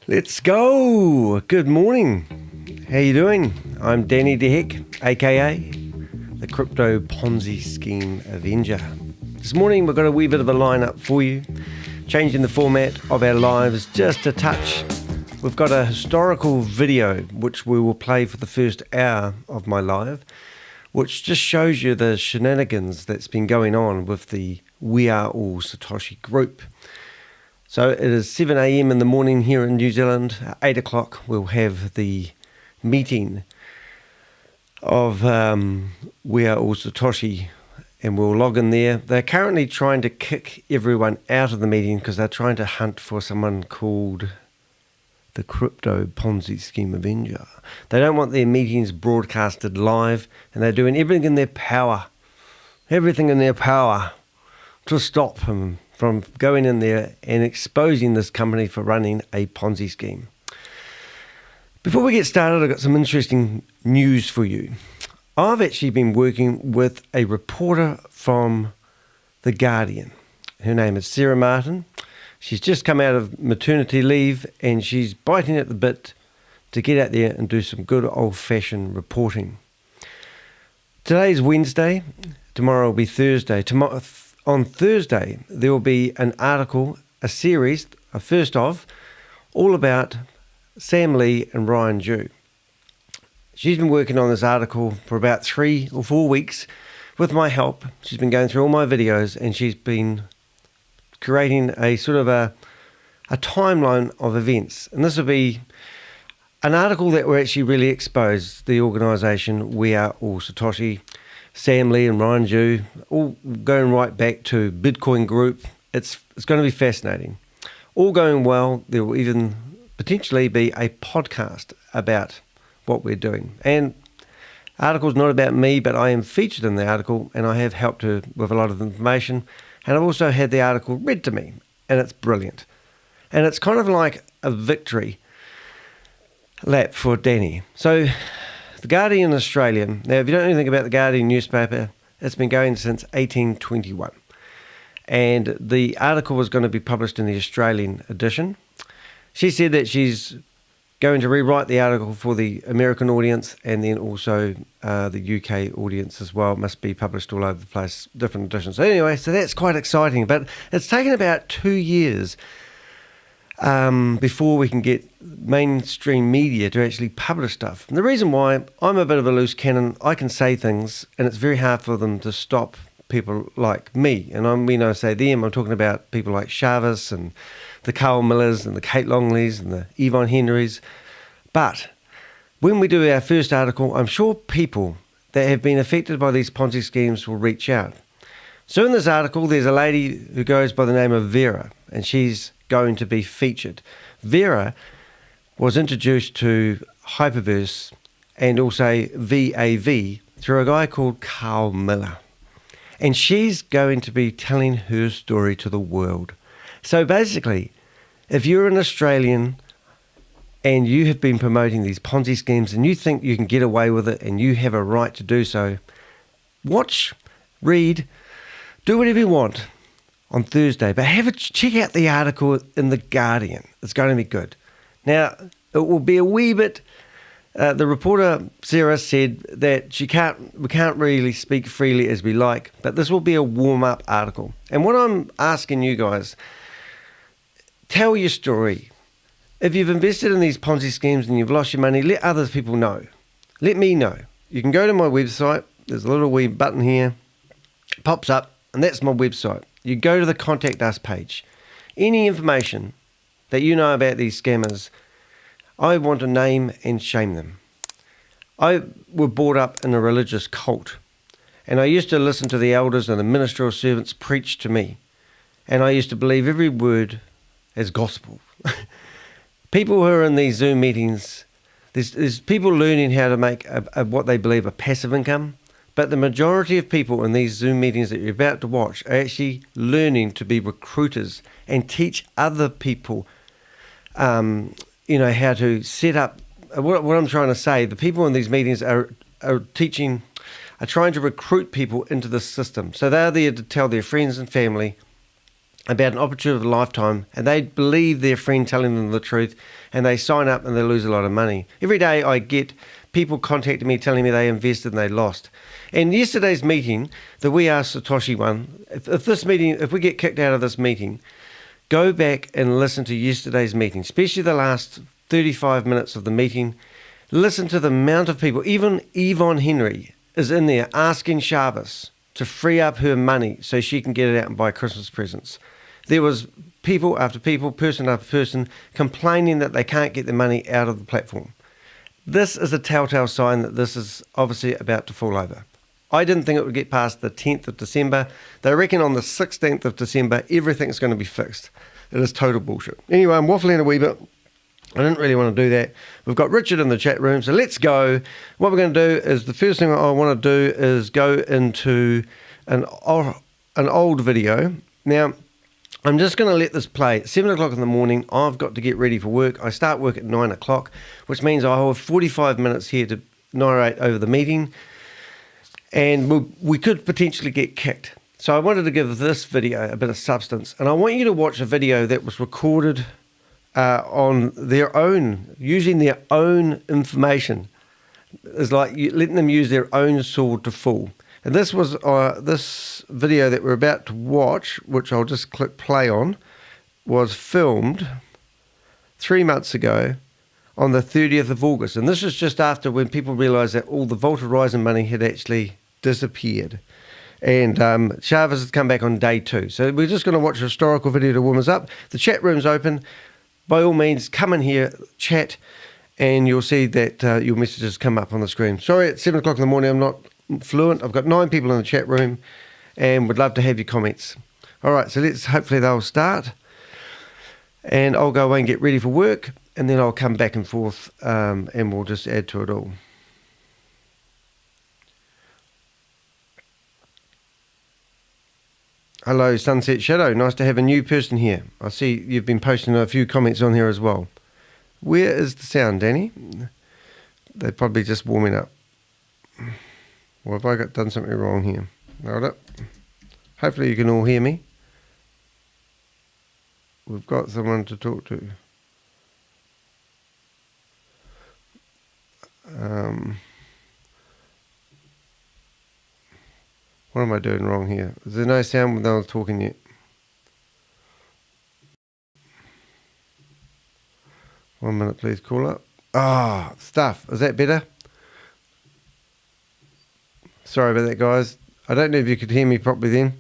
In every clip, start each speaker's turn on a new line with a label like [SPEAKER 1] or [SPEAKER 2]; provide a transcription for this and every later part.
[SPEAKER 1] Let's go. Good morning. How you doing? I'm Danny DeHeck, aka the Crypto Ponzi Scheme Avenger. This morning we've got a wee bit of a lineup for you, changing the format of our lives just a touch. We've got a historical video which we will play for the first hour of my live, which just shows you the shenanigans that's been going on with the We Are All SATOSHI group. So it is 7 a.m. in the morning here in New Zealand. At 8 o'clock we'll have the meeting of We Are All SATOSHI, and we'll log in there. They're currently trying to kick everyone out of the meeting because they're trying to hunt for someone called the Crypto Ponzi Scheme Avenger. They don't want their meetings broadcasted live, and they're doing everything in their power to stop them from going in there and exposing this company for running a Ponzi scheme. Before we get started, I've got some interesting news for you. I've actually been working with a reporter from The Guardian. Her name is Sarah Martin. She's just come out of maternity leave and she's biting at the bit to get out there and do some good old-fashioned reporting. Today's Wednesday. Tomorrow will be Thursday. On Thursday, there will be an article, a series, a first of, all about Sam Lee and Ryan Jew. She's been working on this article for about 3 or 4 weeks with my help. She's been going through all my videos and she's been creating a sort of a timeline of events. And this will be an article that will actually really expose the organisation We Are All SATOSHI, Sam Lee and Ryan Jew, all going right back to Bitcoin Group. It's going to be fascinating. All going well, there will even potentially be a podcast about what we're doing. And the article's not about me, but I am featured in the article and I have helped her with a lot of information. And I've also had the article read to me, and it's brilliant. And it's kind of like a victory lap for Danny. So The Guardian Australia. Now, if you don't know anything about the Guardian newspaper, it's been going since 1821. And the article was going to be published in the Australian edition. She said that she's going to rewrite the article for the American audience and then also the UK audience as well. It must be published all over the place, different editions. So anyway, so that's quite exciting. But it's taken about 2 years before we can get mainstream media to actually publish stuff. And the reason why, I'm a bit of a loose cannon. I can say things and it's very hard for them to stop people like me. And when I say them, I'm talking about people like ShaveZ and the Carl Millers and the Kate Longleys and the Yvonne Henrys. But when we do our first article, I'm sure people that have been affected by these Ponzi schemes will reach out. So in this article, there's a lady who goes by the name of Vera, and she's going to be featured. Vera was introduced to Hyperverse and also VAV through a guy called Carl Miller. And she's going to be telling her story to the world. So basically, if you're an Australian and you have been promoting these Ponzi schemes and you think you can get away with it and you have a right to do so, watch, read, do whatever you want on Thursday, but check out the article in The Guardian. It's going to be good. Now, it will be a wee bit, the reporter Sarah said that we can't really speak freely as we like, but this will be a warm-up article. And what I'm asking you guys, tell your story. If you've invested in these Ponzi schemes and you've lost your money, let other people know. Let me know. You can go to my website. There's a little wee button here. It pops up, and that's my website. You go to the Contact Us page. Any information that you know about these scammers, I want to name and shame them. I was brought up in a religious cult, and I used to listen to the elders and the ministerial servants preach to me, and I used to believe every word as gospel. People who are in these Zoom meetings, there's people learning how to make what they believe a passive income, but the majority of people in these Zoom meetings that you're about to watch are actually learning to be recruiters and teach other people, how to set up. What I'm trying to say, the people in these meetings are trying to recruit people into the system. So they're there to tell their friends and family about an opportunity of a lifetime, and they believe their friend telling them the truth, and they sign up and they lose a lot of money. Every day I get people contacting me telling me they invested and they lost. And yesterday's meeting, the WAAS SATOSHI one, if we get kicked out of this meeting, go back and listen to yesterday's meeting, especially the last 35 minutes of the meeting. Listen to the amount of people. Even Yvonne Henry is in there asking ShaveZ to free up her money so she can get it out and buy Christmas presents. There was people after people, person after person, complaining that they can't get the money out of the platform. This is a telltale sign that this is obviously about to fall over. I didn't think it would get past the 10th of December. They reckon on the 16th of December, everything's going to be fixed. It is total bullshit. Anyway, I'm waffling a wee bit. I didn't really want to do that. We've got Richard in the chat room, so let's go. What we're going to do is, the first thing I want to do is go into an old video. Now, I'm just going to let this play. At 7 o'clock in the morning, I've got to get ready for work. I start work at 9 o'clock, which means I have 45 minutes here to narrate over the meeting, and we could potentially get kicked. So I wanted to give this video a bit of substance, and I want you to watch a video that was recorded on their own, using their own information. It's like letting them use their own sword to fall. And this was this video that we're about to watch, which I'll just click play on, was filmed 3 months ago on the 30th of August. And this is just after when people realised that all the Volta Horizon money had actually disappeared. And ShaveZ has come back on day 2. So we're just going to watch a historical video to warm us up. The chat room's open. By all means, come in here, chat, and you'll see that your messages come up on the screen. Sorry, at 7 o'clock in the morning, I'm not fluent. I've got 9 people in the chat room and would love to have your comments. All right, so hopefully they'll start, and I'll go away and get ready for work, and then I'll come back and forth and we'll just add to it all. Hello, Sunset Shadow. Nice to have a new person here. I see you've been posting a few comments on here as well. Where is the sound, Danny? They're probably just warming up. Or have I done something wrong here? Hold up. Hopefully you can all hear me. We've got someone to talk to. What am I doing wrong here? Is there no sound when I was talking yet? One minute, please. Call up. Ah, stuff. Is that better? Sorry about that, guys. I don't know if you could hear me properly then.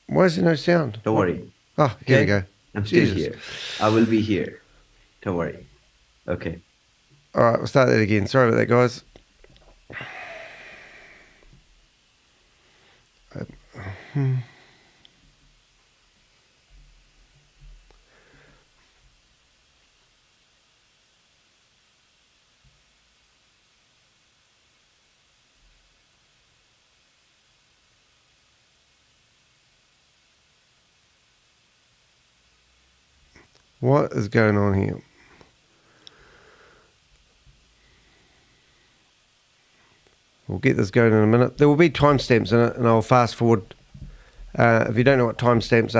[SPEAKER 1] Why is there no sound?
[SPEAKER 2] Don't worry.
[SPEAKER 1] Oh, here we go.
[SPEAKER 2] I'm still here. I will be here. Don't worry. Okay.
[SPEAKER 1] All right, we'll start that again. Sorry about that, guys. What is going on here? We'll get this going in a minute. There will be timestamps in it, and I'll fast forward. If you don't know what timestamps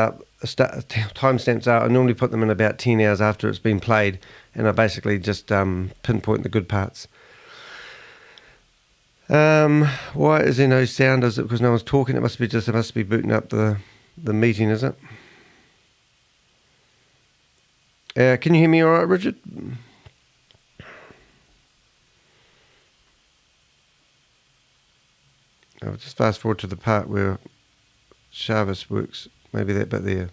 [SPEAKER 1] are, I normally put them in about 10 hours after it's been played, and I basically just pinpoint the good parts. Why is there no sound? Is it because no one's talking? It must be booting up the meeting, is it? Can you hear me all right, Richard? I'll just fast forward to the part where ShaveZ works. Maybe that bit there.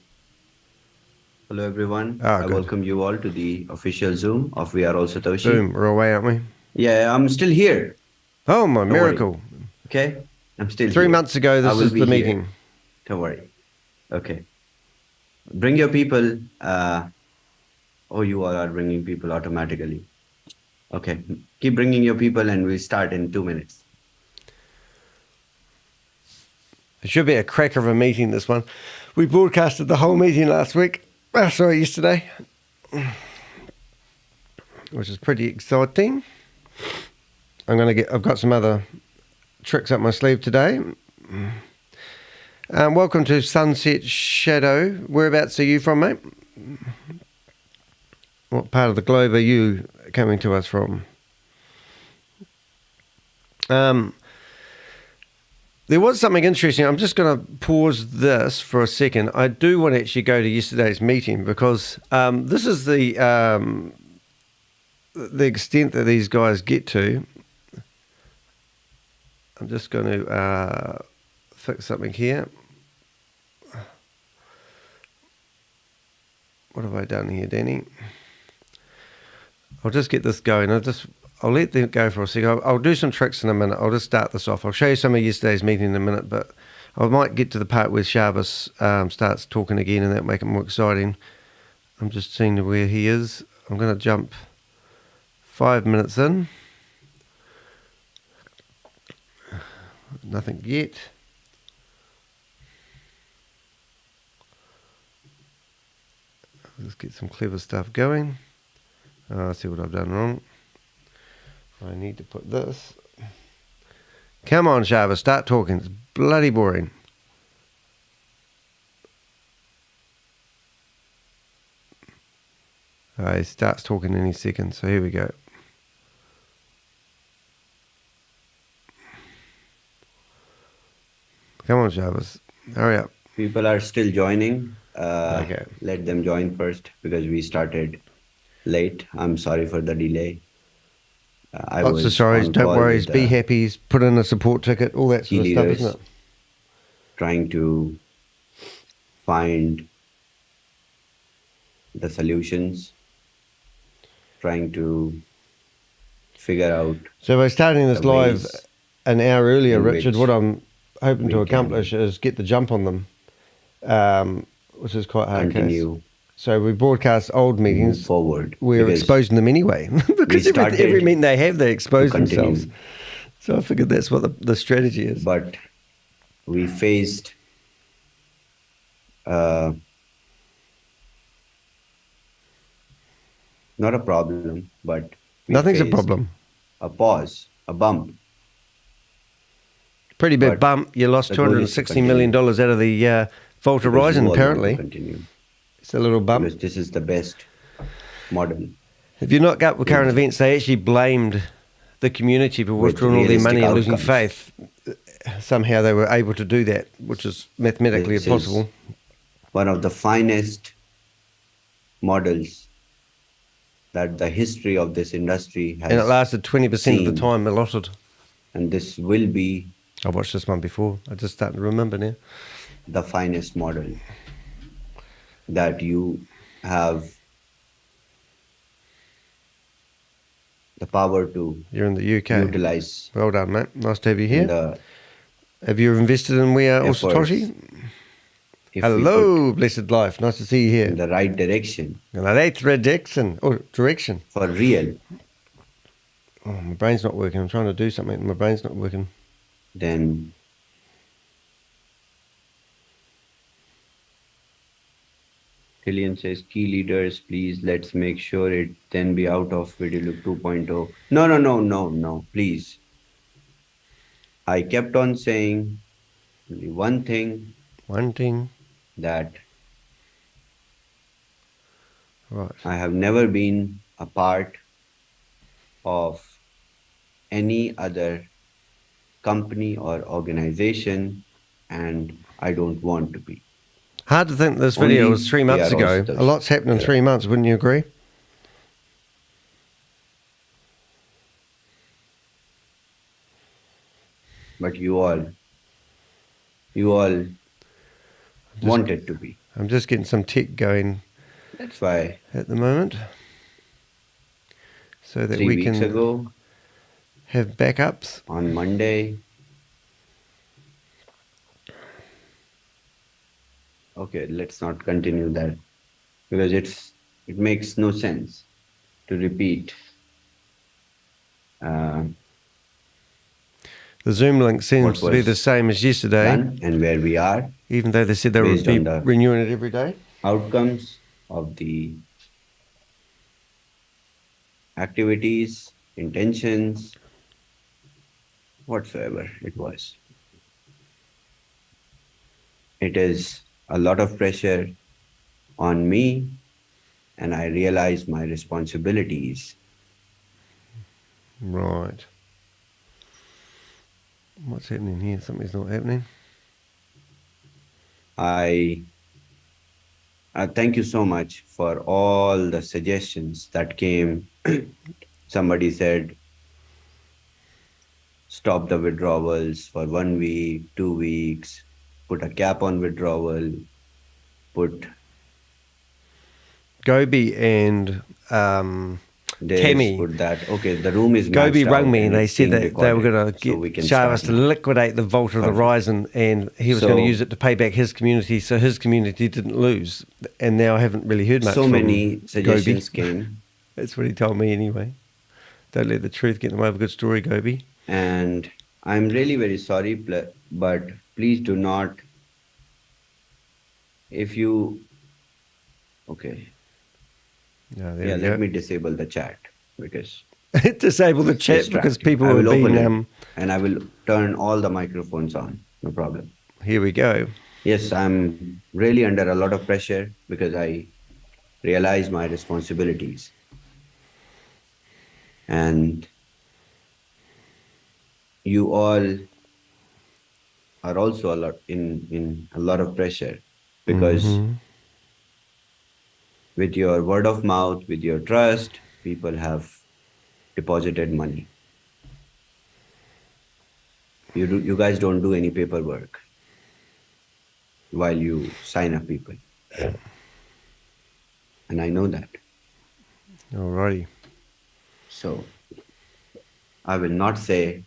[SPEAKER 2] Hello, everyone.
[SPEAKER 1] Oh,
[SPEAKER 2] I welcome you all to the official Zoom of We Are All Satoshi.
[SPEAKER 1] Boom, we're away, aren't we?
[SPEAKER 2] Yeah, I'm still here.
[SPEAKER 1] Oh, my miracle.
[SPEAKER 2] Okay? I'm still
[SPEAKER 1] 3
[SPEAKER 2] here.
[SPEAKER 1] months ago, this is the meeting.
[SPEAKER 2] Don't worry. Okay. Bring your people. You all are bringing people automatically. Okay. Keep bringing your people and we'll start in 2 minutes.
[SPEAKER 1] It should be a cracker of a meeting, this one. We broadcasted the whole meeting yesterday. Which is pretty exciting. I've got some other tricks up my sleeve today. Welcome to Sunset Shadow. Whereabouts are you from, mate? What part of the globe are you coming to us from? There was something interesting. I'm just going to pause this for a second. I do want to actually go to yesterday's meeting because this is the extent that these guys get to. I'm just going to fix something here. What have I done here, Danny? I'll just get this going. I'll let them go for a second. I'll do some tricks in a minute. I'll just start this off. I'll show you some of yesterday's meeting in a minute, but I might get to the part where ShaveZ starts talking again, and that'll make it more exciting. I'm just seeing where he is. I'm going to jump 5 minutes in. Nothing yet. Let's get some clever stuff going. I see what I've done wrong. I need to put this. Come on, ShaveZ, start talking. It's bloody boring. He starts talking any second, so here we go. Come on, ShaveZ, hurry up.
[SPEAKER 2] People are still joining.
[SPEAKER 1] Okay.
[SPEAKER 2] Let them join first because we started late. I'm sorry for the delay.
[SPEAKER 1] Lots of sorries, don't worry, be happy, put in a support ticket, all that sort of stuff, isn't it?
[SPEAKER 2] Trying to find the solutions, trying to figure out.
[SPEAKER 1] So by starting this live an hour earlier, Richard, what I'm hoping to accomplish is get the jump on them, which is quite hard.
[SPEAKER 2] Continue.
[SPEAKER 1] So we broadcast old meetings.
[SPEAKER 2] Forward.
[SPEAKER 1] We're exposing them anyway. Because every meeting they have, they expose themselves. So I figured that's what the strategy is.
[SPEAKER 2] But we faced not a problem, but
[SPEAKER 1] nothing's a problem.
[SPEAKER 2] A pause, a bump.
[SPEAKER 1] Pretty big bump. You lost $260 million out of the Vault Horizon, apparently.
[SPEAKER 2] Continue.
[SPEAKER 1] It's a little bump.
[SPEAKER 2] Because this is the best model.
[SPEAKER 1] If you're not up with current events, they actually blamed the community for withdrawing all their money and losing faith. Somehow they were able to do that, which is mathematically impossible.
[SPEAKER 2] One of the finest models that the history of this industry has.
[SPEAKER 1] And it lasted 20% of the time allotted.
[SPEAKER 2] And this will be.
[SPEAKER 1] I've watched this one before. I just starting to remember now.
[SPEAKER 2] The finest model that you have the power to.
[SPEAKER 1] You're in the UK.
[SPEAKER 2] Utilize.
[SPEAKER 1] Well done, mate. Nice to have you here. Have you invested in SATOSHI? Hello, blessed life. Nice to see you here.
[SPEAKER 2] In the right direction.
[SPEAKER 1] In the right direction. Oh, direction.
[SPEAKER 2] For real.
[SPEAKER 1] Oh, my brain's not working. I'm trying to do something and my brain's not working.
[SPEAKER 2] Then Killian says, key leaders, please, let's make sure it then be out of Video Look 2.0. No, please. I kept on saying only one thing.
[SPEAKER 1] One thing.
[SPEAKER 2] That
[SPEAKER 1] right.
[SPEAKER 2] I have never been a part of any other company or organization, and I don't want to be.
[SPEAKER 1] Hard to think this video was 3 months ago. A lot's happened in 3 months, wouldn't you agree?
[SPEAKER 2] But you all wanted to be.
[SPEAKER 1] I'm just getting some tech going.
[SPEAKER 2] That's why.
[SPEAKER 1] At the moment. So that
[SPEAKER 2] 3
[SPEAKER 1] we
[SPEAKER 2] weeks
[SPEAKER 1] can
[SPEAKER 2] ago,
[SPEAKER 1] have backups.
[SPEAKER 2] On Monday. Okay, let's not continue that because it makes no sense to repeat.
[SPEAKER 1] The Zoom link seems to be the same as yesterday.
[SPEAKER 2] And where we are.
[SPEAKER 1] Even though they said they would be renewing it every day.
[SPEAKER 2] Outcomes of the activities, intentions, whatsoever it was. It is a lot of pressure on me, and I realize my responsibilities.
[SPEAKER 1] Right. What's happening here? Something's not happening.
[SPEAKER 2] I thank you so much for all the suggestions that came. Somebody said, stop the withdrawals for 1 week, 2 weeks, put a cap on withdrawal, put
[SPEAKER 1] Gobi and
[SPEAKER 2] this,
[SPEAKER 1] Tammy.
[SPEAKER 2] put that. Okay, the room is
[SPEAKER 1] Gobi
[SPEAKER 2] maxed
[SPEAKER 1] rung
[SPEAKER 2] out
[SPEAKER 1] me
[SPEAKER 2] and
[SPEAKER 1] and they
[SPEAKER 2] it's
[SPEAKER 1] said
[SPEAKER 2] being
[SPEAKER 1] that they were
[SPEAKER 2] recorded,
[SPEAKER 1] going
[SPEAKER 2] so we
[SPEAKER 1] to
[SPEAKER 2] can
[SPEAKER 1] show
[SPEAKER 2] start
[SPEAKER 1] us to
[SPEAKER 2] now.
[SPEAKER 1] liquidate the Vault of the
[SPEAKER 2] Perfect.
[SPEAKER 1] Horizon, and he was going to
[SPEAKER 2] So,
[SPEAKER 1] use it to pay back his community, so his community didn't lose. And now I haven't really heard much
[SPEAKER 2] so
[SPEAKER 1] from
[SPEAKER 2] many
[SPEAKER 1] Gobi.
[SPEAKER 2] suggestions came,
[SPEAKER 1] That's what he told me anyway. Don't let the truth get in the way of a good story, Gobi.
[SPEAKER 2] and I'm really very sorry, but please do not, if you, okay,
[SPEAKER 1] No, there
[SPEAKER 2] yeah,
[SPEAKER 1] we
[SPEAKER 2] let
[SPEAKER 1] go.
[SPEAKER 2] me disable the chat because
[SPEAKER 1] Disable the
[SPEAKER 2] it's
[SPEAKER 1] chat because
[SPEAKER 2] distracting.
[SPEAKER 1] people
[SPEAKER 2] I
[SPEAKER 1] are
[SPEAKER 2] will open it
[SPEAKER 1] being.
[SPEAKER 2] and I will turn all the microphones on. No problem.
[SPEAKER 1] Here we go.
[SPEAKER 2] Yes, I'm really under a lot of pressure because I realize my responsibilities. And you all are also a lot in a lot of pressure because
[SPEAKER 1] Mm-hmm.
[SPEAKER 2] with your word of mouth, with your trust, people have deposited money. You guys don't do any paperwork while you sign up people. And I know that.
[SPEAKER 1] Alrighty.
[SPEAKER 2] So I will not say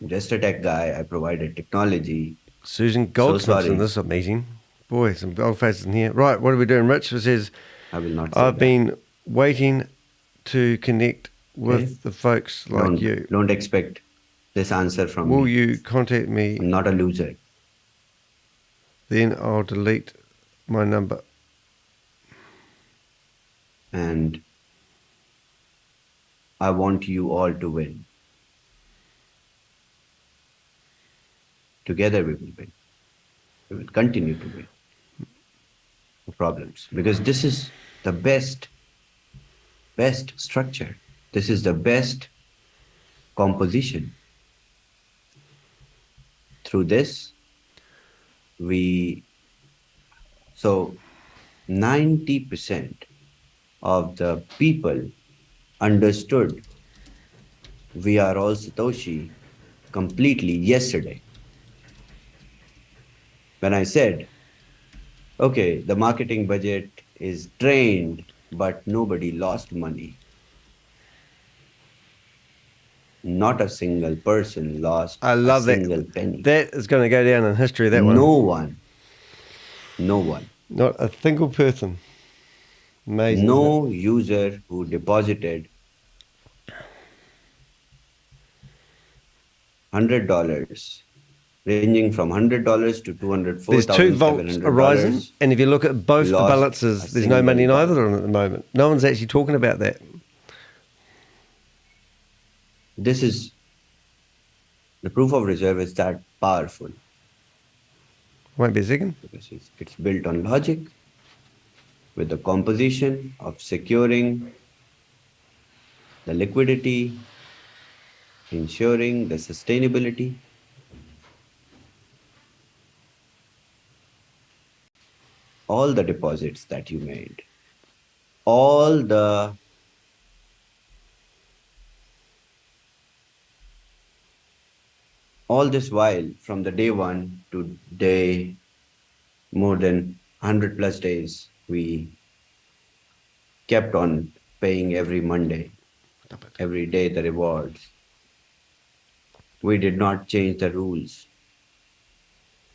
[SPEAKER 2] just a tech guy, I provided technology.
[SPEAKER 1] Susan
[SPEAKER 2] So
[SPEAKER 1] Goldsmith's in
[SPEAKER 2] sorry.
[SPEAKER 1] this meeting. Boy, some old faces in here. Right, what are we doing? Rich says,
[SPEAKER 2] I will not say
[SPEAKER 1] I've
[SPEAKER 2] that.
[SPEAKER 1] been waiting to connect with
[SPEAKER 2] Okay?
[SPEAKER 1] the folks like you.
[SPEAKER 2] Don't expect this answer from
[SPEAKER 1] Will
[SPEAKER 2] me.
[SPEAKER 1] you contact me?
[SPEAKER 2] I'm not a loser.
[SPEAKER 1] Then I'll delete my number.
[SPEAKER 2] And I want you all to win. Together we will win. We will continue to win. No problems. Because this is the best structure. This is the best composition. Through this, so 90% of the people understood we are all Satoshi completely yesterday. When I said, okay, the marketing budget is drained, but nobody lost money. Not a single person lost
[SPEAKER 1] I
[SPEAKER 2] a
[SPEAKER 1] love that.
[SPEAKER 2] single penny.
[SPEAKER 1] That is going to go down in history, that
[SPEAKER 2] No
[SPEAKER 1] one.
[SPEAKER 2] one. No one.
[SPEAKER 1] Not a single person. Amazing, isn't it?
[SPEAKER 2] No user who deposited $100, ranging from $100 to
[SPEAKER 1] There's two vaults Horizon,
[SPEAKER 2] $204,700,
[SPEAKER 1] and if you look at both the
[SPEAKER 2] lost a
[SPEAKER 1] balances, there's no money in
[SPEAKER 2] single
[SPEAKER 1] either
[SPEAKER 2] dollar.
[SPEAKER 1] of them at the moment. No one's actually talking about that.
[SPEAKER 2] This is the proof of reserve is that powerful
[SPEAKER 1] Won't be a second.
[SPEAKER 2] because it's built on logic with the composition of securing the liquidity, ensuring the sustainability. All the deposits that you made, all this while from the day one to day more than 100 plus days, we kept on paying every Monday, every day the rewards. We did not change the rules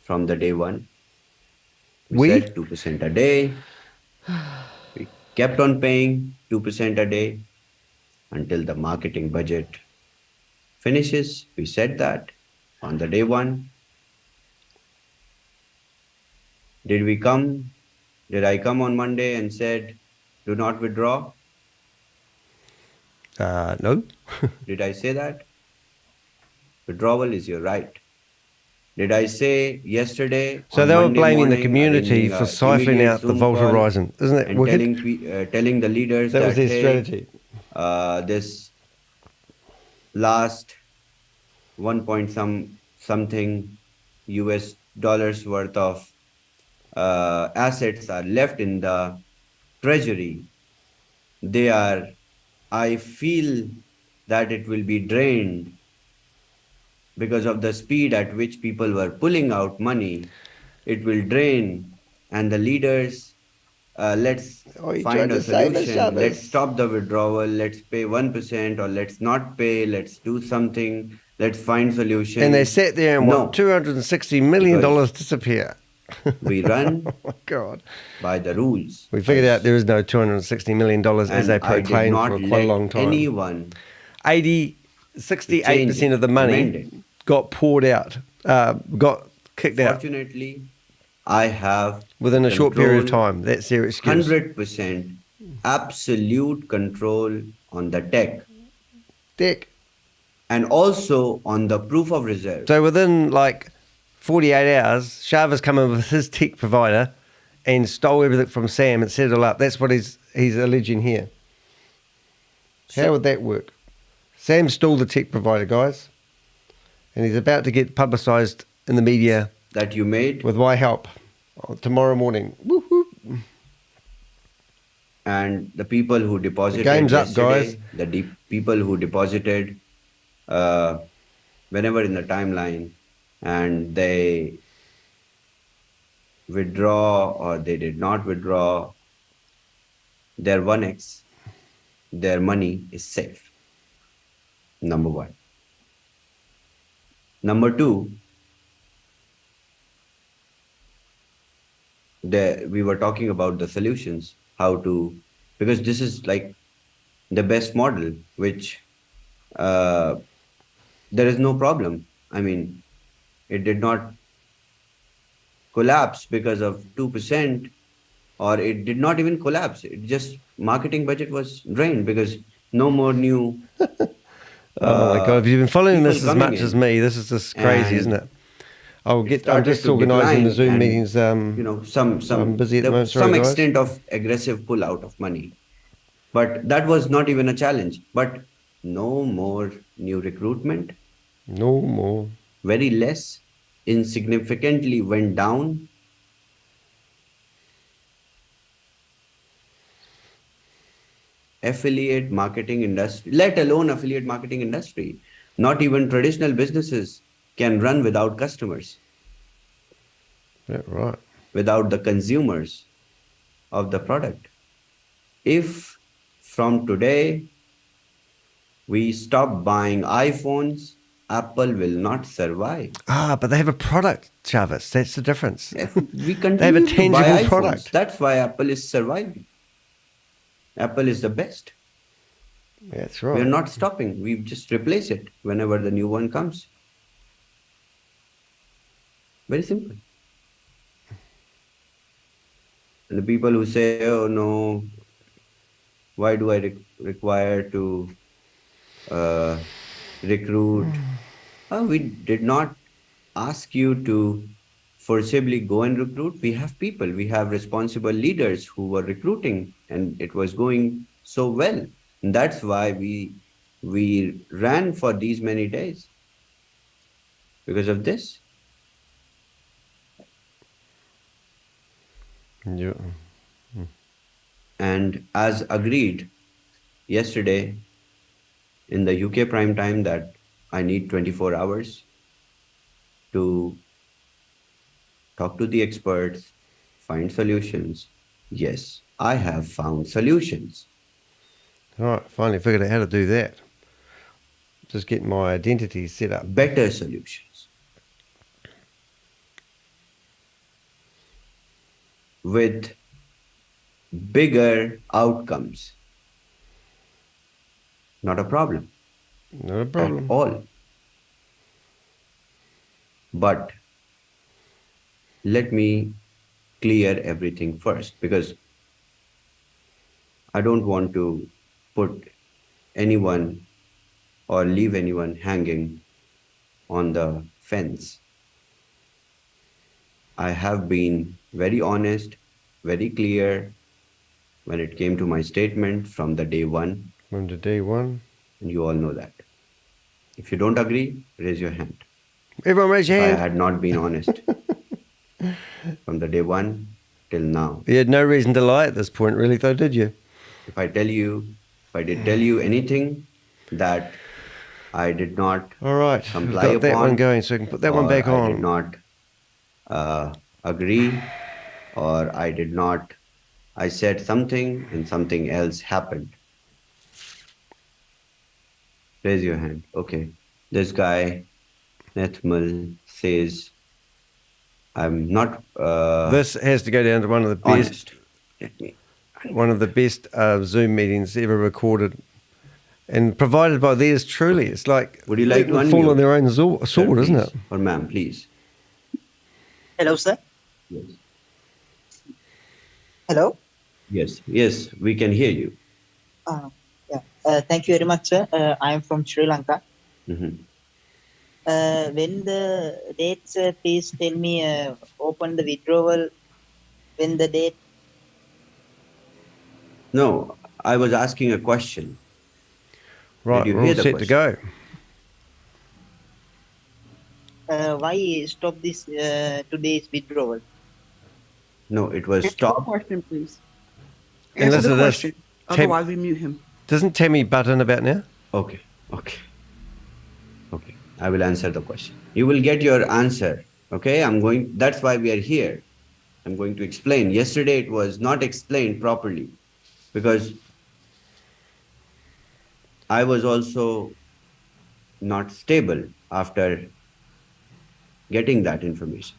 [SPEAKER 2] from the day one. We said 2% a day. We kept on paying 2% a day until the marketing budget finishes. We said that on the day one. Did I come on Monday and said, do not withdraw?
[SPEAKER 1] No.
[SPEAKER 2] Did I say that? Withdrawal is your right. Did I say yesterday
[SPEAKER 1] So
[SPEAKER 2] on
[SPEAKER 1] they were
[SPEAKER 2] Monday
[SPEAKER 1] blaming the
[SPEAKER 2] morning,
[SPEAKER 1] community
[SPEAKER 2] arranging
[SPEAKER 1] for
[SPEAKER 2] a
[SPEAKER 1] siphoning
[SPEAKER 2] immediate
[SPEAKER 1] out the
[SPEAKER 2] Zoom
[SPEAKER 1] Vault
[SPEAKER 2] call
[SPEAKER 1] Horizon? Isn't that
[SPEAKER 2] and
[SPEAKER 1] wicked?
[SPEAKER 2] telling the leaders
[SPEAKER 1] That was
[SPEAKER 2] that,
[SPEAKER 1] their
[SPEAKER 2] hey,
[SPEAKER 1] strategy.
[SPEAKER 2] this last 1 point something US dollars worth of assets are left in the treasury. They are, I feel that it will be drained because of the speed at which people were pulling out money. It will drain, and the leaders, let's
[SPEAKER 1] Oh, you
[SPEAKER 2] find
[SPEAKER 1] tried
[SPEAKER 2] a
[SPEAKER 1] to save us,
[SPEAKER 2] solution. Let's
[SPEAKER 1] Shabbos.
[SPEAKER 2] stop the withdrawal. Let's pay 1%, or let's not pay. Let's do something. Let's find
[SPEAKER 1] And they
[SPEAKER 2] solution.
[SPEAKER 1] sat there and what,
[SPEAKER 2] No,
[SPEAKER 1] $260 million
[SPEAKER 2] because
[SPEAKER 1] disappear.
[SPEAKER 2] we run
[SPEAKER 1] Oh my God.
[SPEAKER 2] by the rules,
[SPEAKER 1] We figured out
[SPEAKER 2] as
[SPEAKER 1] there is no $260 million as they
[SPEAKER 2] and I did
[SPEAKER 1] proclaimed for
[SPEAKER 2] not
[SPEAKER 1] quite a
[SPEAKER 2] let
[SPEAKER 1] long time.
[SPEAKER 2] anyone
[SPEAKER 1] 80,
[SPEAKER 2] to change
[SPEAKER 1] 68%
[SPEAKER 2] it,
[SPEAKER 1] of the
[SPEAKER 2] amend
[SPEAKER 1] money
[SPEAKER 2] it.
[SPEAKER 1] got poured out, got kicked out
[SPEAKER 2] Fortunately, I have
[SPEAKER 1] within a short period of
[SPEAKER 2] control,
[SPEAKER 1] time. That's their excuse.
[SPEAKER 2] 100% absolute control on the tech
[SPEAKER 1] Dick.
[SPEAKER 2] and also on the proof of reserve.
[SPEAKER 1] So within like 48 hours, Sharva's come in with his tech provider and stole everything from Sam and set it all up. That's what he's alleging here. How would that work? Sam stole the tech provider, guys, and he's about to get publicised in the media
[SPEAKER 2] That you made,
[SPEAKER 1] with my help tomorrow morning. Woo-hoo.
[SPEAKER 2] and the people who deposited
[SPEAKER 1] game's up,
[SPEAKER 2] yesterday,
[SPEAKER 1] guys.
[SPEAKER 2] People who deposited whenever in the timeline, and they withdraw or they did not withdraw their 1x, their money is safe. Number one. Number two, we were talking about the solutions, how to, because this is like the best model, which there is no problem. I mean, it did not collapse because of 2%, or it did not even collapse. It just marketing budget was drained because no more new
[SPEAKER 1] Oh my God! If you've been following
[SPEAKER 2] people
[SPEAKER 1] this as
[SPEAKER 2] coming
[SPEAKER 1] much as
[SPEAKER 2] in,
[SPEAKER 1] me, this is just crazy, isn't
[SPEAKER 2] and
[SPEAKER 1] it?
[SPEAKER 2] it
[SPEAKER 1] I'm
[SPEAKER 2] started
[SPEAKER 1] just
[SPEAKER 2] to
[SPEAKER 1] organising the
[SPEAKER 2] decline,
[SPEAKER 1] Zoom
[SPEAKER 2] and
[SPEAKER 1] meetings.
[SPEAKER 2] some
[SPEAKER 1] I'm busy at the
[SPEAKER 2] there
[SPEAKER 1] moment.
[SPEAKER 2] was
[SPEAKER 1] Sorry,
[SPEAKER 2] some
[SPEAKER 1] guys.
[SPEAKER 2] extent of aggressive pull out of money, but that was not even a challenge. But no more new recruitment,
[SPEAKER 1] No more.
[SPEAKER 2] very less, insignificantly went down. Affiliate marketing industry, let alone affiliate marketing industry, not even traditional businesses can run without customers,
[SPEAKER 1] Yeah, right.
[SPEAKER 2] without the consumers of the product. If from today we stop buying iPhones, Apple will not survive.
[SPEAKER 1] Ah, but they have a product, Chavez. That's the difference.
[SPEAKER 2] If we
[SPEAKER 1] They have a
[SPEAKER 2] continue to
[SPEAKER 1] tangible
[SPEAKER 2] buy iPhones,
[SPEAKER 1] product.
[SPEAKER 2] that's why Apple is surviving. Apple is the best.
[SPEAKER 1] That's
[SPEAKER 2] We are
[SPEAKER 1] right.
[SPEAKER 2] not stopping. We just replace it whenever the new one comes. Very simple. And the people who say, oh no, why do I require to recruit? We did not ask you to forcibly go and recruit. We have people, we have responsible leaders who were recruiting, and it was going so well. And that's why we ran for these many days because of this.
[SPEAKER 1] Yeah.
[SPEAKER 2] And as agreed yesterday in the UK prime time that I need 24 hours to talk to the experts, find solutions. Yes, I have found solutions.
[SPEAKER 1] All right. Finally figured out how to do that. Just getting my identity set up.
[SPEAKER 2] Better solutions with bigger outcomes. Not a problem
[SPEAKER 1] Not a
[SPEAKER 2] at
[SPEAKER 1] problem.
[SPEAKER 2] all. But let me clear everything first, because I don't want to put anyone or leave anyone hanging on the fence. I have been very honest, very clear when it came to my statement from the day one,
[SPEAKER 1] From the day one.
[SPEAKER 2] and you all know that. If you don't agree, raise your hand.
[SPEAKER 1] Everyone raise your
[SPEAKER 2] If I
[SPEAKER 1] hand.
[SPEAKER 2] had not been honest from the day one till now,
[SPEAKER 1] You had no reason to lie at this point, really, though, did you?
[SPEAKER 2] if I did tell you anything that I did not
[SPEAKER 1] All right, we've
[SPEAKER 2] comply
[SPEAKER 1] got that one
[SPEAKER 2] upon,
[SPEAKER 1] going, so we can put that one
[SPEAKER 2] or
[SPEAKER 1] back
[SPEAKER 2] I did
[SPEAKER 1] on.
[SPEAKER 2] not agree, or I said something and something else happened. Raise your hand. Okay. This guy, Nethmal, says, I'm not
[SPEAKER 1] This has to go down to one of the best,
[SPEAKER 2] honest. Let me.
[SPEAKER 1] Zoom meetings ever recorded, and provided by theirs truly. It's like
[SPEAKER 2] Would you like to
[SPEAKER 1] letting them fall on
[SPEAKER 2] unmute?
[SPEAKER 1] their own
[SPEAKER 2] Sir,
[SPEAKER 1] sword, isn't
[SPEAKER 2] please.
[SPEAKER 1] it?
[SPEAKER 2] Or ma'am, please.
[SPEAKER 3] Hello, sir.
[SPEAKER 2] Yes.
[SPEAKER 3] Hello.
[SPEAKER 2] Yes, we can hear you.
[SPEAKER 3] Yeah. Thank you very much, sir. I am from Sri Lanka.
[SPEAKER 2] Mhm.
[SPEAKER 3] When the dates, please tell me. Open the withdrawal. When the date?
[SPEAKER 2] No, I was asking a question.
[SPEAKER 1] Right,
[SPEAKER 2] Did you
[SPEAKER 1] we're
[SPEAKER 2] hear
[SPEAKER 1] all
[SPEAKER 2] the
[SPEAKER 1] set to
[SPEAKER 2] question?
[SPEAKER 1] go.
[SPEAKER 3] Why stop this today's withdrawal?
[SPEAKER 2] No, it was
[SPEAKER 4] Answer the
[SPEAKER 2] stop.
[SPEAKER 4] question, please.
[SPEAKER 1] And
[SPEAKER 4] Answer
[SPEAKER 1] listen
[SPEAKER 4] the
[SPEAKER 1] to this.
[SPEAKER 4] question. Otherwise, we mute him.
[SPEAKER 1] Doesn't Tammy butt in about now?
[SPEAKER 2] Okay. I will answer the question. You will get your answer. Okay. That's why we are here. I'm going to explain. Yesterday it was not explained properly because I was also not stable after getting that information.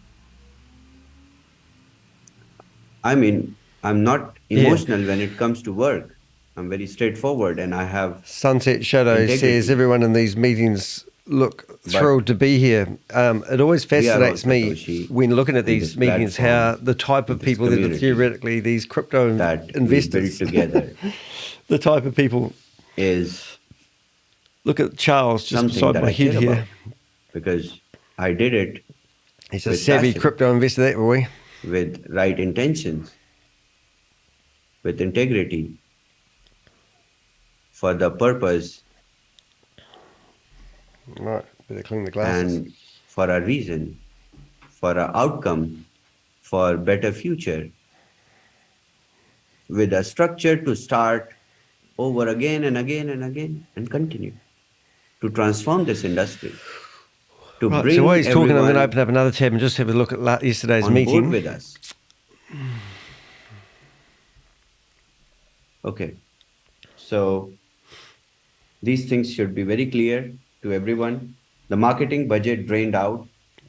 [SPEAKER 2] I mean, I'm not emotional when it comes to work. I'm very straightforward and I have
[SPEAKER 1] Sunset Shadow
[SPEAKER 2] integrity.
[SPEAKER 1] says everyone in these meetings look thrilled to be here. It always fascinates me
[SPEAKER 2] SATOSHI
[SPEAKER 1] when looking at
[SPEAKER 2] in
[SPEAKER 1] these
[SPEAKER 2] this
[SPEAKER 1] meetings how
[SPEAKER 2] platform,
[SPEAKER 1] the type
[SPEAKER 2] in
[SPEAKER 1] of
[SPEAKER 2] this
[SPEAKER 1] people that are
[SPEAKER 2] community
[SPEAKER 1] theoretically these crypto
[SPEAKER 2] that we built
[SPEAKER 1] investors,
[SPEAKER 2] together
[SPEAKER 1] the type of people.
[SPEAKER 2] is
[SPEAKER 1] Look at Charles just
[SPEAKER 2] something
[SPEAKER 1] beside
[SPEAKER 2] that
[SPEAKER 1] my
[SPEAKER 2] I
[SPEAKER 1] head
[SPEAKER 2] care
[SPEAKER 1] here.
[SPEAKER 2] about because I did it
[SPEAKER 1] He's a
[SPEAKER 2] with
[SPEAKER 1] savvy
[SPEAKER 2] passion,
[SPEAKER 1] crypto investor, that boy.
[SPEAKER 2] with right intentions, with integrity, for the purpose
[SPEAKER 1] Right, better clean the glasses.
[SPEAKER 2] and for a reason, for an outcome, for better future, with a structure to start over again and again and again and continue to transform this industry, to
[SPEAKER 1] Right, so while
[SPEAKER 2] bring
[SPEAKER 1] he's talking, I'm going to
[SPEAKER 2] everyone
[SPEAKER 1] open up another tab and just have a look at yesterday's
[SPEAKER 2] on board
[SPEAKER 1] meeting.
[SPEAKER 2] with us. Okay, so these things should be very clear to everyone. The marketing budget drained out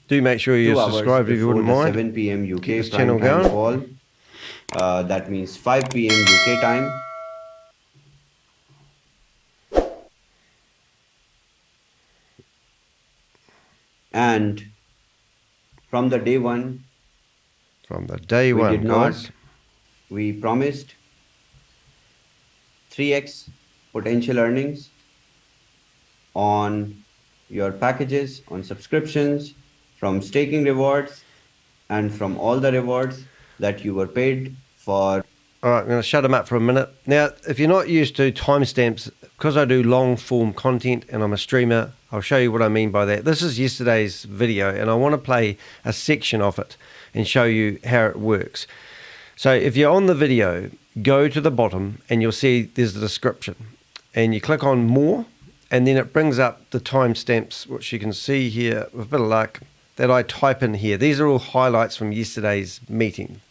[SPEAKER 1] Do make sure you
[SPEAKER 2] 2 hours
[SPEAKER 1] subscribe if you
[SPEAKER 2] before
[SPEAKER 1] wouldn't
[SPEAKER 2] the
[SPEAKER 1] mind.
[SPEAKER 2] 7 p.m.
[SPEAKER 1] Keep
[SPEAKER 2] UK
[SPEAKER 1] this
[SPEAKER 2] prime
[SPEAKER 1] channel
[SPEAKER 2] time
[SPEAKER 1] going.
[SPEAKER 2] fall. That means 5 p.m. UK time. And from the day one,
[SPEAKER 1] Guys.
[SPEAKER 2] we promised 3x potential earnings on your packages, on subscriptions, from staking rewards, and from all the rewards that you were paid for.
[SPEAKER 1] All right, I'm going to shut him up for a minute. Now, if you're not used to timestamps, because I do long form content and I'm a streamer, I'll show you what I mean by that. This is yesterday's video and I want to play a section of it and show you how it works. So if you're on the video, go to the bottom and you'll see there's the description and you click on more and then it brings up the timestamps, which you can see here with a bit of luck that I type in here. These are all highlights from yesterday's meeting.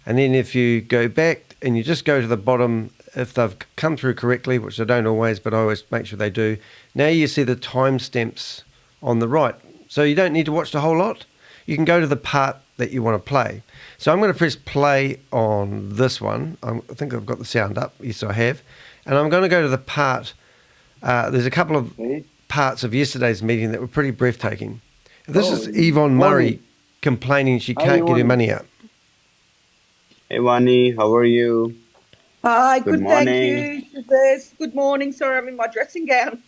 [SPEAKER 1] And then if you go back and you just go to the bottom, if they've come through correctly, which I don't always, but I always make sure they do, now you see the timestamps on the right. So you don't need to watch the whole lot. You can go to the part that you want to play. So I'm going to press play on this one. I think I've got the sound up. Yes, I have. And I'm going to go to the part. There's a couple of parts of yesterday's meeting that were pretty breathtaking. This is Yvonne Murray complaining she can't get her money out.
[SPEAKER 5] Hey, Vani, how are you?
[SPEAKER 4] Hi,
[SPEAKER 5] Good
[SPEAKER 4] good, thank
[SPEAKER 5] morning.
[SPEAKER 4] you. ShaveZ. Good morning. Sorry, I'm in my dressing gown.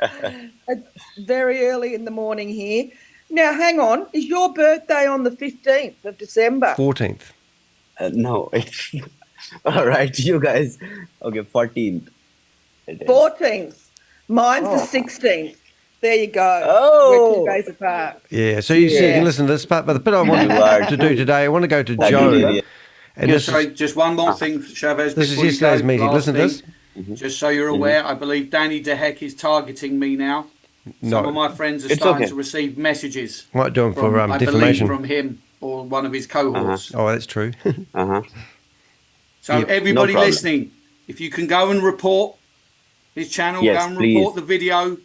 [SPEAKER 4] It's very early in the morning here. Now, hang on. Is your birthday on the 15th of December?
[SPEAKER 1] 14th.
[SPEAKER 5] No, it's all right. You guys, okay, 14th. It is.
[SPEAKER 4] 14th. Mine's
[SPEAKER 5] Oh.
[SPEAKER 4] the 16th. There you go.
[SPEAKER 5] Oh.
[SPEAKER 4] We're 2 days apart.
[SPEAKER 1] Yeah, so you
[SPEAKER 4] Yeah.
[SPEAKER 1] can listen to this part, but the bit I
[SPEAKER 5] You
[SPEAKER 1] wanted
[SPEAKER 5] are
[SPEAKER 1] to do today, I want to go to
[SPEAKER 5] That
[SPEAKER 1] Joe.
[SPEAKER 5] is-
[SPEAKER 1] And this
[SPEAKER 6] Sorry,
[SPEAKER 1] is,
[SPEAKER 6] just one more thing, Chavez.
[SPEAKER 1] this is
[SPEAKER 6] before you
[SPEAKER 1] yesterday's
[SPEAKER 6] go.
[SPEAKER 1] meeting.
[SPEAKER 6] Last
[SPEAKER 1] Listen to this.
[SPEAKER 6] thing, Just so you're aware, I believe Danny DeHeck is targeting me now. Some of
[SPEAKER 1] No,
[SPEAKER 6] my friends are
[SPEAKER 5] It's
[SPEAKER 6] starting
[SPEAKER 5] okay.
[SPEAKER 6] to receive messages
[SPEAKER 1] might do him
[SPEAKER 6] from,
[SPEAKER 1] for
[SPEAKER 6] I believe,
[SPEAKER 1] defamation.
[SPEAKER 6] from him or one of his cohorts.
[SPEAKER 1] Oh, that's true.
[SPEAKER 5] Uh-huh.
[SPEAKER 6] So
[SPEAKER 1] Yep.
[SPEAKER 6] everybody
[SPEAKER 5] No problem.
[SPEAKER 6] listening, if you can go and report his channel,
[SPEAKER 5] Yes,
[SPEAKER 6] go and report
[SPEAKER 5] please.
[SPEAKER 6] the video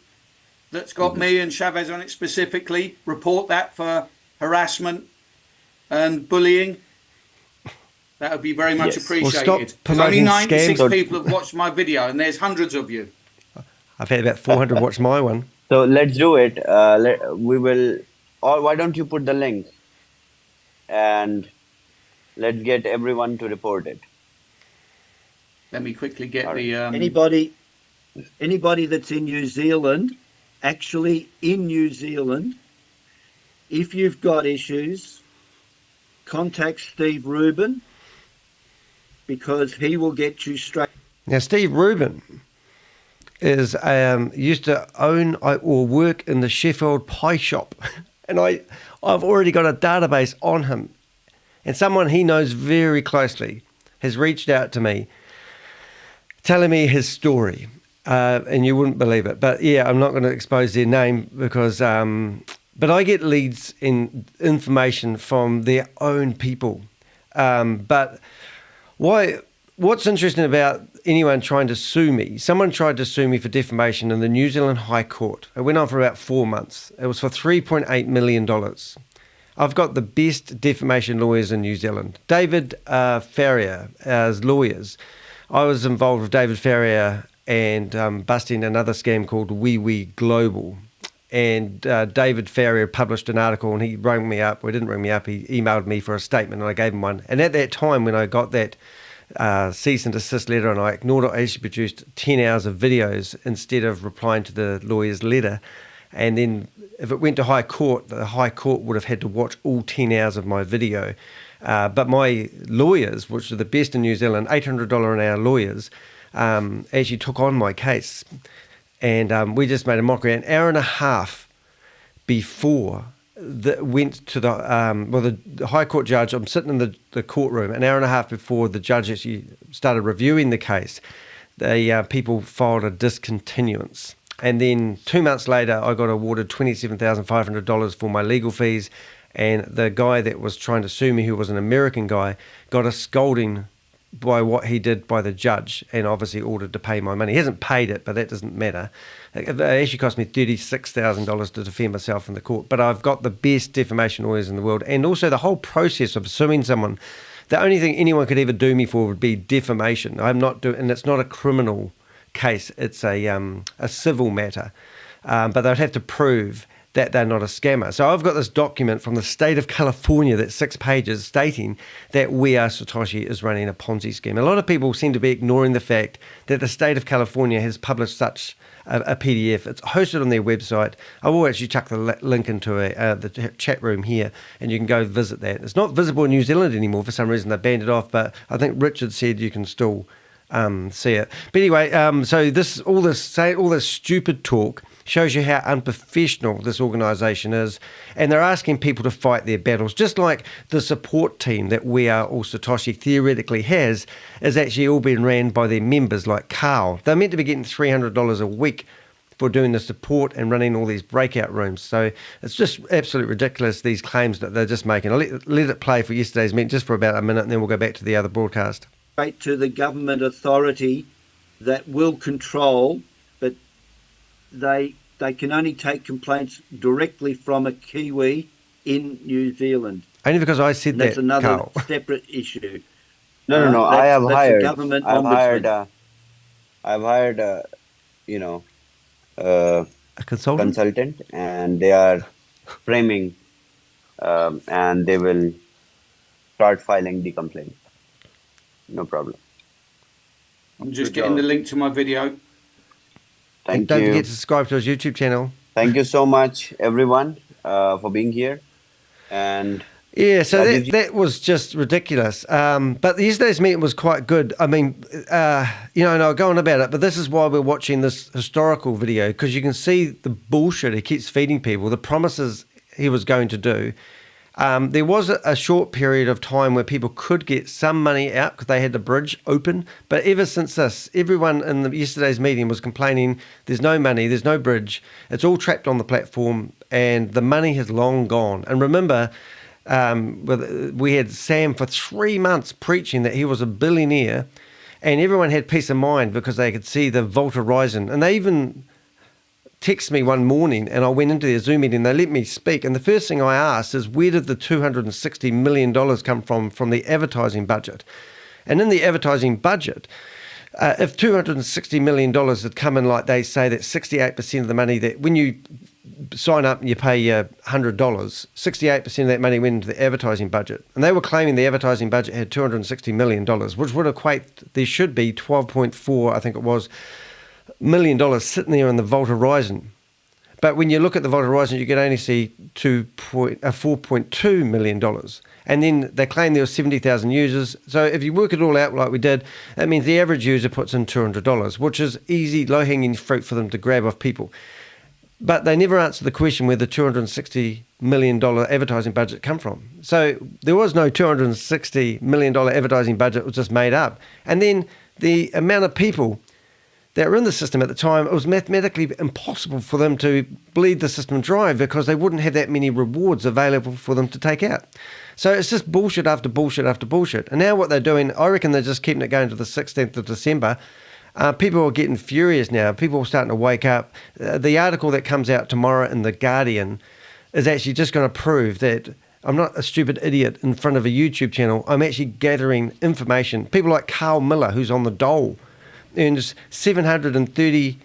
[SPEAKER 6] that's got me and Chavez on it specifically. Report that for harassment and bullying. That would be very much
[SPEAKER 5] Yes.
[SPEAKER 1] Well,
[SPEAKER 6] appreciated.
[SPEAKER 1] stop
[SPEAKER 6] 'Cause only
[SPEAKER 1] promoting
[SPEAKER 6] 96
[SPEAKER 1] scams.
[SPEAKER 6] people have watched my video, and there's hundreds of you.
[SPEAKER 1] I've had about 400 watch my one.
[SPEAKER 5] So let's do it. We will, or why don't you put the link and let's get everyone to report it.
[SPEAKER 6] Let me quickly get
[SPEAKER 5] All right.
[SPEAKER 6] the.
[SPEAKER 7] Anybody that's in New Zealand, actually in New Zealand, if you've got issues, contact Steve Rubin because he will get you straight.
[SPEAKER 1] Now, Steve Rubin is used to own or work in the Sheffield pie shop, and I've already got a database on him, and someone he knows very closely has reached out to me, telling me his story, and you wouldn't believe it. But yeah, I'm not going to expose their name because, but I get leads in information from their own people. But what's interesting about anyone trying to sue me, someone tried to sue me for defamation in the New Zealand High Court. It went on for about 4 months. It was for $3.8 million. I've got the best defamation lawyers in New Zealand. David Farrier as lawyers. I was involved with David Farrier and busting another scam called Wee Global. And David Farrier published an article and he rang me up. Well, he didn't ring me up. He emailed me for a statement and I gave him one. And at that time when I got that cease and desist letter and I ignored it, I actually produced 10 hours of videos instead of replying to the lawyer's letter. And then if it went to High Court, the High Court would have had to watch all 10 hours of my video. But my lawyers, which are the best in New Zealand, $800 an hour lawyers, actually took on my case. And we just made a mockery. An hour and a half before went to the High Court judge, I'm sitting in the courtroom, an hour and a half before the judge actually started reviewing the case, the people filed a discontinuance. And then 2 months later, I got awarded $27,500 for my legal fees. And the guy that was trying to sue me, who was an American guy, got a scolding by what he did by the judge and obviously ordered to pay my money. He hasn't paid it, but that doesn't matter. It actually cost me $36,000 to defend myself in the court. But I've got the best defamation lawyers in the world. And also the whole process of suing someone, the only thing anyone could ever do me for would be defamation. I'm not doing, and it's not a criminal case. It's a civil matter. But they'd have to prove that they're not a scammer. So I've got this document from the state of California that's 6 pages stating that We Are Satoshi is running a Ponzi scheme. A lot of people seem to be ignoring the fact that the state of California has published such a PDF. It's hosted on their website. I will actually chuck the link into the chat room here and you can go visit that. It's not visible in New Zealand anymore. For some reason they banned it off, but I think Richard said you can still see it. But anyway, so all this stupid talk shows you how unprofessional this organisation is, and they're asking people to fight their battles, just like the support team that We Are All Satoshi theoretically has is actually all being ran by their members like Carl. They're meant to be getting $300 a week for doing the support and running all these breakout rooms. So it's just absolutely ridiculous, these claims that they're just making. I'll let it play for yesterday's meeting just for about a minute and then we'll go back to the other broadcast.
[SPEAKER 7] Straight to the government authority that will control, but they can only take complaints directly from a Kiwi in New Zealand.
[SPEAKER 1] Only because I said
[SPEAKER 7] And that's
[SPEAKER 1] that,
[SPEAKER 7] another
[SPEAKER 1] Carl.
[SPEAKER 7] separate issue.
[SPEAKER 5] No. I have
[SPEAKER 7] That's a
[SPEAKER 5] hired.
[SPEAKER 7] government
[SPEAKER 5] I've
[SPEAKER 7] ombudsman.
[SPEAKER 5] hired.
[SPEAKER 1] A consultant?
[SPEAKER 5] Consultant, and they are framing, and they will start filing the complaint. No problem.
[SPEAKER 6] I'm just
[SPEAKER 5] Good
[SPEAKER 6] getting
[SPEAKER 5] job.
[SPEAKER 6] the link to my video.
[SPEAKER 5] Thank
[SPEAKER 1] Don't
[SPEAKER 5] you.
[SPEAKER 1] forget to subscribe to his YouTube channel.
[SPEAKER 5] Thank you so much, everyone. for being here. And
[SPEAKER 1] Yeah, so
[SPEAKER 5] Rajivji,
[SPEAKER 1] that was just ridiculous. But yesterday's meeting was quite good. I mean, and I'll go on about it, but this is why we're watching this historical video, because you can see the bullshit he keeps feeding people, the promises he was going to do. There was a short period of time where people could get some money out because they had the bridge open. But ever since this, everyone in yesterday's meeting was complaining there's no money, there's no bridge, it's all trapped on the platform, and the money has long gone. And remember, we had Sam for 3 months preaching that he was a billionaire, and everyone had peace of mind because they could see the Vault Horizon. And they even texted me one morning, and I went into their Zoom meeting, they let me speak, and the first thing I asked is, where did the $260 million come from the advertising budget? And in the advertising budget, if $260 million had come in, like they say, that 68% of the money, that when you sign up and you pay $100, 68% of that money went into the advertising budget. And they were claiming the advertising budget had $260 million, which would equate, there should be 12.4, I think it was, $1 million sitting there in the Vault Horizon. But when you look at the Vault Horizon, you can only see $4.2 million. And then they claim there were 70,000 users. So if you work it all out like we did, that means the average user puts in $200, which is easy, low-hanging fruit for them to grab off people. But they never answered the question where the $260 million advertising budget come from. So there was no $260 million advertising budget, it was just made up. And then the amount of people that were in the system at the time, it was mathematically impossible for them to bleed the system dry because they wouldn't have that many rewards available for them to take out. So it's just bullshit after bullshit after bullshit. And now what they're doing, I reckon they're just keeping it going to the 16th of December. People are getting furious now. People are starting to wake up. The article that comes out tomorrow in The Guardian is actually just going to prove that I'm not a stupid idiot in front of a YouTube channel. I'm actually gathering information. People like Carl Miller, who's on the dole, earns $730,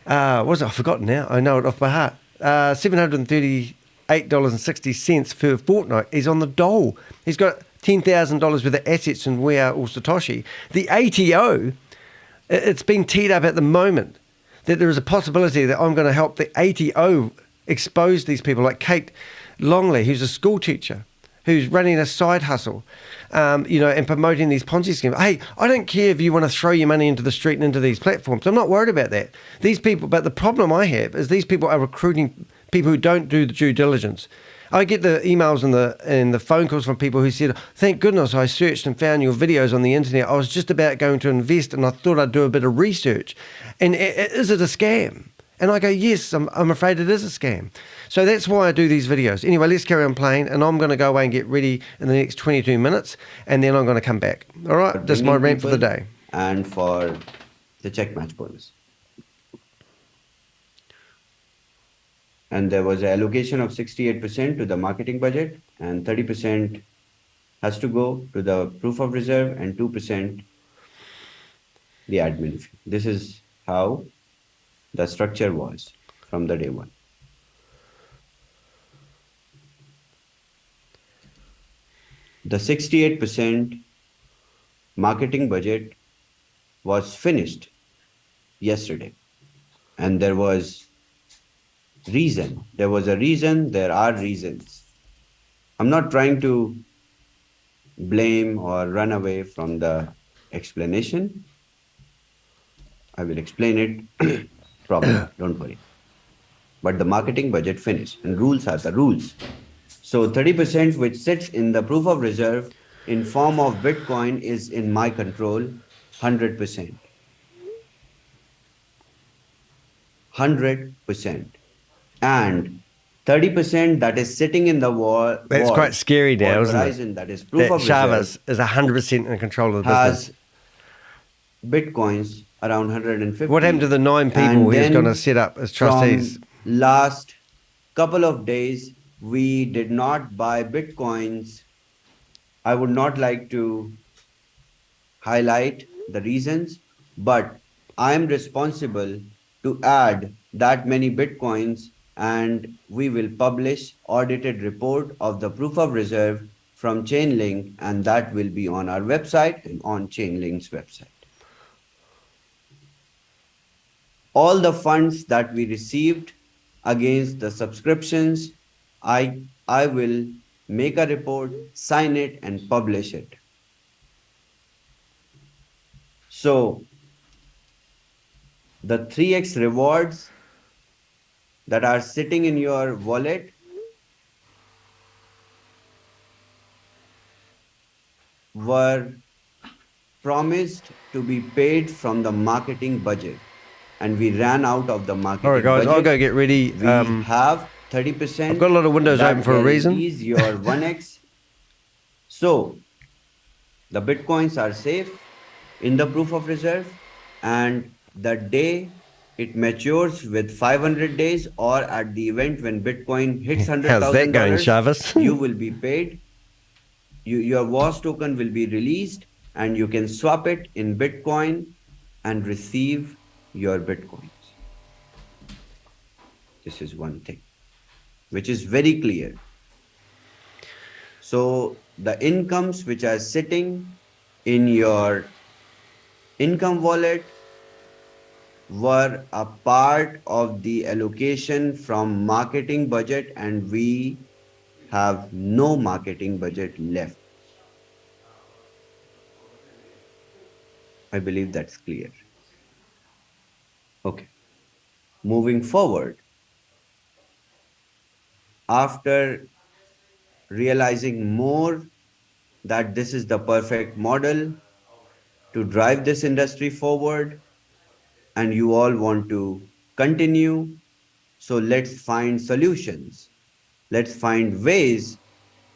[SPEAKER 1] what was it? I've forgotten now. I know it off by heart. $738.60 for a fortnight. He's on the dole. He's got $10,000 worth of assets in WAAS or SATOSHI. The ATO, it's been teed up at the moment that there is a possibility that I'm going to help the ATO expose these people, like Kate Longley, who's a school teacher, who's running a side hustle, and promoting these Ponzi schemes. Hey, I don't care if you want to throw your money into the street and into these platforms. I'm not worried about that. These people, but the problem I have is these people are recruiting people who don't do the due diligence. I get the emails and the phone calls from people who said, thank goodness I searched and found your videos on the internet. I was just about going to invest and I thought I'd do a bit of research. And is it a scam? And I go, yes, I'm afraid it is a scam. So that's why I do these videos. Anyway, let's carry on playing, and I'm going to go away and get ready in the next 22 minutes, and then I'm going to come back. All right, that's my rant for the day.
[SPEAKER 5] And for the check match bonus. And there was an allocation of 68% to the marketing budget, and 30% has to go to the proof of reserve, and 2% the admin fee. This is how the structure was from the day one. The 68% marketing budget was finished yesterday, and there was reason. There was a reason. There are reasons. I'm not trying to blame or run away from the explanation. I will explain it properly, don't worry. But the marketing budget finished, and rules are the rules. So 30%, which sits in the proof of reserve in form of Bitcoin, is in my control, 100%. 100%. And 30% that is sitting in the wall.
[SPEAKER 1] That's quite scary now, isn't it?
[SPEAKER 5] That is proof of
[SPEAKER 1] ShaveZ
[SPEAKER 5] reserve
[SPEAKER 1] is 100% in control of the business.
[SPEAKER 5] has Bitcoins around 150.
[SPEAKER 1] What happened to the 9 people he's going to set up as trustees?
[SPEAKER 5] From last couple of days, we did not buy Bitcoins. I would not like to highlight the reasons, but I am responsible to add that many Bitcoins, and we will publish audited report of the proof of reserve from Chainlink, and that will be on our website and on Chainlink's website. All the funds that we received against the subscriptions. I will make a report, sign it, and publish it. So the 3x rewards that are sitting in your wallet were promised to be paid from the marketing budget, and we ran out of the marketing
[SPEAKER 1] All right, guys,
[SPEAKER 5] budget.
[SPEAKER 1] I'll go get ready.
[SPEAKER 5] We have 30%.
[SPEAKER 1] I've got a lot of windows
[SPEAKER 5] that
[SPEAKER 1] open for a reason.
[SPEAKER 5] guarantees your 1x. So the Bitcoins are safe in the proof of reserve, and the day it matures with 500 days, or at the event when Bitcoin hits
[SPEAKER 1] How's that going,
[SPEAKER 5] $100,000,
[SPEAKER 1] Chavez?
[SPEAKER 5] you will be paid. Your WAAS token will be released, and you can swap it in Bitcoin and receive your Bitcoins. This is one thing which is very clear. So the incomes which are sitting in your income wallet were a part of the allocation from marketing budget, and we have no marketing budget left. I believe that's clear. Okay. Moving forward, after realizing more that this is the perfect model to drive this industry forward, and you all want to continue, so let's find solutions. Let's find ways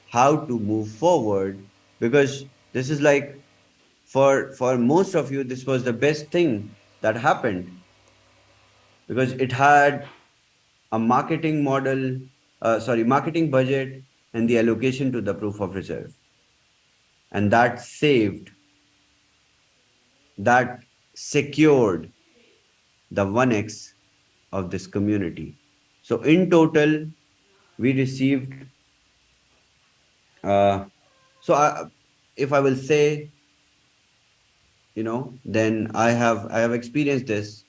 [SPEAKER 5] how to move forward, because this is like, for most of you, this was the best thing that happened, because it had a marketing marketing budget and the allocation to the proof of reserve. And that secured the 1x of this community. So in total, we received, if I will say, then I have experienced this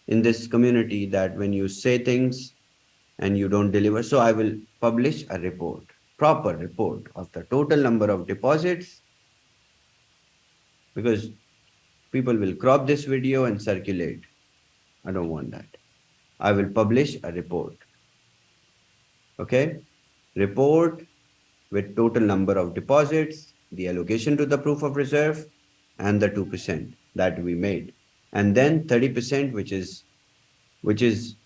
[SPEAKER 5] in this community, that when you say things and you don't deliver. So I will publish a report, proper report of the total number of deposits, because people will crop this video and circulate. I don't want that. I will publish a report. Okay? Report with total number of deposits, the allocation to the proof of reserve, and the 2% that we made. And then 30%, which is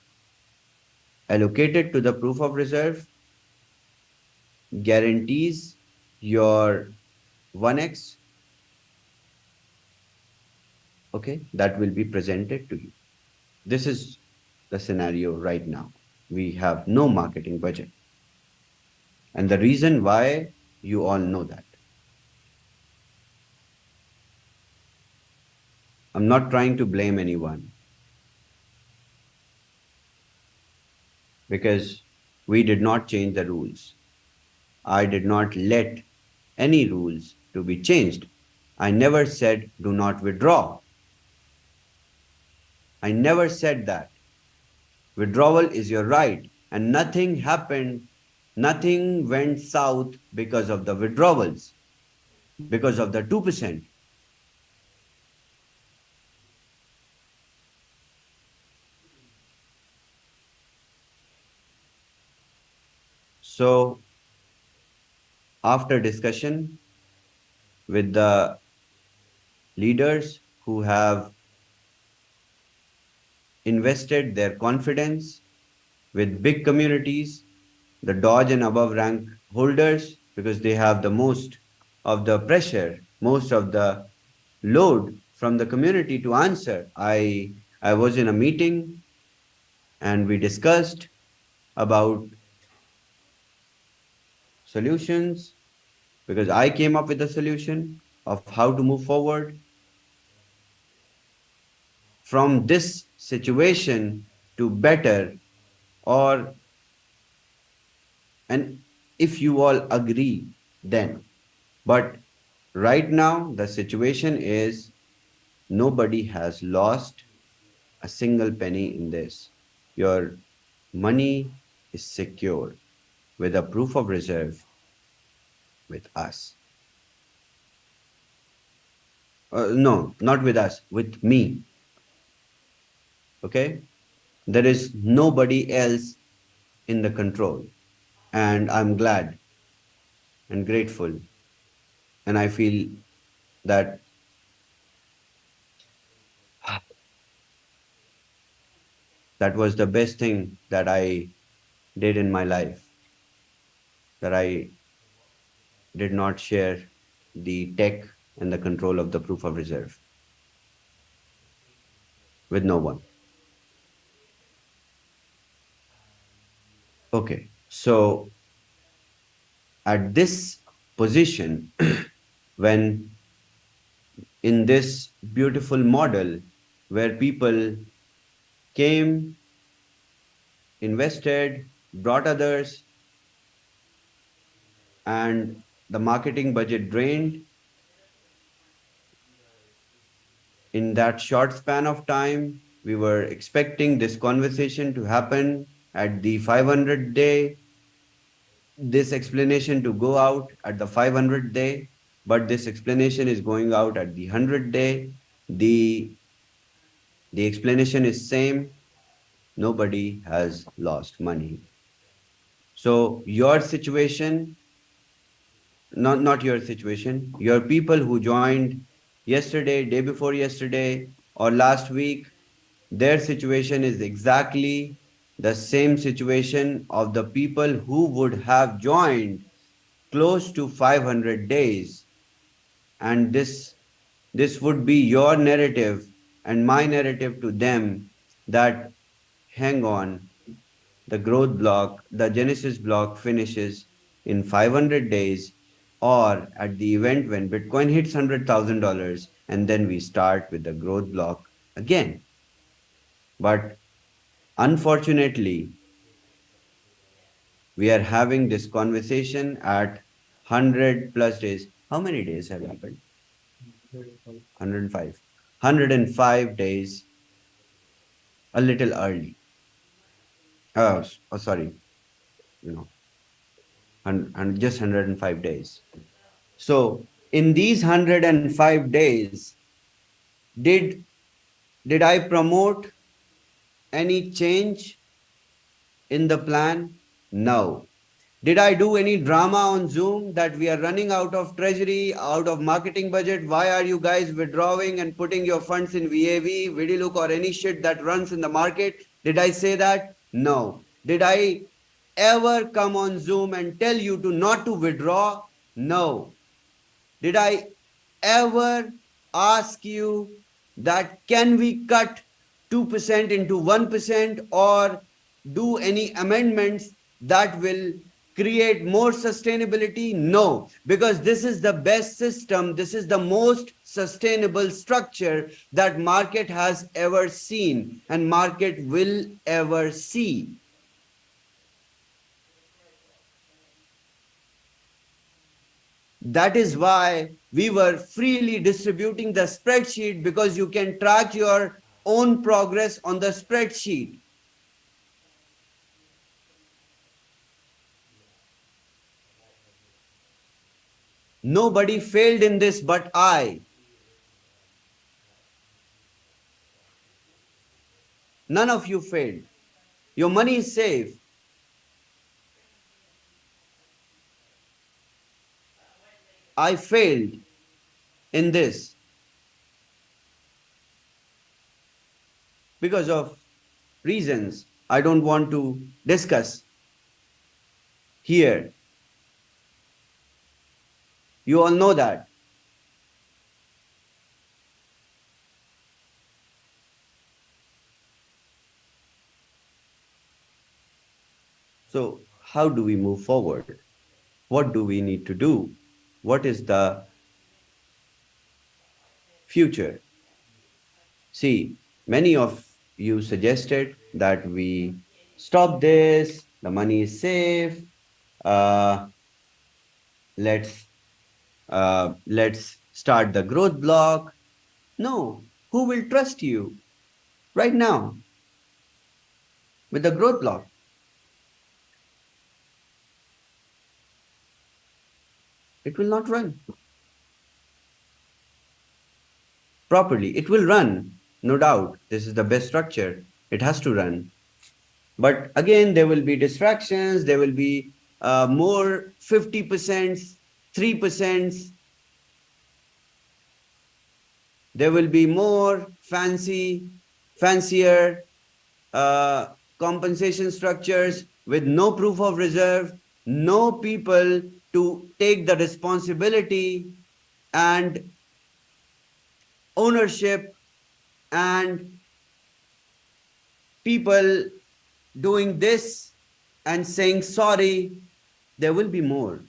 [SPEAKER 5] allocated to the proof of reserve, guarantees your 1x. Okay, that will be presented to you. This is the scenario right now. We have no marketing budget. And the reason why, you all know that. I'm not trying to blame anyone, because we did not change the rules. I did not let any rules to be changed. I never said do not withdraw. I never said that. Withdrawal is your right, and nothing happened, nothing went south because of the withdrawals, because of the 2%. So after discussion with the leaders who have invested their confidence with big communities, the Dodge and above rank holders, because they have the most of the pressure, most of the load from the community to answer. I was in a meeting and we discussed about solutions, because I came up with a solution of how to move forward from this situation to better, and if you all agree, then. But right now, the situation is nobody has lost a single penny in this. Your money is secure with a proof of reserve with us. No, not with us, with me. Okay? There is nobody else in the control. And I'm glad and grateful. And I feel that that was the best thing that I did in my life. That I did not share the tech and the control of the proof of reserve with no one. Okay, so at this position, when in this beautiful model where people came, invested, brought others, and the marketing budget drained in that short span of time, we were expecting this conversation to happen at the 500 day, this explanation to go out at the 500 day, but this explanation is going out at the 100 day. The explanation is same. Nobody has lost money. So your situation, not your situation, your people who joined yesterday, day before yesterday, or last week, their situation is exactly the same situation of the people who would have joined close to 500 days. And this would be your narrative and my narrative to them that, hang on, the growth block, the Genesis block finishes in 500 days, or at the event when Bitcoin hits $100,000, and then we start with the growth block again. But unfortunately, we are having this conversation at 100 plus days. How many days have happened? 105. 105 days, a little early. Sorry, and just 105 days. So in these 105 days, did I promote any change in the plan? No. Did I do any drama on Zoom that we are running out of treasury, out of marketing budget? Why are you guys withdrawing and putting your funds in VAV, Vidilook, or any shit that runs in the market? Did I say that? No. Did I ever come on Zoom and tell you to not to withdraw? No. Did I ever ask you that can we cut 2% into 1% or do any amendments that will create more sustainability? No, because this is the best system. This is the most sustainable structure that market has ever seen and market will ever see. That is why we were freely distributing the spreadsheet, because you can track your own progress on the spreadsheet. Nobody failed in this but I. None of you failed. Your money is safe. I failed in this because of reasons I don't want to discuss here. You all know that. So how do we move forward? What do we need to do? What is the future? See, many of you suggested that we stop this, the money is safe, let's start the growth block. No, who will trust you right now with the growth block? it will not run properly. It will run, no doubt. This is the best structure. It has to run. But again, there will be distractions. There will be more 50%, 3%. There will be more fancier compensation structures with no proof of reserve, no people to take the responsibility and ownership, and people doing this and saying sorry. There will be more,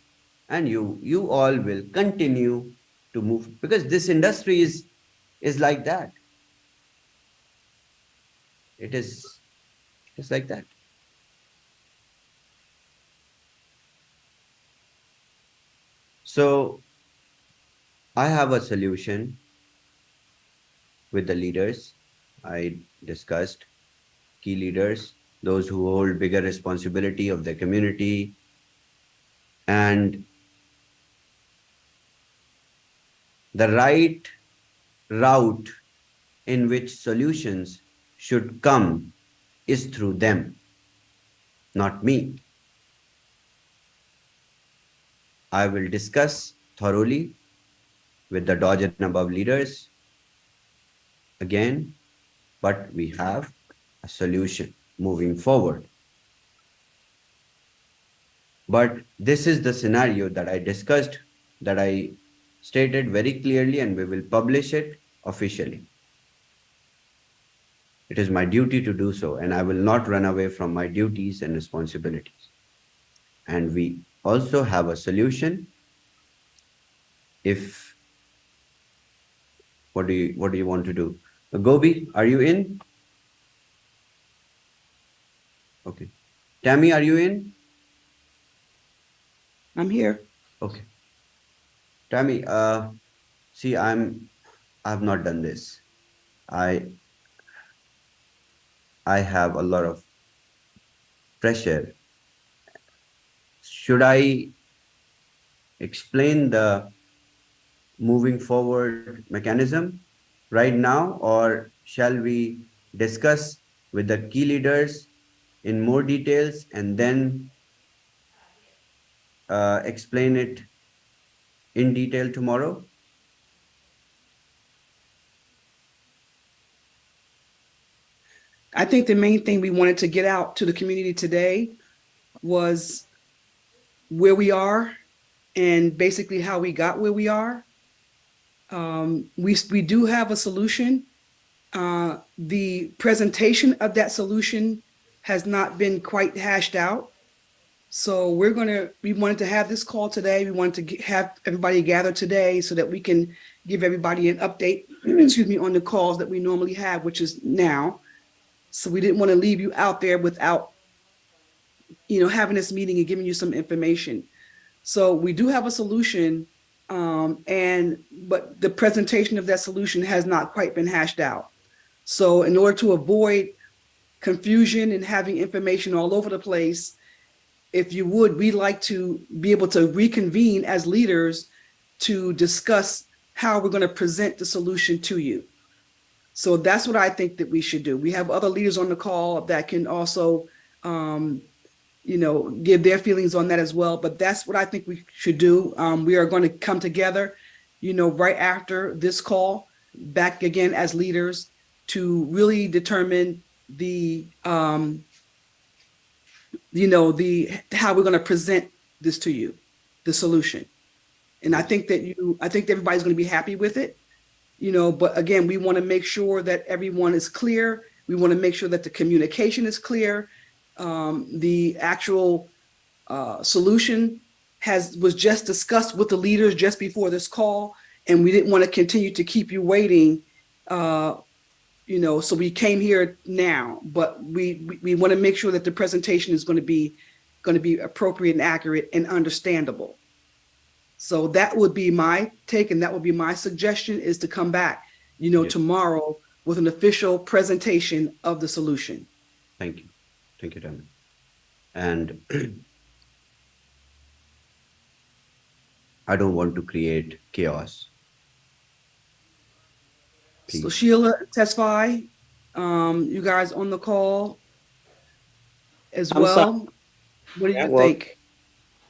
[SPEAKER 5] and you all will continue to move, because this industry is like that. It's like that. So I have a solution with the leaders. I discussed key leaders, those who hold bigger responsibility of their community, and the right route in which solutions should come is through them, not me. I will discuss thoroughly with the Dodge and above leaders again, but we have a solution moving forward. But this is the scenario that I discussed, that I stated very clearly, and we will publish it officially. It is my duty to do so, and I will not run away from my duties and responsibilities. And we also have a solution. If what do you want to do? Gobi, are you in? Okay. Tammy, are you in?
[SPEAKER 4] I'm here.
[SPEAKER 5] Okay. Tammy, see, I've not done this. I have a lot of pressure. Should I explain the moving forward mechanism right now, or shall we discuss with the key leaders in more details and then explain it in detail tomorrow?
[SPEAKER 4] I think the main thing we wanted to get out to the community today was where we are and basically how we got where we are. We do have a solution. The presentation of that solution has not been quite hashed out. So we wanted to have this call today. We wanted to have everybody gather today so that we can give everybody an update, excuse me, on the calls that we normally have, which is now. So we didn't want to leave you out there without, having this meeting and giving you some information. So we do have a solution, but the presentation of that solution has not quite been hashed out. So in order to avoid confusion and having information all over the place, if you would, we'd like to be able to reconvene as leaders to discuss how we're going to present the solution to you. So that's what I think that we should do. We have other leaders on the call that can also, give their feelings on that as well. But that's what I think we should do. We are going to come together, right after this call, back again as leaders to really determine how we're going to present this to you, the solution. And I think everybody's going to be happy with it. But again, we want to make sure that everyone is clear. We want to make sure that the communication is clear. The actual solution was just discussed with the leaders just before this call, and we didn't want to continue to keep you waiting. So we came here now, but we want to make sure that the presentation is going to be appropriate and accurate and understandable. So that would be my take, and that would be my suggestion, is to come back,
[SPEAKER 5] Yes.
[SPEAKER 4] tomorrow with an official presentation of the solution.
[SPEAKER 5] Thank you. Thank you, Tammy. And
[SPEAKER 2] I don't want to create chaos.
[SPEAKER 4] So
[SPEAKER 2] Please.
[SPEAKER 4] Sheila, Tesfai, you guys on the call as
[SPEAKER 8] I'm sorry.
[SPEAKER 4] well. What do you
[SPEAKER 8] Well,
[SPEAKER 4] think?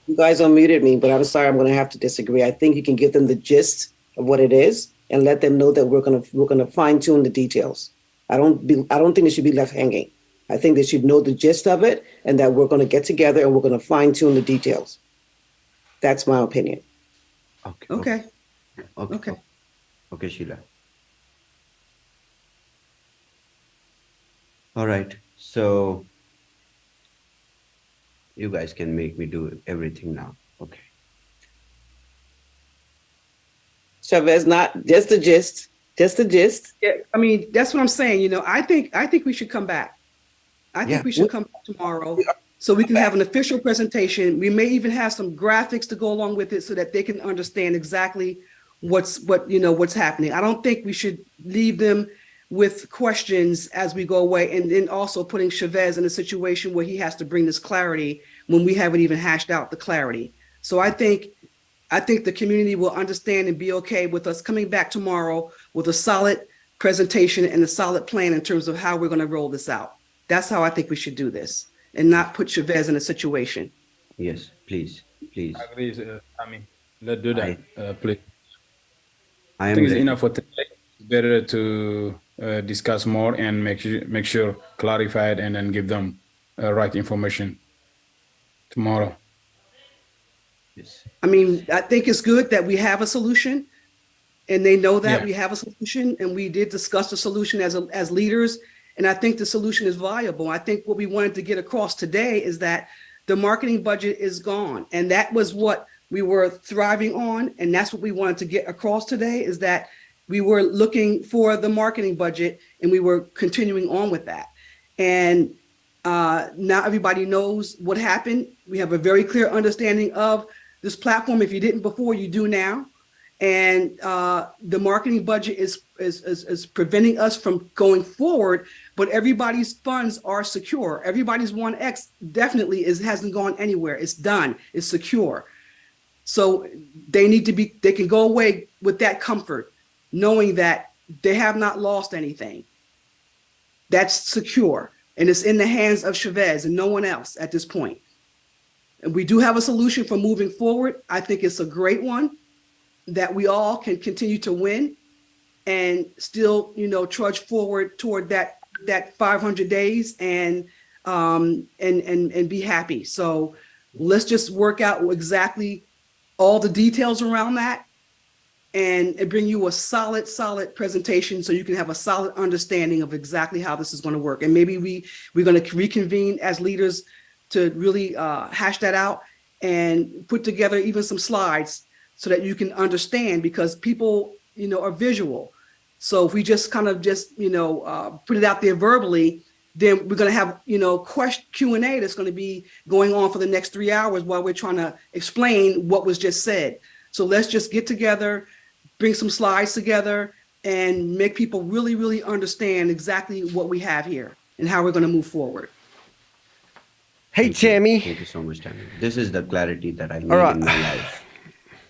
[SPEAKER 8] you guys unmuted me, but I'm sorry, I'm going to have to disagree. I think you can give them the gist of what it is and let them know that we're going to fine tune the details. I don't think they should be left hanging. I think they should know the gist of it and that we're going to get together and we're going to fine tune the details. That's my opinion.
[SPEAKER 2] Okay.
[SPEAKER 4] Okay.
[SPEAKER 2] Okay.
[SPEAKER 4] Okay.
[SPEAKER 2] Okay, Sheila. All right. So you guys can make me do everything now. Okay.
[SPEAKER 8] Chavez, not just the gist, just the gist.
[SPEAKER 4] Yeah, I mean, that's what I'm saying. You know, I think we should come back. I think
[SPEAKER 2] Yeah.
[SPEAKER 4] we should come back tomorrow so we can have an official presentation. We may even have some graphics to go along with it so that they can understand exactly what's happening. I don't think we should leave them with questions as we go away, and then also putting Chavez in a situation where he has to bring this clarity when we haven't even hashed out the clarity. So I think the community will understand and be okay with us coming back tomorrow with a solid presentation and a solid plan in terms of how we're going to roll this out. That's how I think we should do this and not put Chavez in a situation.
[SPEAKER 2] Yes, please. Please.
[SPEAKER 9] Agree, let's do that, please.
[SPEAKER 2] I
[SPEAKER 9] I
[SPEAKER 2] am
[SPEAKER 9] think it's
[SPEAKER 2] ready.
[SPEAKER 9] enough for today. It's better to discuss more and make sure clarified and then give them right information tomorrow.
[SPEAKER 2] Yes.
[SPEAKER 4] I mean, I think it's good that we have a solution and they know that
[SPEAKER 9] Yeah.
[SPEAKER 4] we have a solution, and we did discuss the solution as leaders. And I think the solution is viable. I think what we wanted to get across today is that the marketing budget is gone. And that was what we were thriving on. And that's what we wanted to get across today, is that we were looking for the marketing budget and we were continuing on with that. And now everybody knows what happened. We have a very clear understanding of this platform. If you didn't before, you do now. And the marketing budget is preventing us from going forward, but everybody's funds are secure. Everybody's 1X definitely hasn't gone anywhere. It's done. It's secure. So they can go away with that comfort, knowing that they have not lost anything. That's secure. And it's in the hands of Chavez and no one else at this point. And we do have a solution for moving forward. I think it's a great one that we all can continue to win and still, trudge forward toward that 500 days and be happy. So let's just work out exactly all the details around that and bring you a solid presentation so you can have a solid understanding of exactly how this is going to work. And maybe we're going to reconvene as leaders to really hash that out and put together even some slides so that you can understand, because people, are visual. So if we just kind of put it out there verbally, then we're going to have, Q&A that's going to be going on for the next 3 hours while we're trying to explain what was just said. So let's just get together, bring some slides together, and make people really, really understand exactly what we have here and how we're going to move forward.
[SPEAKER 1] Hey,
[SPEAKER 2] Thank you.
[SPEAKER 1] Tammy.
[SPEAKER 2] Thank you so much, Tammy. This is the clarity that I need
[SPEAKER 1] All right.
[SPEAKER 2] in my life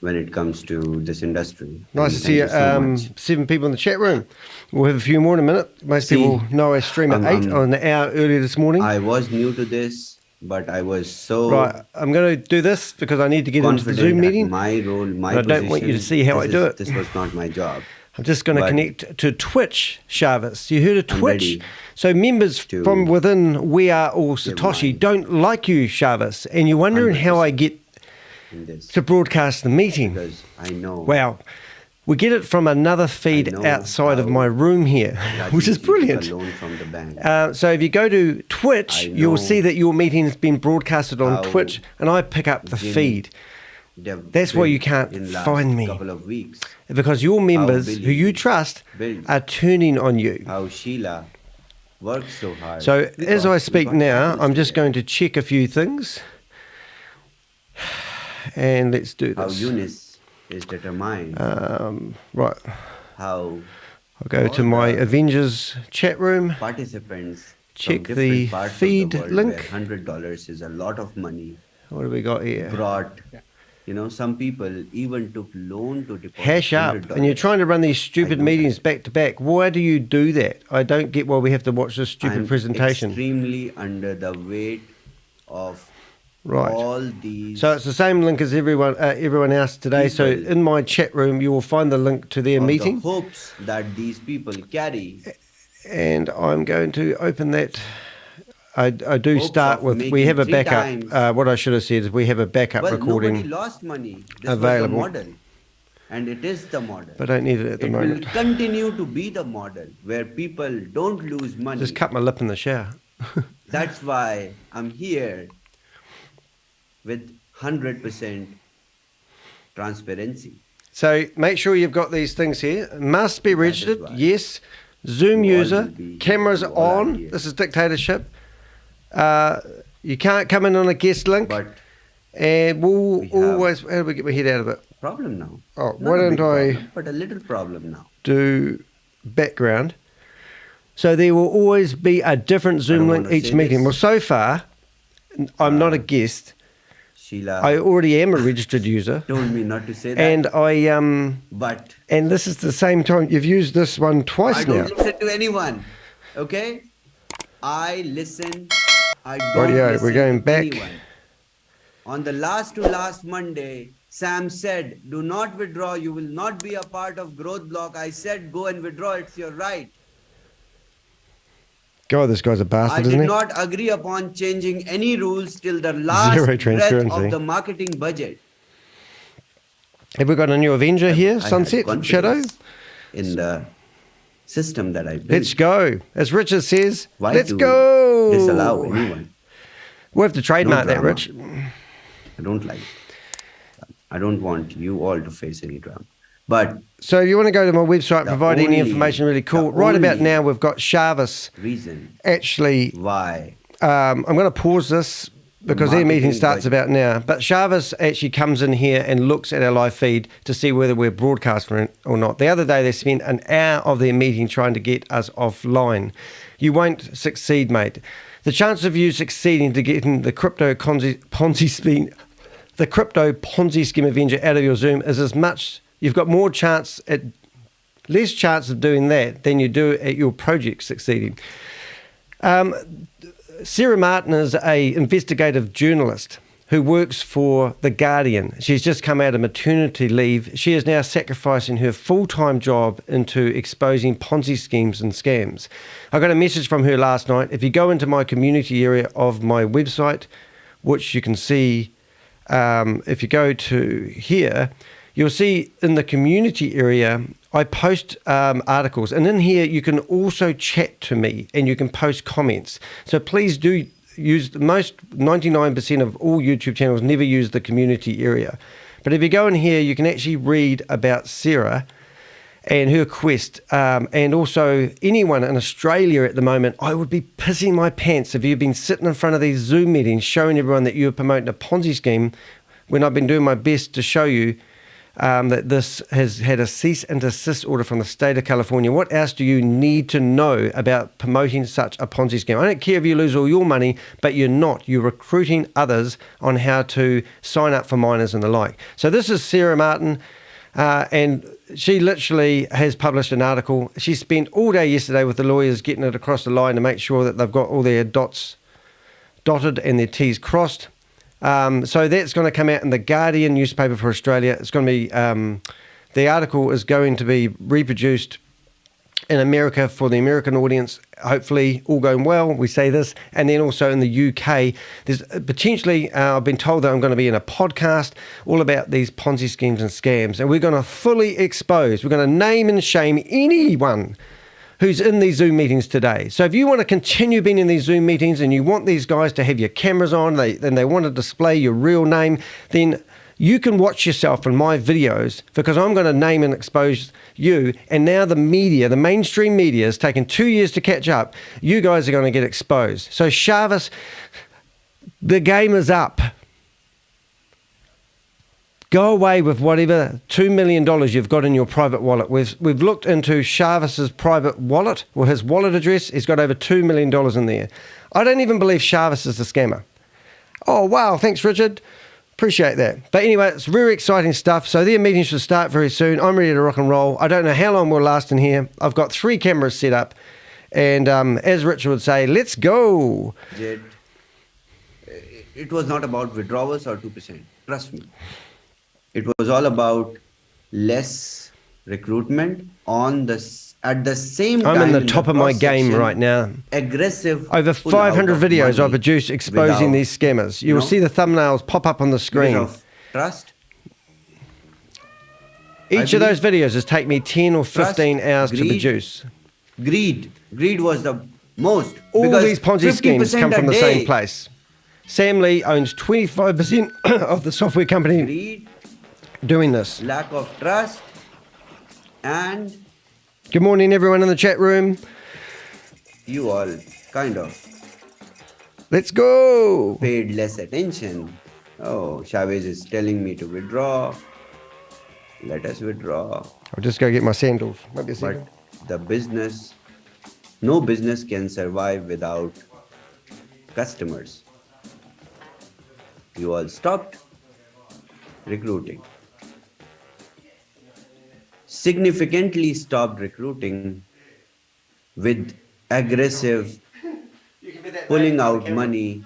[SPEAKER 2] when it comes to this industry.
[SPEAKER 1] Nice to
[SPEAKER 2] And
[SPEAKER 1] see you.
[SPEAKER 2] thank you so much.
[SPEAKER 1] 7 people in the chat room. We'll have a few more in a minute. Most people know I stream at 8 on the hour earlier this morning.
[SPEAKER 2] I was new to this, but I was so
[SPEAKER 1] Right, I'm going to do this because I need to get into the
[SPEAKER 2] confident
[SPEAKER 1] Zoom
[SPEAKER 2] at
[SPEAKER 1] meeting.
[SPEAKER 2] my role, my
[SPEAKER 1] But I don't want you to
[SPEAKER 2] position.
[SPEAKER 1] see how I do it.
[SPEAKER 2] This was not my job.
[SPEAKER 1] I'm just going to
[SPEAKER 2] But
[SPEAKER 1] connect to Twitch, Chavez. You heard of
[SPEAKER 2] I'm
[SPEAKER 1] Twitch?
[SPEAKER 2] ready
[SPEAKER 1] So members
[SPEAKER 2] to
[SPEAKER 1] from within We Are All
[SPEAKER 2] give
[SPEAKER 1] Satoshi
[SPEAKER 2] mine.
[SPEAKER 1] don't like you, Chavez, and you're wondering how I get
[SPEAKER 2] In this,
[SPEAKER 1] to broadcast the meeting.
[SPEAKER 2] because I know
[SPEAKER 1] Wow. We get it from another feed
[SPEAKER 2] know
[SPEAKER 1] outside of
[SPEAKER 2] how
[SPEAKER 1] my room here, which is
[SPEAKER 2] Rudecki took a
[SPEAKER 1] brilliant.
[SPEAKER 2] loan from the bank.
[SPEAKER 1] So if you go to Twitch,
[SPEAKER 2] I
[SPEAKER 1] you'll
[SPEAKER 2] know
[SPEAKER 1] see that your meeting has been broadcasted on
[SPEAKER 2] how
[SPEAKER 1] Twitch, and I pick up the
[SPEAKER 2] Jim
[SPEAKER 1] feed
[SPEAKER 2] They've
[SPEAKER 1] That's why you
[SPEAKER 2] built
[SPEAKER 1] can't
[SPEAKER 2] in last
[SPEAKER 1] find me.
[SPEAKER 2] couple of weeks.
[SPEAKER 1] because your members
[SPEAKER 2] Billy
[SPEAKER 1] who you trust
[SPEAKER 2] built.
[SPEAKER 1] are turning on you.
[SPEAKER 2] How Sheila worked so hard.
[SPEAKER 1] So
[SPEAKER 2] We
[SPEAKER 1] as
[SPEAKER 2] got-
[SPEAKER 1] I
[SPEAKER 2] we
[SPEAKER 1] speak
[SPEAKER 2] got
[SPEAKER 1] now,
[SPEAKER 2] fabulous
[SPEAKER 1] I'm just
[SPEAKER 2] today.
[SPEAKER 1] going to check a few things. And let's do
[SPEAKER 2] How
[SPEAKER 1] this.
[SPEAKER 2] Eunice is determined.
[SPEAKER 1] Right.
[SPEAKER 2] How
[SPEAKER 1] I'll go to my Avengers chat room.
[SPEAKER 2] participants
[SPEAKER 1] Check
[SPEAKER 2] from
[SPEAKER 1] the
[SPEAKER 2] different parts
[SPEAKER 1] feed
[SPEAKER 2] of the world
[SPEAKER 1] link.
[SPEAKER 2] where $100 is a lot of money
[SPEAKER 1] What have we got here?
[SPEAKER 2] brought some people even took loan to deposit
[SPEAKER 1] Hash up.
[SPEAKER 2] $100.
[SPEAKER 1] And you're trying to run these stupid
[SPEAKER 2] know
[SPEAKER 1] meetings
[SPEAKER 2] that.
[SPEAKER 1] back to back. Why do you do that? I don't get why we have to watch this stupid
[SPEAKER 2] I'm
[SPEAKER 1] presentation.
[SPEAKER 2] extremely under the weight of
[SPEAKER 1] Right.
[SPEAKER 2] all these.
[SPEAKER 1] So it's the same link as everyone else today. So
[SPEAKER 2] people
[SPEAKER 1] in my chat room, you will find the link to their
[SPEAKER 2] of
[SPEAKER 1] meeting.
[SPEAKER 2] the hopes that these people carry.
[SPEAKER 1] And I'm going to open that. I do
[SPEAKER 2] Hopes
[SPEAKER 1] start
[SPEAKER 2] of
[SPEAKER 1] with, we
[SPEAKER 2] making
[SPEAKER 1] have a
[SPEAKER 2] 3
[SPEAKER 1] backup.
[SPEAKER 2] times.
[SPEAKER 1] What I should have said is we have a backup
[SPEAKER 2] Well, nobody
[SPEAKER 1] recording,
[SPEAKER 2] lost money. This
[SPEAKER 1] available.
[SPEAKER 2] was the model. And it is the model.
[SPEAKER 1] but I don't need it at the
[SPEAKER 2] It
[SPEAKER 1] moment.
[SPEAKER 2] will continue to be the model where people don't lose money.
[SPEAKER 1] Just cut my lip in the shower.
[SPEAKER 2] That's why I'm here with 100% transparency.
[SPEAKER 1] So make sure you've got these things here. Must be
[SPEAKER 2] That is
[SPEAKER 1] registered.
[SPEAKER 2] why.
[SPEAKER 1] Yes. Zoom
[SPEAKER 2] You all
[SPEAKER 1] user.
[SPEAKER 2] will be-
[SPEAKER 1] Cameras
[SPEAKER 2] you all are
[SPEAKER 1] on.
[SPEAKER 2] here.
[SPEAKER 1] This is dictatorship. You can't come in on a guest link.
[SPEAKER 2] But
[SPEAKER 1] And we'll
[SPEAKER 2] we have-
[SPEAKER 1] always. How do we get my head out of it?
[SPEAKER 2] problem now.
[SPEAKER 1] Oh,
[SPEAKER 2] Not
[SPEAKER 1] why
[SPEAKER 2] a
[SPEAKER 1] don't
[SPEAKER 2] big
[SPEAKER 1] I
[SPEAKER 2] problem, but a little problem now.
[SPEAKER 1] do background? So there will always be a different Zoom
[SPEAKER 2] don't
[SPEAKER 1] link
[SPEAKER 2] wanna
[SPEAKER 1] each
[SPEAKER 2] say
[SPEAKER 1] meeting.
[SPEAKER 2] this.
[SPEAKER 1] Well, so far, I'm not a guest.
[SPEAKER 2] Sheila
[SPEAKER 1] I already am a registered user,
[SPEAKER 2] told me not to say that.
[SPEAKER 1] and
[SPEAKER 2] But
[SPEAKER 1] and this is the same time you've used this one
[SPEAKER 2] I
[SPEAKER 1] twice now.
[SPEAKER 2] don't listen to anyone. Okay? I listen. I don't
[SPEAKER 1] Rightio,
[SPEAKER 2] listen
[SPEAKER 1] we're going
[SPEAKER 2] to
[SPEAKER 1] back.
[SPEAKER 2] anyone. On the last Monday, Sam said, do not withdraw. You will not be a part of growth block. I said, go and withdraw. It's your right.
[SPEAKER 1] God, this guy's a
[SPEAKER 2] I
[SPEAKER 1] bastard,
[SPEAKER 2] did
[SPEAKER 1] isn't he?
[SPEAKER 2] not agree upon changing any rules till the last
[SPEAKER 1] Zero
[SPEAKER 2] breath
[SPEAKER 1] transparency.
[SPEAKER 2] of the marketing budget.
[SPEAKER 1] Have we got a new Avenger here?
[SPEAKER 2] I had
[SPEAKER 1] Sunset
[SPEAKER 2] confidence
[SPEAKER 1] Shadow.
[SPEAKER 2] in the system that I built.
[SPEAKER 1] Let's go. As Richard says,
[SPEAKER 2] Why
[SPEAKER 1] let's
[SPEAKER 2] to
[SPEAKER 1] go.
[SPEAKER 2] disallow anyone?
[SPEAKER 1] We'll have to trademark that,
[SPEAKER 2] drama.
[SPEAKER 1] Rich.
[SPEAKER 2] I don't like it. I don't want you all to face any drama. But
[SPEAKER 1] So if you want to go to my website,
[SPEAKER 2] The
[SPEAKER 1] provide any
[SPEAKER 2] only-
[SPEAKER 1] information really cool.
[SPEAKER 2] the
[SPEAKER 1] Right about
[SPEAKER 2] only-
[SPEAKER 1] now, we've got ShaveZ
[SPEAKER 2] reason
[SPEAKER 1] actually.
[SPEAKER 2] why
[SPEAKER 1] I'm going to pause this because their meeting
[SPEAKER 2] marketing
[SPEAKER 1] starts
[SPEAKER 2] budget.
[SPEAKER 1] about now. But ShaveZ actually comes in here and looks at our live feed to see whether we're broadcasting it or not. The other day, they spent an hour of their meeting trying to get us offline. You won't succeed, mate. The chance of you succeeding to getting the crypto Ponzi scheme, the crypto Ponzi scheme Avenger out of your Zoom is as much. You've got more chance at less chance of doing that than you do at your project succeeding. Sarah Martin is a investigative journalist who works for The Guardian. She's just come out of maternity leave. She is now sacrificing her full-time job into exposing Ponzi schemes and scams. I got a message from her last night. If you go into my community area of my website, which you can see if you go to here, you'll see in the community area, I post articles. And in here, you can also chat to me and you can post comments. So please do use the most 99% of all YouTube channels never use the community area. But if you go in here, you can actually read about Sarah and her quest. And also anyone in Australia at the moment, I would be pissing my pants if you've been sitting in front of these Zoom meetings showing everyone that you're promoting a Ponzi scheme when I've been doing my best to show you that this has had a cease and desist order from the state of California. What else do you need to know about promoting such a Ponzi scheme? I don't care if you lose all your money, but you're not. You're recruiting others on how to sign up for miners and the like. So this is Sarah Martin, and she literally has published an article. She spent all day yesterday with the lawyers getting it across the line to make sure that they've got all their dots dotted and their T's crossed. So that's going to come out in the Guardian newspaper for Australia. It's going to be, the article is going to be reproduced in America for the American audience, hopefully all going well, we say this, and then also in the UK. There's potentially, I've been told that I'm going to be in a podcast all about these Ponzi schemes and scams, and we're going to fully expose, we're going to name and shame anyone who's in these Zoom meetings today. So if you want to continue being in these Zoom meetings and you want these guys to have your cameras on, and they want to display your real name, then you can watch yourself in my videos because I'm going to name and expose you. And now the media, the mainstream media, has taken 2 years to catch up. You guys are going to get exposed. So ShaveZ, the game is up. Go away with whatever $2 million you've got in your private wallet. We've looked into ShaveZ's private wallet, or his wallet address. He's got over $2 million in there. I don't even believe ShaveZ is a scammer. Oh, wow. Thanks, Richard. Appreciate that. But anyway, it's very exciting stuff. So their meeting should start very soon. I'm ready to rock and roll. I don't know how long we'll last in here. I've got 3 cameras set up. And as Richard would say, let's go.
[SPEAKER 5] Jed, it was not about withdrawals or 2%. Trust me. It was all about less recruitment at the same time.
[SPEAKER 1] I'm in the top of my game right now.
[SPEAKER 5] Aggressive.
[SPEAKER 1] Over 500 videos I produced exposing these scammers. You will see the thumbnails pop up on the screen.
[SPEAKER 5] Of trust.
[SPEAKER 1] Each of those videos has taken me 10 or 15 hours to produce.
[SPEAKER 5] Greed was the most.
[SPEAKER 1] All these Ponzi schemes come from the same place. Sam Lee owns 25% of the software company
[SPEAKER 5] Greed,
[SPEAKER 1] doing this.
[SPEAKER 5] lack of trust, and
[SPEAKER 1] Good morning, everyone in the chat room.
[SPEAKER 5] you all kind of
[SPEAKER 1] Let's go.
[SPEAKER 5] paid less attention. Oh, ShaveZ is telling me to withdraw. Let us withdraw.
[SPEAKER 1] I'll just go get my sandals. Maybe a
[SPEAKER 5] But
[SPEAKER 1] second.
[SPEAKER 5] no business can survive without customers. You all stopped recruiting. Significantly stopped recruiting with aggressive pulling out money.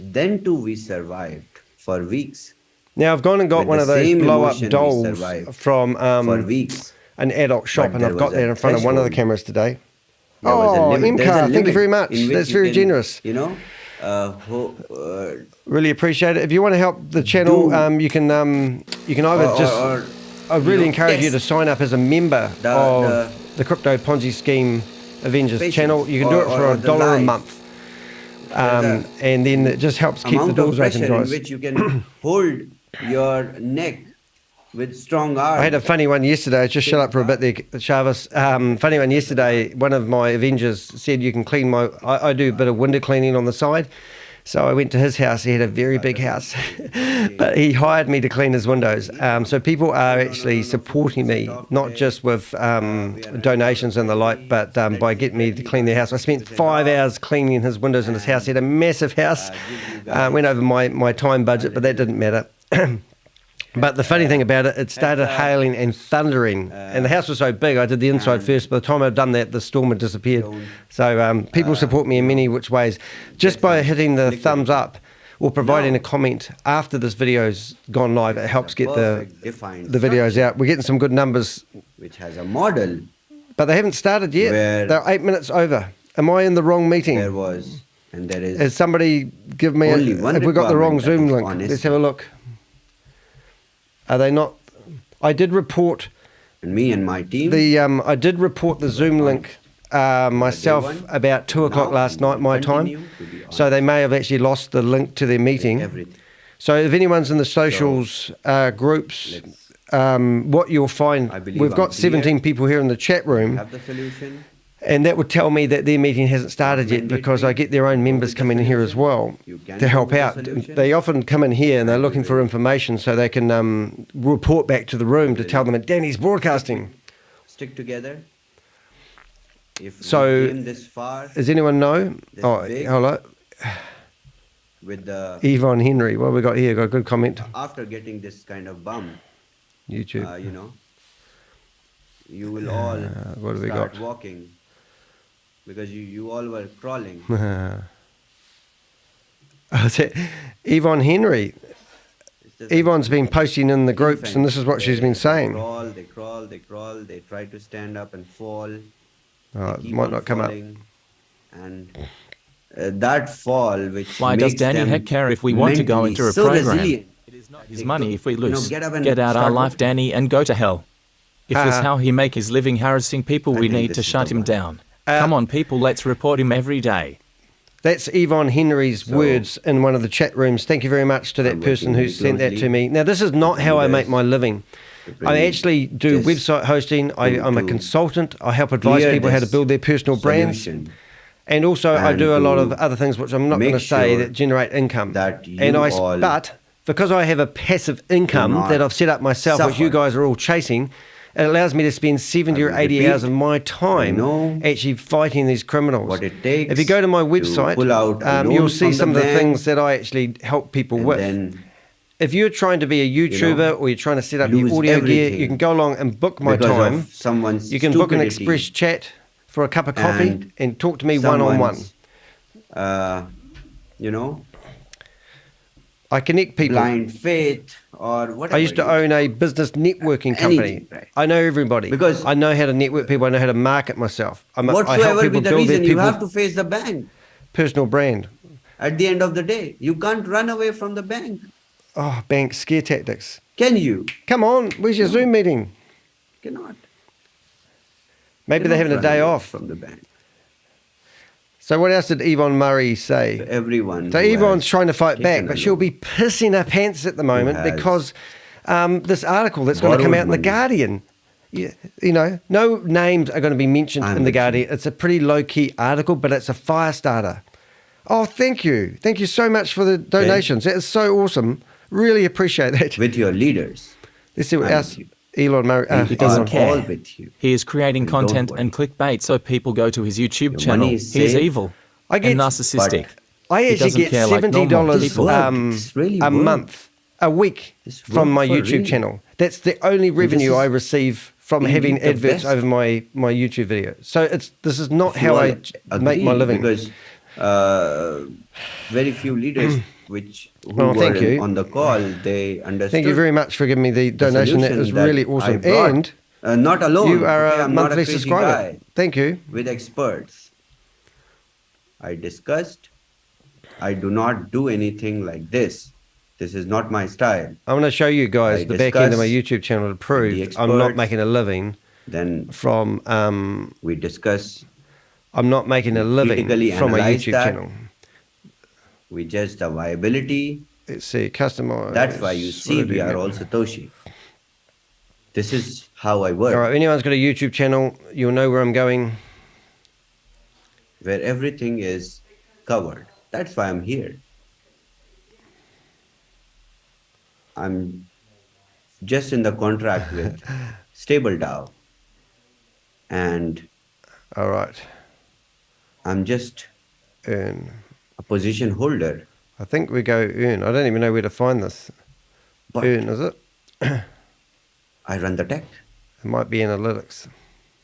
[SPEAKER 5] Then too we survived for weeks.
[SPEAKER 1] Now, I've gone and got
[SPEAKER 5] With
[SPEAKER 1] one
[SPEAKER 5] the
[SPEAKER 1] of those
[SPEAKER 5] same
[SPEAKER 1] blow-up
[SPEAKER 5] emotion we
[SPEAKER 1] dolls
[SPEAKER 5] survived
[SPEAKER 1] from
[SPEAKER 5] for weeks.
[SPEAKER 1] an adult shop,
[SPEAKER 5] But
[SPEAKER 1] and
[SPEAKER 5] there
[SPEAKER 1] I've got
[SPEAKER 5] was a
[SPEAKER 1] that in front of one of the
[SPEAKER 5] threshold.
[SPEAKER 1] cameras today.
[SPEAKER 5] There was a
[SPEAKER 1] Oh,
[SPEAKER 5] limit. There's a
[SPEAKER 1] MCAR, thank you
[SPEAKER 5] limit
[SPEAKER 1] very much.
[SPEAKER 5] in which
[SPEAKER 1] That's
[SPEAKER 5] you
[SPEAKER 1] very
[SPEAKER 5] can,
[SPEAKER 1] generous. Really appreciate it. If you want to help the channel, you can either I really encourage you to sign up as a member of the Crypto Ponzi Scheme Avenger channel. You can do it for $1 a month. And then it just helps keep the
[SPEAKER 5] amount
[SPEAKER 1] doors
[SPEAKER 5] of
[SPEAKER 1] open,
[SPEAKER 5] pressure in
[SPEAKER 1] guys.
[SPEAKER 5] which you can hold your neck with strong arms.
[SPEAKER 1] I had a funny one yesterday. Just shut up for a bit there, Shavis. Funny one yesterday. One of my Avengers said you can clean my... I do a bit of window cleaning on the side. So I went to his house. He had a very big house. But he hired me to clean his windows. So people are actually supporting me, not just with donations and the like, but by getting me to clean their house. I spent 5 hours cleaning his windows in his house. He had a massive house. Went over my time budget, but that didn't matter. But the funny thing about it, it started hailing and thundering. And the house was so big, I did the inside first. By the time I'd done that, the storm had disappeared. So people support me in many which ways. Just by hitting the thumbs up or providing a comment after this video's gone live, it helps get the videos out. We're getting some good numbers.
[SPEAKER 5] Which has a model.
[SPEAKER 1] But they haven't started yet. They're 8 minutes over. Am I in the wrong meeting?
[SPEAKER 5] There was, and there is.
[SPEAKER 1] Has somebody give me
[SPEAKER 5] only one
[SPEAKER 1] have we got the wrong
[SPEAKER 5] requirement,
[SPEAKER 1] Zoom
[SPEAKER 5] that is
[SPEAKER 1] link?
[SPEAKER 5] honesty.
[SPEAKER 1] Let's have a look. Are they not? I did report
[SPEAKER 5] And me and my team.
[SPEAKER 1] I did report the Zoom link myself about 2 o'clock last night, my time. So they may have actually lost the link to their meeting.
[SPEAKER 5] Everything.
[SPEAKER 1] So if anyone's in the socials groups, what you'll find,
[SPEAKER 5] I believe
[SPEAKER 1] we've got
[SPEAKER 5] I'm
[SPEAKER 1] 17
[SPEAKER 5] clear.
[SPEAKER 1] people here in the chat room.
[SPEAKER 5] Have the solution.
[SPEAKER 1] And that would tell me that their meeting hasn't started yet, because I get their own members coming in here as well to help out. They often come in here and they're looking for information so they can report back to the room to tell them that Danny's broadcasting.
[SPEAKER 5] Stick together. If
[SPEAKER 1] So,
[SPEAKER 5] we came this far
[SPEAKER 1] does anyone know?
[SPEAKER 5] This
[SPEAKER 1] Oh,
[SPEAKER 5] big.
[SPEAKER 1] hello.
[SPEAKER 5] with the
[SPEAKER 1] Yvonne Henry. What have we got here? Got a good comment.
[SPEAKER 5] after getting this kind of bump,
[SPEAKER 1] YouTube.
[SPEAKER 5] you will all
[SPEAKER 1] what have we
[SPEAKER 5] start
[SPEAKER 1] got?
[SPEAKER 5] walking because you all were crawling.
[SPEAKER 1] Yvonne Henry.
[SPEAKER 5] It's just
[SPEAKER 1] Yvonne's been posting in the groups, and this is what she's been saying.
[SPEAKER 5] They crawl, they try to stand up and fall.
[SPEAKER 1] Oh,
[SPEAKER 5] They
[SPEAKER 1] it
[SPEAKER 5] keep
[SPEAKER 1] might
[SPEAKER 5] on
[SPEAKER 1] not come up.
[SPEAKER 5] falling, And that fall, which
[SPEAKER 10] Why does
[SPEAKER 5] makes
[SPEAKER 10] Danny
[SPEAKER 5] them
[SPEAKER 10] heck care if we want to go
[SPEAKER 5] mentally
[SPEAKER 10] into a
[SPEAKER 5] so
[SPEAKER 10] program?
[SPEAKER 5] resilient.
[SPEAKER 10] It is not his money if we lose.
[SPEAKER 5] get up and
[SPEAKER 10] Get out our
[SPEAKER 5] start
[SPEAKER 10] life,
[SPEAKER 5] working.
[SPEAKER 10] Danny, and go to hell. If this is how he make his living harassing people,
[SPEAKER 5] I
[SPEAKER 10] we
[SPEAKER 5] think
[SPEAKER 10] need
[SPEAKER 5] this
[SPEAKER 10] to
[SPEAKER 5] is
[SPEAKER 10] shut
[SPEAKER 5] the
[SPEAKER 10] him
[SPEAKER 5] one.
[SPEAKER 10] down. Come on, people, let's report him every day.
[SPEAKER 1] That's Yvonne Henry's
[SPEAKER 5] So,
[SPEAKER 1] words in one of the chat rooms. Thank you very much to that
[SPEAKER 5] I'm
[SPEAKER 1] person
[SPEAKER 5] working
[SPEAKER 1] who
[SPEAKER 5] very
[SPEAKER 1] sent that to
[SPEAKER 5] closely
[SPEAKER 1] me. Now, this is not how I make my living. I actually do
[SPEAKER 5] this
[SPEAKER 1] website hosting. I'm a
[SPEAKER 5] to
[SPEAKER 1] consultant. I help advise
[SPEAKER 5] clear
[SPEAKER 1] people how to
[SPEAKER 5] this
[SPEAKER 1] build their personal brands.
[SPEAKER 5] solution
[SPEAKER 1] And also, I
[SPEAKER 5] and
[SPEAKER 1] do a lot
[SPEAKER 5] to
[SPEAKER 1] of other things which I'm not going to
[SPEAKER 5] make
[SPEAKER 1] say
[SPEAKER 5] sure
[SPEAKER 1] that generate income.
[SPEAKER 5] that you
[SPEAKER 1] and
[SPEAKER 5] all
[SPEAKER 1] but because I have a passive income
[SPEAKER 5] not
[SPEAKER 1] that I've set up myself, which you
[SPEAKER 5] suffer.
[SPEAKER 1] guys are all chasing, It allows me to spend 70 or 80
[SPEAKER 2] repeat,
[SPEAKER 1] hours of my time
[SPEAKER 2] know
[SPEAKER 1] actually fighting these criminals.
[SPEAKER 2] what it takes
[SPEAKER 1] If you go to my
[SPEAKER 2] to
[SPEAKER 1] website,
[SPEAKER 2] pull out a
[SPEAKER 1] you'll
[SPEAKER 2] loan
[SPEAKER 1] see
[SPEAKER 2] from
[SPEAKER 1] some of
[SPEAKER 2] the
[SPEAKER 1] the
[SPEAKER 2] bank,
[SPEAKER 1] things that I actually help people
[SPEAKER 2] and
[SPEAKER 1] with.
[SPEAKER 2] then
[SPEAKER 1] If you're trying to be a YouTuber or you're trying to set up your
[SPEAKER 2] lose
[SPEAKER 1] audio gear,
[SPEAKER 2] everything
[SPEAKER 1] you can go along and book my
[SPEAKER 2] because
[SPEAKER 1] time.
[SPEAKER 2] of someone's
[SPEAKER 1] You can book an
[SPEAKER 2] stupidity
[SPEAKER 1] express chat for a cup of coffee and talk to me one-on-one.
[SPEAKER 2] someone's,
[SPEAKER 1] I connect people.
[SPEAKER 2] blind faith or whatever.
[SPEAKER 1] I used to own a business networking company.
[SPEAKER 2] Anything, right.
[SPEAKER 1] I know everybody.
[SPEAKER 2] Because-
[SPEAKER 1] I know how to network people. I know how to market myself. I help
[SPEAKER 2] Whatsoever
[SPEAKER 1] people
[SPEAKER 2] be the
[SPEAKER 1] build their
[SPEAKER 2] reason, you
[SPEAKER 1] people
[SPEAKER 2] have to face the bank
[SPEAKER 1] personal brand.
[SPEAKER 2] at the end of the day. You can't run away from the bank.
[SPEAKER 1] Oh, bank scare tactics.
[SPEAKER 2] Can you?
[SPEAKER 1] Come on, where's your Zoom meeting?
[SPEAKER 2] Cannot.
[SPEAKER 1] Maybe they're having a
[SPEAKER 2] Cannot
[SPEAKER 1] day
[SPEAKER 2] run away
[SPEAKER 1] off.
[SPEAKER 2] from the bank.
[SPEAKER 1] So what else did Yvonne Murray say?
[SPEAKER 2] Everyone.
[SPEAKER 1] So
[SPEAKER 2] who
[SPEAKER 1] Yvonne's
[SPEAKER 2] has
[SPEAKER 1] trying to fight back,
[SPEAKER 2] taken
[SPEAKER 1] but
[SPEAKER 2] a
[SPEAKER 1] she'll
[SPEAKER 2] loan,
[SPEAKER 1] be pissing her pants at the moment
[SPEAKER 2] has
[SPEAKER 1] because this article that's going to come out in The
[SPEAKER 2] borrowed money.
[SPEAKER 1] Guardian, you know, no names are going to be mentioned
[SPEAKER 2] I'm
[SPEAKER 1] in The
[SPEAKER 2] with you.
[SPEAKER 1] Guardian. It's a pretty low-key article, but it's a fire starter. Oh, thank you. Thank you so much for the donations. That is so awesome. Really appreciate that.
[SPEAKER 2] with your leaders.
[SPEAKER 1] Let's see what
[SPEAKER 2] I'm
[SPEAKER 1] else
[SPEAKER 2] with
[SPEAKER 1] Elon Murray...
[SPEAKER 10] He doesn't
[SPEAKER 2] are all
[SPEAKER 10] care.
[SPEAKER 2] with you.
[SPEAKER 10] He is creating
[SPEAKER 2] And don't
[SPEAKER 10] content
[SPEAKER 2] worry.
[SPEAKER 10] and clickbait so people go to his YouTube
[SPEAKER 2] Your
[SPEAKER 10] channel.
[SPEAKER 2] money is
[SPEAKER 10] He is
[SPEAKER 2] safe.
[SPEAKER 10] evil
[SPEAKER 1] I get-
[SPEAKER 10] and narcissistic.
[SPEAKER 1] I
[SPEAKER 10] He
[SPEAKER 1] actually
[SPEAKER 10] doesn't
[SPEAKER 1] get
[SPEAKER 10] care like normal
[SPEAKER 1] $70
[SPEAKER 10] people.
[SPEAKER 2] This really
[SPEAKER 1] a
[SPEAKER 2] worked.
[SPEAKER 1] month, a week
[SPEAKER 2] This
[SPEAKER 1] from my
[SPEAKER 2] worked for
[SPEAKER 1] YouTube
[SPEAKER 2] real.
[SPEAKER 1] channel. That's the only revenue
[SPEAKER 2] is-
[SPEAKER 1] I receive from
[SPEAKER 2] we
[SPEAKER 1] having
[SPEAKER 2] need the
[SPEAKER 1] adverts
[SPEAKER 2] best.
[SPEAKER 1] over my YouTube video. So this is not
[SPEAKER 2] If you
[SPEAKER 1] how
[SPEAKER 2] all
[SPEAKER 1] I make my
[SPEAKER 2] agree,
[SPEAKER 1] living.
[SPEAKER 2] Because very few leaders who
[SPEAKER 1] Well, thank
[SPEAKER 2] were
[SPEAKER 1] you.
[SPEAKER 2] on the call, they understood.
[SPEAKER 1] Thank you very much for giving me the
[SPEAKER 2] the
[SPEAKER 1] donation. That
[SPEAKER 2] solution
[SPEAKER 1] is really
[SPEAKER 2] I
[SPEAKER 1] awesome.
[SPEAKER 2] brought.
[SPEAKER 1] And
[SPEAKER 2] not alone.
[SPEAKER 1] you are
[SPEAKER 2] okay?
[SPEAKER 1] a
[SPEAKER 2] I'm not
[SPEAKER 1] monthly
[SPEAKER 2] crazy
[SPEAKER 1] subscriber.
[SPEAKER 2] guy.
[SPEAKER 1] Thank you.
[SPEAKER 2] With experts. I discussed. I do not do anything like this. This is not my style.
[SPEAKER 1] I'm going to show you guys
[SPEAKER 2] I
[SPEAKER 1] the back end of my
[SPEAKER 2] discuss
[SPEAKER 1] YouTube channel to prove
[SPEAKER 2] the
[SPEAKER 1] I'm not
[SPEAKER 2] experts.
[SPEAKER 1] making a living
[SPEAKER 2] Then
[SPEAKER 1] from...
[SPEAKER 2] we discuss.
[SPEAKER 1] I'm not making a living
[SPEAKER 2] critically
[SPEAKER 1] from my
[SPEAKER 2] analyze
[SPEAKER 1] YouTube
[SPEAKER 2] that.
[SPEAKER 1] channel.
[SPEAKER 2] We judge the viability.
[SPEAKER 1] Let's see, customize.
[SPEAKER 2] That's why you see
[SPEAKER 1] What do I
[SPEAKER 2] we
[SPEAKER 1] do
[SPEAKER 2] are
[SPEAKER 1] now?
[SPEAKER 2] all Satoshi. This is how I work.
[SPEAKER 1] All right, if anyone's got a YouTube channel, you'll know where I'm going.
[SPEAKER 2] Where everything is covered. That's why I'm here. I'm just in the contract with Stable DAO. And
[SPEAKER 1] All right,
[SPEAKER 2] I'm just
[SPEAKER 1] earn.
[SPEAKER 2] a position holder.
[SPEAKER 1] I think we go earn. I don't even know where to find this.
[SPEAKER 2] But
[SPEAKER 1] Earn, is it?
[SPEAKER 2] I run the tech.
[SPEAKER 1] It might be analytics.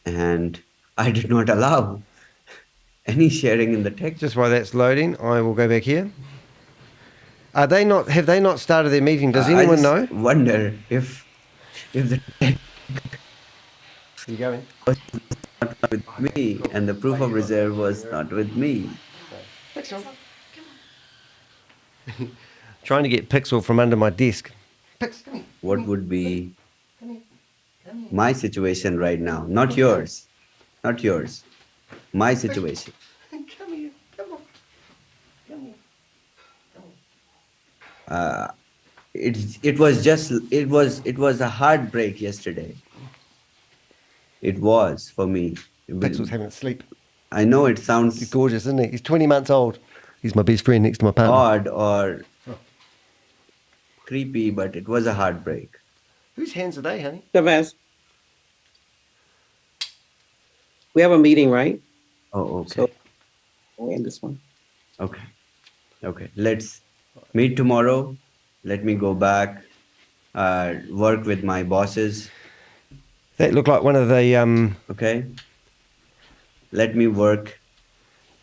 [SPEAKER 2] And I did not allow any sharing in the tech.
[SPEAKER 1] Just while that's loading, I will go back here. Are they not? Have they not started their meeting? Does anyone know?
[SPEAKER 2] I just wonder if the tech
[SPEAKER 1] You going?
[SPEAKER 2] was not with me and the proof of reserve was not with me.
[SPEAKER 1] Trying to get Pixel from under my desk.
[SPEAKER 2] What would be my situation right now? Not yours. Not yours. My situation. It was a heartbreak yesterday. It was for me.
[SPEAKER 1] Pixel's having a sleep.
[SPEAKER 2] I know it
[SPEAKER 1] He's
[SPEAKER 2] sounds
[SPEAKER 1] gorgeous, isn't he? He's 20 months old. He's my best friend next to my partner.
[SPEAKER 2] odd or creepy, but it was a heartbreak.
[SPEAKER 1] Whose hands are they, honey?
[SPEAKER 8] Chavez, we have a meeting, right?
[SPEAKER 2] Oh, okay.
[SPEAKER 8] So we'll end this one.
[SPEAKER 2] Okay. Okay. Let's meet tomorrow. Let me go back, work with my bosses.
[SPEAKER 1] That looked like one of the.
[SPEAKER 2] Okay. Let me work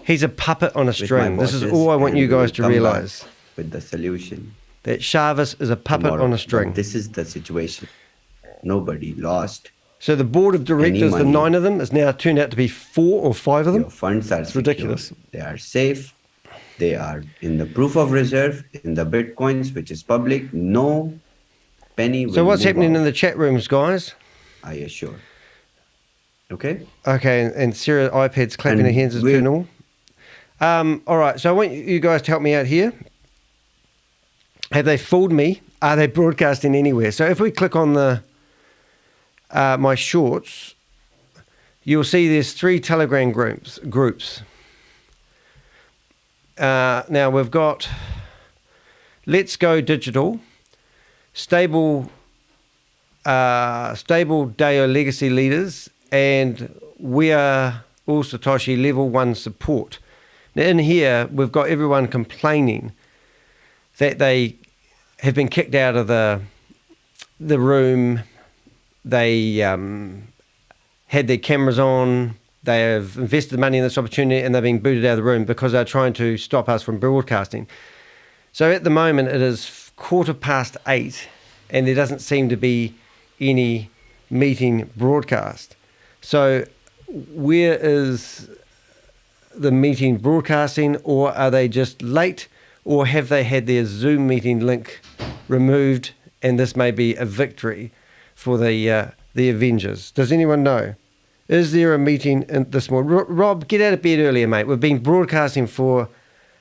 [SPEAKER 1] He's a puppet on a
[SPEAKER 2] with my
[SPEAKER 1] string. This is
[SPEAKER 2] bosses
[SPEAKER 1] all I want
[SPEAKER 2] and
[SPEAKER 1] you
[SPEAKER 2] we will
[SPEAKER 1] guys to
[SPEAKER 2] come back
[SPEAKER 1] realize.
[SPEAKER 2] with the solution.
[SPEAKER 1] That Shavis is a puppet
[SPEAKER 2] tomorrow.
[SPEAKER 1] on a
[SPEAKER 2] But
[SPEAKER 1] string.
[SPEAKER 2] this is the situation. Nobody lost.
[SPEAKER 1] So the board of directors, the
[SPEAKER 2] money.
[SPEAKER 1] 9 of them, is now turned out to be 4 or 5 of them.
[SPEAKER 2] Your funds are
[SPEAKER 1] It's ridiculous.
[SPEAKER 2] secure. They are safe. They are in the proof of reserve, in the Bitcoins, which is public. No penny will
[SPEAKER 1] So what's
[SPEAKER 2] move
[SPEAKER 1] happening
[SPEAKER 2] out,
[SPEAKER 1] in the chat rooms, guys?
[SPEAKER 2] I assure. Okay?
[SPEAKER 1] Okay, and Sarah iPad's clapping
[SPEAKER 2] And
[SPEAKER 1] her hands as
[SPEAKER 2] we-
[SPEAKER 1] per normal. All right, so I want you guys to help me out here. Have they fooled me? Are they broadcasting anywhere? So if we click on the my shorts, you'll see there's 3 Telegram groups. Now we've got Let's Go Digital, Stable stable DAO legacy leaders, and we are all Satoshi level 1 support. Now in here, we've got everyone complaining that they have been kicked out of the room. They had their cameras on. They have invested money in this opportunity, and they've been booted out of the room because they're trying to stop us from broadcasting. So at the moment, it is 8:15, and there doesn't seem to be any meeting broadcast. So where is the meeting broadcasting, or are they just late, or have they had their Zoom meeting link removed, and this may be a victory for the Avengers? Does anyone know? Is there a meeting in this morning? Rob, get out of bed earlier, mate. We've been broadcasting for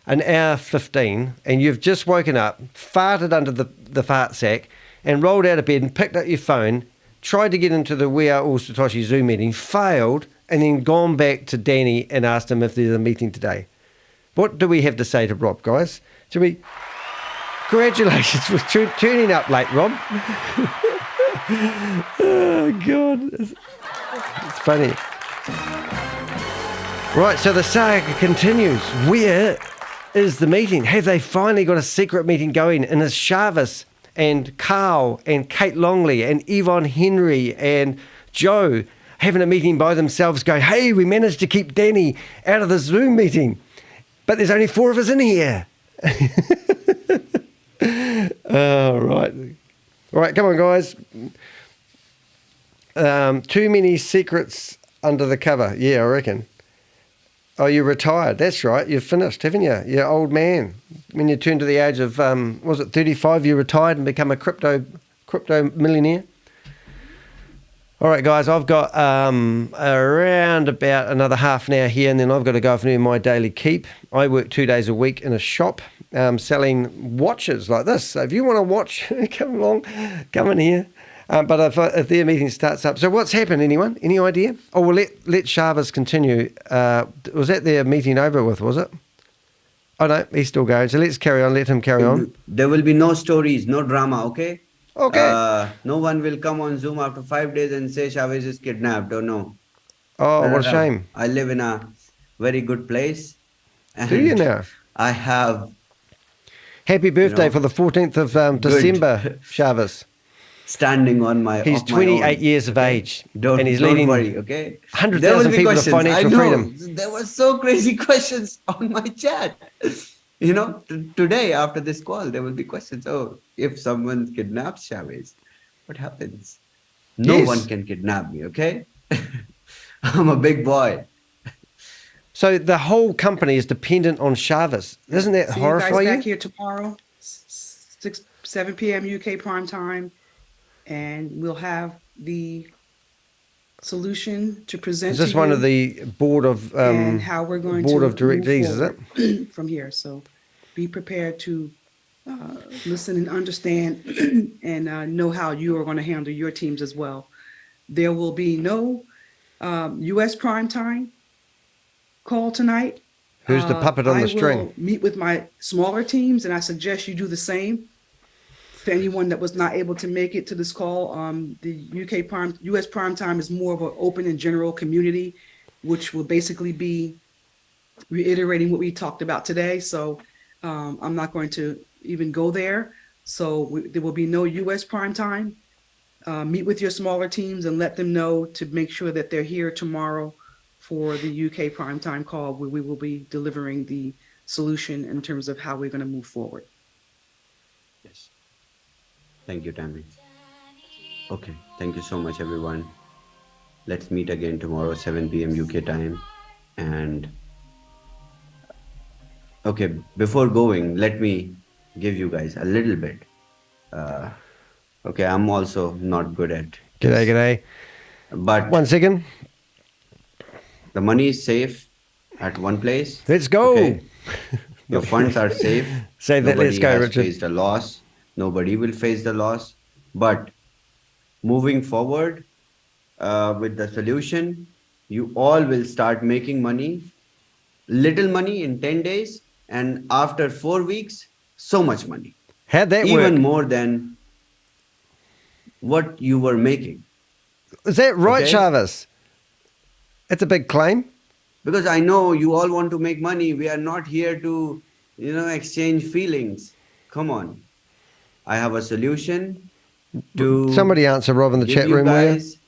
[SPEAKER 1] an hour 15, and you've just woken up, farted under the fart sack, and rolled out of bed and picked up your phone, tried to get into the We Are All Satoshi Zoom meeting, failed, and then gone back to Danny and asked him if there's a meeting today. What do we have to say to Rob, guys? Should we... Congratulations for turning up late, Rob. Oh, God. It's funny. Right, so the saga continues. Where is the meeting? Have they finally got a secret meeting going? And is Shavis and Carl and Kate Longley and Yvonne Henry and Joe having a meeting by themselves going, hey, we managed to keep Danny out of the Zoom meeting, but there's only 4 of us in here. Oh, right. All right, come on, guys. Too many secrets under the cover. Yeah, I reckon. Oh, you're retired. That's right. You've finished, haven't you? You're old man. When you turn to the age of, was it 35, you retired and become a crypto millionaire? All right, guys, I've got around about another half an hour here, and then I've got to go off and do my daily keep. I work 2 days a week in a shop selling watches like this. So if you want to watch, come along, come in here. But if their meeting starts up. So what's happened, anyone? Any idea? Oh, well, let Shavis continue. Was that their meeting over with, was it? Oh, no, he's still going. So let's carry on. Let him carry on.
[SPEAKER 2] There will be no stories, no drama, okay?
[SPEAKER 1] Okay.
[SPEAKER 2] No one will come on Zoom after 5 days and say Shavis is kidnapped. Oh, no.
[SPEAKER 1] Oh, what a shame.
[SPEAKER 2] I live in a very good place.
[SPEAKER 1] Do you now?
[SPEAKER 2] I have...
[SPEAKER 1] Happy birthday for the 14th of December, Shavis.
[SPEAKER 2] Standing on my
[SPEAKER 1] He's 28 years of age. And he's leading
[SPEAKER 2] worry, okay?
[SPEAKER 1] 100,000 people to financial freedom.
[SPEAKER 2] There were so crazy questions on my chat. You know, today after this call, there will be questions. Oh, if someone kidnaps Shavis, what happens? No one can kidnap me, okay? I'm a big boy.
[SPEAKER 1] So the whole company is dependent on Shavis. Doesn't that horrify you?
[SPEAKER 4] See you guys back here tomorrow, 7 p.m. UK prime time, and we'll have the solution to present.
[SPEAKER 1] Is this
[SPEAKER 4] to
[SPEAKER 1] one
[SPEAKER 4] you
[SPEAKER 1] of the board of
[SPEAKER 4] and how we're going
[SPEAKER 1] board
[SPEAKER 4] to
[SPEAKER 1] of directees? Is it
[SPEAKER 4] from here? So be prepared to listen and understand, and know how you are going to handle your teams as well. There will be no U.S. prime time call tonight.
[SPEAKER 1] Who's the puppet on the string?
[SPEAKER 4] I will meet with my smaller teams, and I suggest you do the same. For anyone that was not able to make it to this call, the U.S. prime time is more of an open and general community, which will basically be reiterating what we talked about today. So I'm not going to even go there. So there will be no U.S. prime time. Meet with your smaller teams and let them know to make sure that they're here tomorrow for the UK primetime call, where we will be delivering the solution in terms of how we're going to move forward.
[SPEAKER 2] Yes. Thank you, Tammy. Okay. Thank you so much, everyone. Let's meet again tomorrow, 7 p.m. UK time. And okay, before going, let me give you guys a little bit. Okay, I'm also not good at
[SPEAKER 1] G'day, g'day.
[SPEAKER 2] But
[SPEAKER 1] 1 second.
[SPEAKER 2] The money is safe at one place.
[SPEAKER 1] Let's go.
[SPEAKER 2] Okay. Your funds are safe.
[SPEAKER 1] Say that. Let's go,
[SPEAKER 2] Nobody has
[SPEAKER 1] Richard.
[SPEAKER 2] faced a loss. Nobody will face the loss. But moving forward with the solution, you all will start making money, little money in 10 days. And after 4 weeks, so much money.
[SPEAKER 1] How'd that work?
[SPEAKER 2] Even more than what you were making.
[SPEAKER 1] Is that right,
[SPEAKER 2] Okay.
[SPEAKER 1] Chavez? It's a big claim.
[SPEAKER 2] Because I know you all want to make money. We are not here to, exchange feelings. Come on. I have a solution to
[SPEAKER 1] Somebody answer Rob in the
[SPEAKER 2] give
[SPEAKER 1] chat
[SPEAKER 2] you
[SPEAKER 1] room, will you?
[SPEAKER 2] guys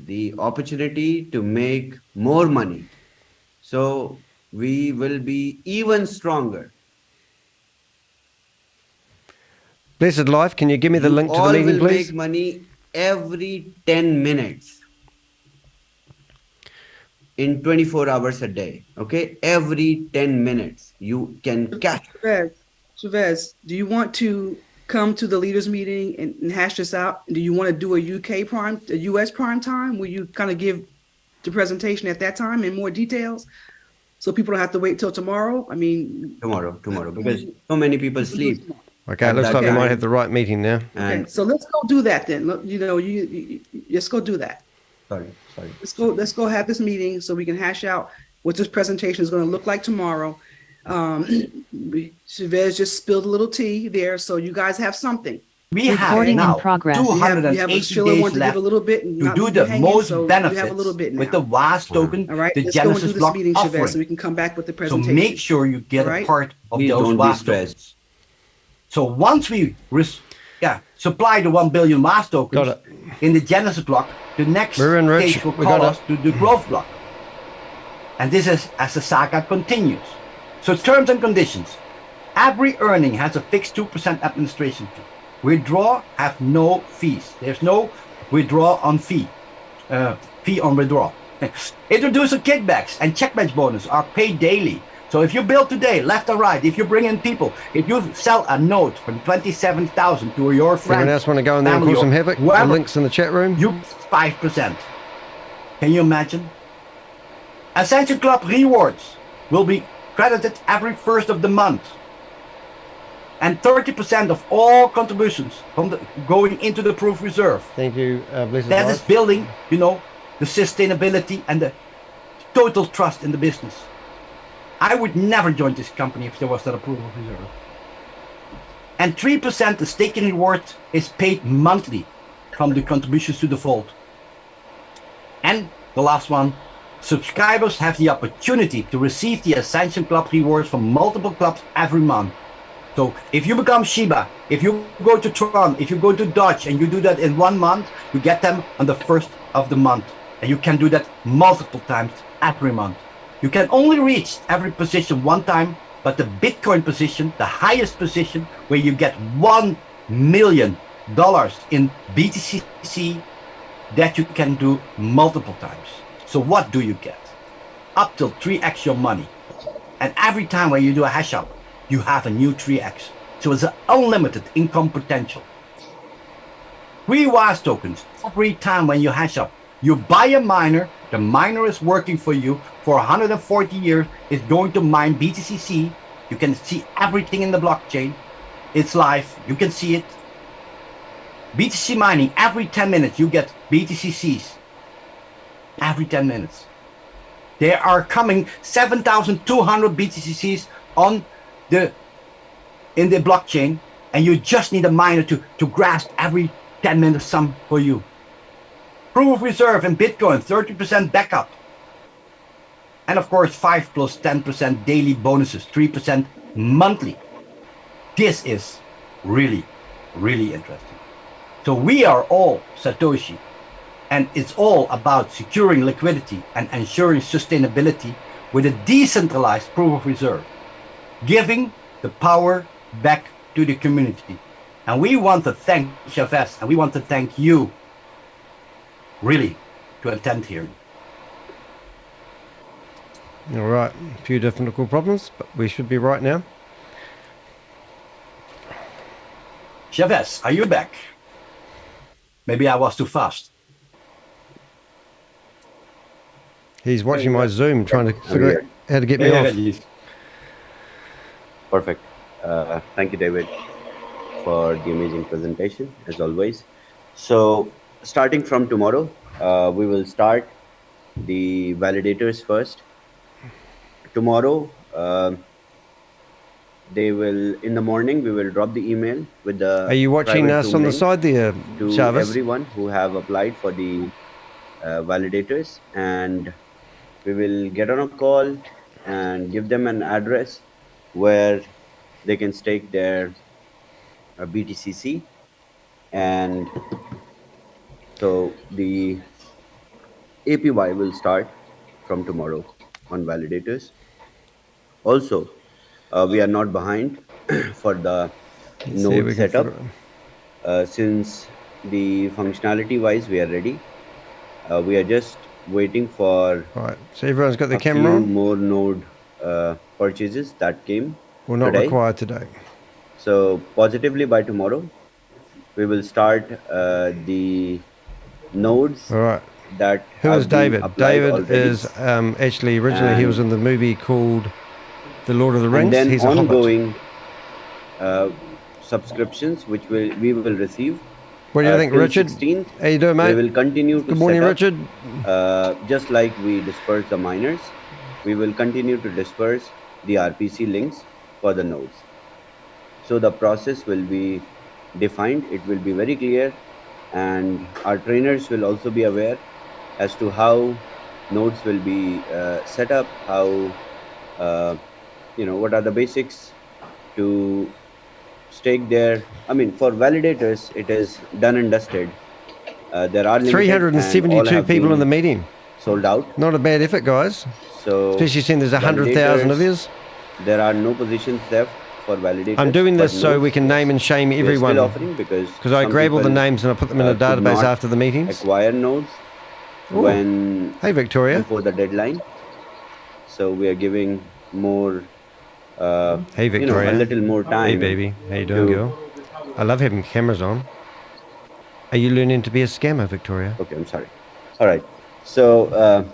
[SPEAKER 2] the opportunity to make more money. So we will be even stronger.
[SPEAKER 1] Blessed Life, can you give me the
[SPEAKER 2] You
[SPEAKER 1] link to the
[SPEAKER 2] all
[SPEAKER 1] meeting,
[SPEAKER 2] will
[SPEAKER 1] please?
[SPEAKER 2] make money every 10 minutes in 24 hours a day. Okay? Every 10 minutes you can cash.
[SPEAKER 4] Chavez, do you want to come to the leaders meeting and hash this out? Do you want to do a US prime time where you kind of give the presentation at that time in more details? So people don't have to wait till tomorrow? I mean,
[SPEAKER 2] Tomorrow, because so many people sleep.
[SPEAKER 1] Okay, it looks
[SPEAKER 2] that
[SPEAKER 1] like we might
[SPEAKER 2] time.
[SPEAKER 1] have the right meeting now.
[SPEAKER 4] okay, so let's go do that then. Look, let's go do that.
[SPEAKER 2] Sorry.
[SPEAKER 4] Let's go have this meeting so we can hash out what this presentation is going to look like tomorrow. Chavez just spilled a little tea there, so you guys have something.
[SPEAKER 11] We have
[SPEAKER 12] Recording in
[SPEAKER 11] now
[SPEAKER 12] progress.
[SPEAKER 11] 280
[SPEAKER 4] Sheila
[SPEAKER 11] days
[SPEAKER 4] wanted to give
[SPEAKER 11] left
[SPEAKER 4] a little bit and
[SPEAKER 11] to
[SPEAKER 4] not
[SPEAKER 11] do
[SPEAKER 4] leave you
[SPEAKER 11] the
[SPEAKER 4] hanging,
[SPEAKER 11] most
[SPEAKER 4] so you
[SPEAKER 11] benefits
[SPEAKER 4] have a little bit
[SPEAKER 11] with
[SPEAKER 4] now.
[SPEAKER 11] the WAAS token,
[SPEAKER 4] All right,
[SPEAKER 11] the
[SPEAKER 4] let's go and do
[SPEAKER 11] Genesis
[SPEAKER 4] this
[SPEAKER 11] block
[SPEAKER 4] meeting, Chavez, so
[SPEAKER 11] offering.
[SPEAKER 4] we can come back with the
[SPEAKER 11] So
[SPEAKER 4] presentation.
[SPEAKER 11] make sure you get
[SPEAKER 4] Right.
[SPEAKER 11] a part of
[SPEAKER 2] Please
[SPEAKER 11] those
[SPEAKER 2] don't be
[SPEAKER 11] WAAS
[SPEAKER 2] stressed.
[SPEAKER 11] tokens. So once we supply the 1 billion WAAS tokens
[SPEAKER 1] Got it.
[SPEAKER 11] in the Genesis block, the next
[SPEAKER 1] We're in, Rich.
[SPEAKER 11] stage will
[SPEAKER 1] We
[SPEAKER 11] call
[SPEAKER 1] got
[SPEAKER 11] us to the growth block. And this is as the saga continues. So terms and conditions. Every earning has a fixed 2% administration fee. Withdraw have no fees. There's no withdraw on fee on withdrawal. Introducer kickbacks and check match bonus are paid daily. So if you build today, left or right, if you bring in people, if you sell a note from 27,000 to your friend,
[SPEAKER 1] Anyone else want to go in there and
[SPEAKER 11] family,
[SPEAKER 1] cause some
[SPEAKER 11] or
[SPEAKER 1] havoc? The
[SPEAKER 11] whoever,
[SPEAKER 1] link's in the chat room.
[SPEAKER 11] you 5%. Can you imagine? Ascension Club rewards will be credited every first of the month. And 30% of all contributions from going into the proof reserve.
[SPEAKER 1] Thank you, Blessed
[SPEAKER 11] That
[SPEAKER 1] Life.
[SPEAKER 11] is building, the sustainability and the total trust in the business. I would never join this company if there was not a proof of reserve. And 3% the staking reward is paid monthly from the contributions to the vault. And the last one, subscribers have the opportunity to receive the Ascension Club rewards from multiple clubs every month. So if you become Shiba, if you go to Tron, if you go to Dodge and you do that in 1 month, you get them on the first of the month. And you can do that multiple times every month. You can only reach every position one time, but the Bitcoin position, the highest position, where you get $1 million in BTCC, that you can do multiple times. So what do you get? Up till 3x your money. And every time when you do a hash up, you have a new 3x. So it's an unlimited income potential. 3 WAAS tokens every time when you hash up. You buy a miner, the miner is working for you for 140 years, it's going to mine BTCC. You can see everything in the blockchain. It's live, you can see it. BTC mining, every 10 minutes you get BTCCs. Every 10 minutes. There are coming 7,200 BTCCs in the blockchain, and you just need a miner to grasp every 10 minutes sum for you. Proof of reserve in Bitcoin, 30% backup. And of course, 5 plus 10% daily bonuses, 3% monthly. This is really, really interesting. So we are all Satoshi, and it's all about securing liquidity and ensuring sustainability with a decentralized proof of reserve, giving the power back to the community. And we want to thank Chavez, and we want to thank you, really, to attend here.
[SPEAKER 1] All right, a few technical problems, but we should be right now.
[SPEAKER 11] Chavez, are you back? Maybe I was too fast.
[SPEAKER 1] He's watching my Zoom, trying to figure out how to get me off.
[SPEAKER 2] Perfect. Thank you, David, for the amazing presentation, as always. So, starting from tomorrow, we will start the validators first. Tomorrow,
[SPEAKER 5] they will, in the morning, we will drop the email with the
[SPEAKER 1] Are you watching
[SPEAKER 5] private
[SPEAKER 1] us
[SPEAKER 5] Zoom
[SPEAKER 1] on the
[SPEAKER 5] link
[SPEAKER 1] side there,
[SPEAKER 5] to
[SPEAKER 1] ShaveZ?
[SPEAKER 5] everyone who have applied for the validators, and we will get on a call and give them an address where they can stake their BTCC. And so the APY will start from tomorrow on validators. Also, we are not behind for the
[SPEAKER 1] Let's see if
[SPEAKER 5] node
[SPEAKER 1] we can
[SPEAKER 5] setup.
[SPEAKER 1] figure it.
[SPEAKER 5] Since the functionality wise we are ready, we are just waiting for
[SPEAKER 1] Right, so everyone's got their
[SPEAKER 5] a
[SPEAKER 1] camera
[SPEAKER 5] few
[SPEAKER 1] on?
[SPEAKER 5] more node purchases that came
[SPEAKER 1] Well, not
[SPEAKER 5] today.
[SPEAKER 1] required today.
[SPEAKER 5] So positively by tomorrow, we will start the nodes
[SPEAKER 1] All right.
[SPEAKER 5] that
[SPEAKER 1] Who
[SPEAKER 5] have
[SPEAKER 1] is
[SPEAKER 5] been
[SPEAKER 1] David?
[SPEAKER 5] applied
[SPEAKER 1] David
[SPEAKER 5] already.
[SPEAKER 1] is actually originally he was
[SPEAKER 5] And-
[SPEAKER 1] in the movie called The Lord of the
[SPEAKER 5] And
[SPEAKER 1] Rings.
[SPEAKER 5] then
[SPEAKER 1] He's a hobbit.
[SPEAKER 5] ongoing subscriptions which we will receive.
[SPEAKER 1] What do you think,
[SPEAKER 5] till
[SPEAKER 1] Richard?
[SPEAKER 5] 16th,
[SPEAKER 1] How you doing, mate?
[SPEAKER 5] we will continue to
[SPEAKER 1] Good morning,
[SPEAKER 5] set up,
[SPEAKER 1] Richard.
[SPEAKER 5] just like we disperse the miners, we will continue to disperse the RPC links for the nodes. So the process will be defined, it will be very clear, and our trainers will also be aware as to how nodes will be set up, how, what are the basics to stake there. I mean, for validators, it is done and dusted. There are limited and all
[SPEAKER 1] 372
[SPEAKER 5] have
[SPEAKER 1] people in the
[SPEAKER 5] been
[SPEAKER 1] meeting.
[SPEAKER 5] sold out.
[SPEAKER 1] Not a bad effort, guys.
[SPEAKER 5] So
[SPEAKER 1] Especially seeing there's 100,000 of
[SPEAKER 5] validators,
[SPEAKER 1] yous.
[SPEAKER 5] there are no positions left for validators.
[SPEAKER 1] I'm doing this
[SPEAKER 5] but
[SPEAKER 1] so
[SPEAKER 5] nodes,
[SPEAKER 1] we can name and shame
[SPEAKER 5] we are
[SPEAKER 1] everyone.
[SPEAKER 5] still offering because
[SPEAKER 1] I
[SPEAKER 5] some
[SPEAKER 1] grab all the
[SPEAKER 5] people,
[SPEAKER 1] names and I put them in a
[SPEAKER 5] could
[SPEAKER 1] database
[SPEAKER 5] not
[SPEAKER 1] after the meetings.
[SPEAKER 5] acquire nodes
[SPEAKER 1] Ooh.
[SPEAKER 5] when
[SPEAKER 1] Hey, Victoria.
[SPEAKER 5] before the deadline. So we are giving more,
[SPEAKER 1] Hey, Victoria.
[SPEAKER 5] a little more time.
[SPEAKER 1] Hey, baby. How you doing,
[SPEAKER 5] to-
[SPEAKER 1] girl? I love having cameras on. Are you learning to be a scammer, Victoria?
[SPEAKER 5] Okay, I'm sorry. All right. So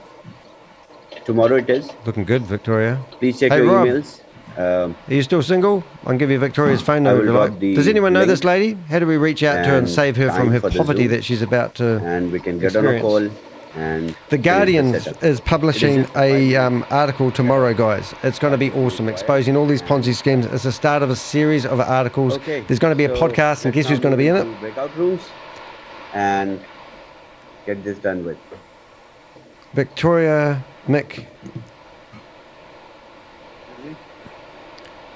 [SPEAKER 5] tomorrow it is.
[SPEAKER 1] Looking good, Victoria.
[SPEAKER 5] Please check
[SPEAKER 1] Hey,
[SPEAKER 5] your
[SPEAKER 1] Rob.
[SPEAKER 5] emails.
[SPEAKER 1] Are you still single? I can give you Victoria's phone
[SPEAKER 5] I
[SPEAKER 1] number
[SPEAKER 5] will
[SPEAKER 1] if you
[SPEAKER 5] drop
[SPEAKER 1] like.
[SPEAKER 5] the
[SPEAKER 1] Does anyone know
[SPEAKER 5] link
[SPEAKER 1] this lady? How do we reach out to her and
[SPEAKER 5] and
[SPEAKER 1] save her from
[SPEAKER 5] time
[SPEAKER 1] her
[SPEAKER 5] for the
[SPEAKER 1] poverty
[SPEAKER 5] Zoom,
[SPEAKER 1] that she's about to
[SPEAKER 5] and we can get on a
[SPEAKER 1] experience?
[SPEAKER 5] call and
[SPEAKER 1] The
[SPEAKER 5] finish
[SPEAKER 1] Guardian
[SPEAKER 5] setup.
[SPEAKER 1] is publishing
[SPEAKER 5] just for 5
[SPEAKER 1] a
[SPEAKER 5] minutes.
[SPEAKER 1] article tomorrow, guys. It's going to be awesome, exposing all these Ponzi schemes. It's the start of a series of articles.
[SPEAKER 5] Okay.
[SPEAKER 1] There's going to be a
[SPEAKER 5] so
[SPEAKER 1] podcast, and
[SPEAKER 5] let's
[SPEAKER 1] guess who's
[SPEAKER 5] now
[SPEAKER 1] going to be in
[SPEAKER 5] move
[SPEAKER 1] it?
[SPEAKER 5] into breakout rooms and get this done with.
[SPEAKER 1] Victoria, Mick.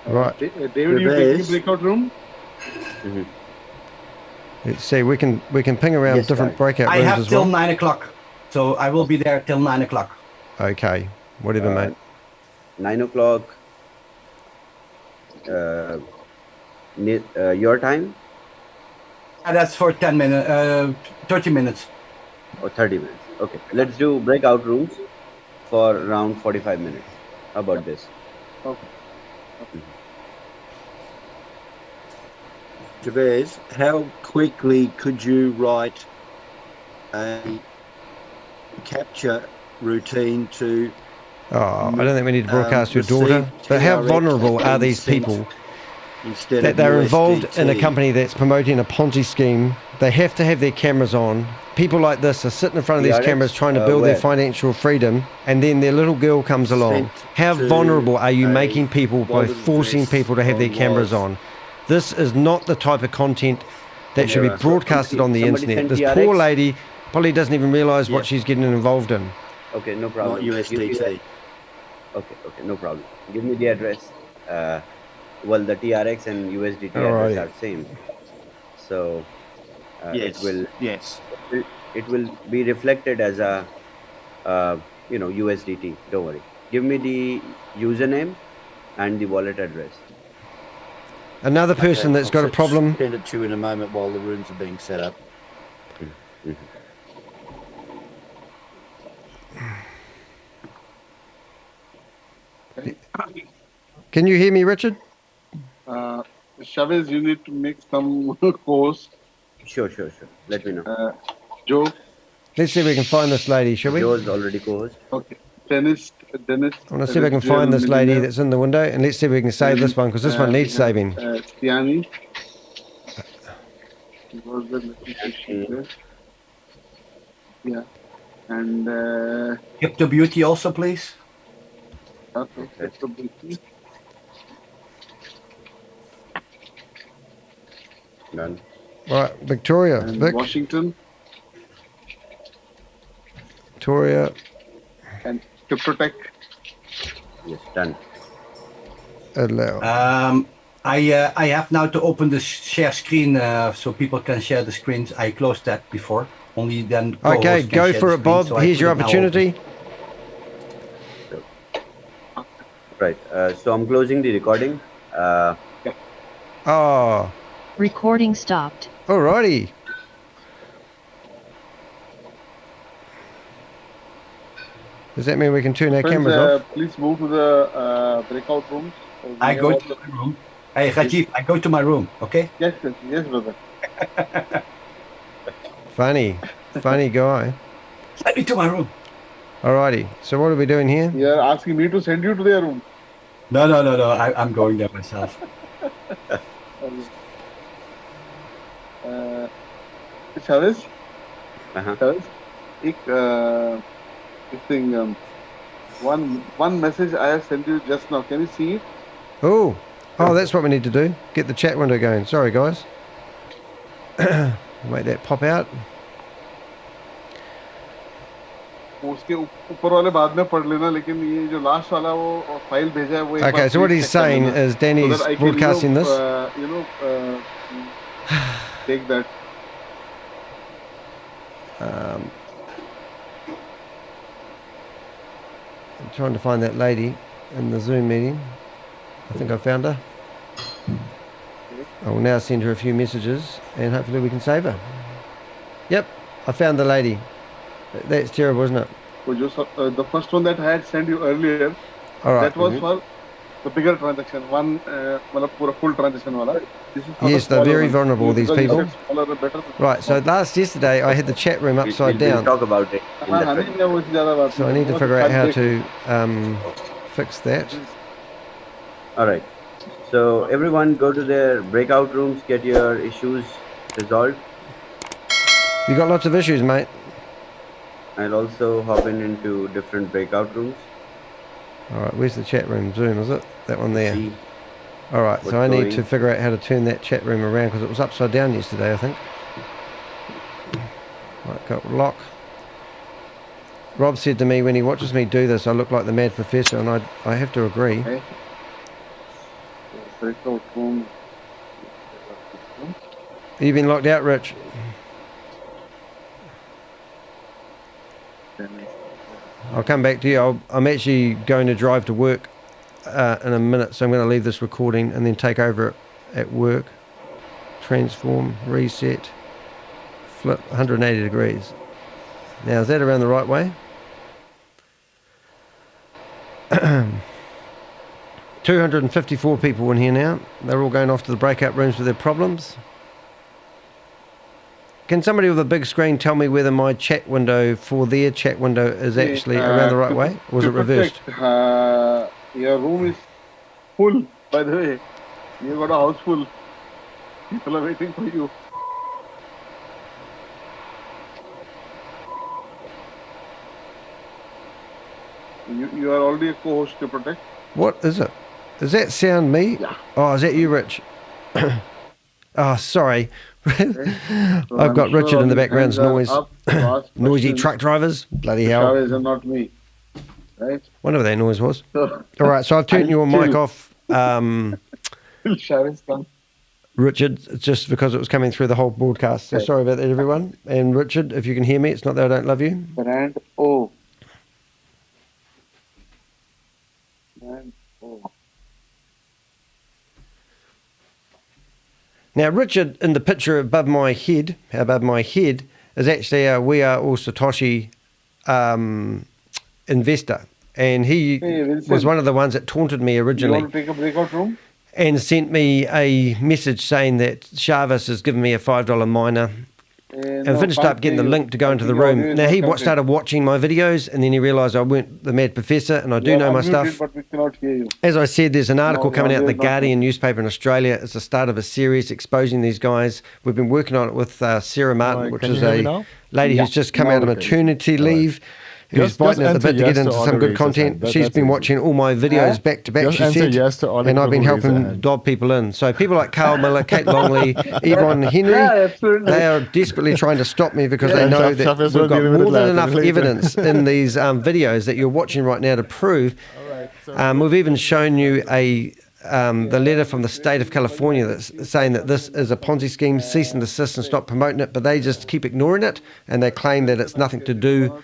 [SPEAKER 1] Right.
[SPEAKER 12] David, you taking a breakout room?
[SPEAKER 5] Mhm.
[SPEAKER 1] Let's see. We can ping around
[SPEAKER 5] Yes,
[SPEAKER 1] different
[SPEAKER 5] sir.
[SPEAKER 1] breakout
[SPEAKER 11] I
[SPEAKER 1] rooms
[SPEAKER 11] have
[SPEAKER 1] as
[SPEAKER 11] till
[SPEAKER 1] well.
[SPEAKER 11] 9 o'clock. So I will be there till 9 o'clock.
[SPEAKER 1] Okay. Whatever,
[SPEAKER 5] Uh,
[SPEAKER 1] mate.
[SPEAKER 5] 9 o'clock your time
[SPEAKER 11] And that's for 10 minutes, 30 minutes.
[SPEAKER 5] or 30 minutes. Okay. Let's do breakout rooms for around 45 minutes. How about this?
[SPEAKER 12] Okay.
[SPEAKER 7] Javez, how quickly could you write a capture routine to
[SPEAKER 1] Oh, I don't think we need to broadcast your
[SPEAKER 7] receive
[SPEAKER 1] daughter. But how
[SPEAKER 7] TRX
[SPEAKER 1] vulnerable are
[SPEAKER 7] and
[SPEAKER 1] these
[SPEAKER 7] sent
[SPEAKER 1] people
[SPEAKER 7] instead
[SPEAKER 1] that
[SPEAKER 7] of
[SPEAKER 1] they're involved in a
[SPEAKER 7] USDT?
[SPEAKER 1] company that's promoting a Ponzi scheme? They have to have their cameras on. People like this are sitting in front of these
[SPEAKER 5] TRX,
[SPEAKER 1] cameras trying to build their
[SPEAKER 5] where?
[SPEAKER 1] financial freedom, and then their little girl comes along.
[SPEAKER 7] Sent
[SPEAKER 1] How
[SPEAKER 7] to
[SPEAKER 1] vulnerable are you
[SPEAKER 7] a
[SPEAKER 1] making people by
[SPEAKER 7] wallet
[SPEAKER 1] forcing
[SPEAKER 7] address
[SPEAKER 1] people to have their
[SPEAKER 7] on
[SPEAKER 1] cameras
[SPEAKER 7] WAAS.
[SPEAKER 1] on? This is not the type of content that should be
[SPEAKER 5] Okay.
[SPEAKER 1] broadcasted on the
[SPEAKER 5] Somebody
[SPEAKER 1] internet.
[SPEAKER 5] sent
[SPEAKER 1] This poor
[SPEAKER 5] TRX?
[SPEAKER 1] lady probably doesn't even realize what
[SPEAKER 7] Yep.
[SPEAKER 1] she's getting involved in.
[SPEAKER 5] Okay, no
[SPEAKER 7] Not
[SPEAKER 5] problem. Give me
[SPEAKER 7] USDT.
[SPEAKER 5] the- Okay, no problem. Give me the address. Well, the TRX and USDT
[SPEAKER 1] Alrighty.
[SPEAKER 5] address are same. So
[SPEAKER 7] Yes.
[SPEAKER 12] Yes.
[SPEAKER 5] it will be reflected as a USDT. Don't worry. Give me the username and the wallet address.
[SPEAKER 1] Another person that's got a problem.
[SPEAKER 7] Send it to you in a moment while the rooms are being set up.
[SPEAKER 1] Can you hear me, Richard?
[SPEAKER 12] ShaveZ, you need to make some course.
[SPEAKER 5] Sure. Let me know.
[SPEAKER 12] Joe.
[SPEAKER 1] Let's see if we can find this lady, shall we?
[SPEAKER 5] Joe's already co-host.
[SPEAKER 12] Okay. Dennis.
[SPEAKER 1] I want to see if I can find this lady that's in the window, and let's see if we can save this one, because this one needs saving.
[SPEAKER 12] Stiani. Was the notification there? Yeah. And
[SPEAKER 11] Crypto Beauty also, please.
[SPEAKER 12] okay.
[SPEAKER 5] Done.
[SPEAKER 1] Right, Victoria.
[SPEAKER 12] And
[SPEAKER 1] Vic.
[SPEAKER 12] Washington
[SPEAKER 1] Victoria.
[SPEAKER 12] and Cryptotech.
[SPEAKER 5] Yes, done.
[SPEAKER 1] Allow.
[SPEAKER 11] I have now to open the share screen so people can share the screens. I closed that before. Only then.
[SPEAKER 1] Okay, go for it, Bob. Here's your opportunity.
[SPEAKER 5] Right. So I'm closing the recording.
[SPEAKER 1] Oh.
[SPEAKER 13] Recording stopped.
[SPEAKER 1] Alrighty. Does that mean we can turn our
[SPEAKER 12] Friends,
[SPEAKER 1] cameras off?
[SPEAKER 12] please move to the breakout rooms.
[SPEAKER 11] I go to my room. Hey, Rajiv, I go to my room, okay?
[SPEAKER 12] Yes, brother.
[SPEAKER 1] Funny guy.
[SPEAKER 11] Let me to my room.
[SPEAKER 1] Alrighty. So what are we doing here?
[SPEAKER 12] You are asking me to send you to their room.
[SPEAKER 11] No. I'm going there myself.
[SPEAKER 12] ShaveZ?
[SPEAKER 5] Uh-huh.
[SPEAKER 12] ShaveZ? One message I have sent you just now. Can you see it?
[SPEAKER 1] Oh, that's what we need to do. Get the chat window going. Sorry, guys. Make that pop out.
[SPEAKER 12] उसके ऊपर वाले बाद में पढ़ लेना लेकिन ये जो लास्ट वाला वो फाइल भेजा है वो एक
[SPEAKER 1] Okay,
[SPEAKER 12] bar
[SPEAKER 1] so what
[SPEAKER 12] please
[SPEAKER 1] he's
[SPEAKER 12] check कर
[SPEAKER 1] saying
[SPEAKER 12] लेना.
[SPEAKER 1] is Danny's
[SPEAKER 12] So that I can,
[SPEAKER 1] broadcasting this.
[SPEAKER 12] Take that.
[SPEAKER 1] I'm trying to find that lady in the Zoom meeting. I think I found her. I will now send her a few messages and hopefully we can save her. Yep, I found the lady. That's terrible, isn't it?
[SPEAKER 12] The first one that I had sent you earlier,
[SPEAKER 1] All right.
[SPEAKER 12] that was for the bigger transaction, one मतलब पूरा full transaction वाला. This is for
[SPEAKER 1] Yes,
[SPEAKER 12] the
[SPEAKER 1] they're
[SPEAKER 12] smaller
[SPEAKER 1] very
[SPEAKER 12] one.
[SPEAKER 1] vulnerable, these
[SPEAKER 12] Because you
[SPEAKER 1] people.
[SPEAKER 12] said smaller the better.
[SPEAKER 1] Right, so yesterday I had the chat room upside
[SPEAKER 5] We'll
[SPEAKER 1] down.
[SPEAKER 5] talk about it. In
[SPEAKER 12] हाँ,
[SPEAKER 5] the
[SPEAKER 12] नहीं, नहीं, वो इससे ज़्यादा बात
[SPEAKER 1] So I
[SPEAKER 12] नहीं.
[SPEAKER 1] need to
[SPEAKER 12] वो
[SPEAKER 1] figure out how
[SPEAKER 12] देख.
[SPEAKER 1] to fix that.
[SPEAKER 5] All right. So everyone go to their breakout rooms, get your issues resolved.
[SPEAKER 1] You got lots of issues, mate.
[SPEAKER 5] I'll also hop into different breakout rooms.
[SPEAKER 1] All right, where's the chat room? Zoom, is it? That one there.
[SPEAKER 5] See
[SPEAKER 1] All right,
[SPEAKER 5] what's
[SPEAKER 1] so I need
[SPEAKER 5] going.
[SPEAKER 1] to figure out how to turn that chat room around because it was upside down yesterday, I think. Right, got lock. Rob said to me when he watches me do this, I look like the mad professor, and I have to agree.
[SPEAKER 12] Okay. Breakout room.
[SPEAKER 1] You've been locked out, Rich. I'll come back to you. I'm actually going to drive to work in a minute, so I'm going to leave this recording and then take over at work. Transform, reset, flip 180 degrees. Now, is that around the right way? 254 people in here now. They're all going off to the breakout rooms with their problems. Can somebody with a big screen tell me whether my chat window for their chat window is actually around the right way? Or was it reversed?
[SPEAKER 12] Your room is full, by the way. You got a house full. People are waiting for you. You are already a co-host to protect.
[SPEAKER 1] What is it? Does that sound me?
[SPEAKER 12] Yeah.
[SPEAKER 1] Oh, is that you, Rich? Oh, sorry.
[SPEAKER 12] So
[SPEAKER 1] I've got
[SPEAKER 12] I'm sure
[SPEAKER 1] Richard in the
[SPEAKER 12] all
[SPEAKER 1] background's
[SPEAKER 12] hands are
[SPEAKER 1] noise.
[SPEAKER 12] up to ask
[SPEAKER 1] Noisy
[SPEAKER 12] questions.
[SPEAKER 1] truck drivers. Bloody hell.
[SPEAKER 12] ShaveZ and not me. Right?
[SPEAKER 1] Wonder what that noise was.
[SPEAKER 12] So,
[SPEAKER 1] All right, so I've turned your mic off,
[SPEAKER 12] ShaveZ come.
[SPEAKER 1] Richard, just because it was coming through the whole broadcast. So sorry about that, everyone. And Richard, if you can hear me, it's not that I don't love you.
[SPEAKER 12] Brand O. Brand O.
[SPEAKER 1] Now, Richard, in the picture above my head, is actually a We Are All Satoshi investor. And he
[SPEAKER 12] Hey, Vincent.
[SPEAKER 1] was one of the ones that taunted me
[SPEAKER 12] You
[SPEAKER 1] originally
[SPEAKER 12] want to take a breakout room?
[SPEAKER 1] and sent me a message saying that ShaveZ has given me a $5 miner. And finished up getting the link to go into the room. Now, he started watching my videos and then he realised I weren't the mad professor and I do know my stuff.
[SPEAKER 12] But we cannot hear you.
[SPEAKER 1] As I said, there's an article
[SPEAKER 12] No,
[SPEAKER 1] coming out in the
[SPEAKER 12] there's not.
[SPEAKER 1] Guardian newspaper in Australia. It's the start of a series exposing these guys. We've been working on it with Sarah Martin,
[SPEAKER 14] Right,
[SPEAKER 1] which
[SPEAKER 14] can
[SPEAKER 1] is
[SPEAKER 14] you hear me
[SPEAKER 1] a
[SPEAKER 14] now?
[SPEAKER 1] lady who's just come
[SPEAKER 12] Now
[SPEAKER 1] out of
[SPEAKER 12] we can.
[SPEAKER 1] maternity leave. who's biting at the bit to get into some good content. She's been watching all my videos back to back, she said, and I've been helping dob people in. So people like Carl Miller, Kate Longley, Yvonne Henry, they are desperately trying to stop me because they know that we've got more than enough evidence in these videos that you're watching right now to prove. We've even shown you the letter from the state of California that's saying that this is a Ponzi scheme, cease and desist and stop promoting it, but they just keep ignoring it, and they claim that it's nothing to do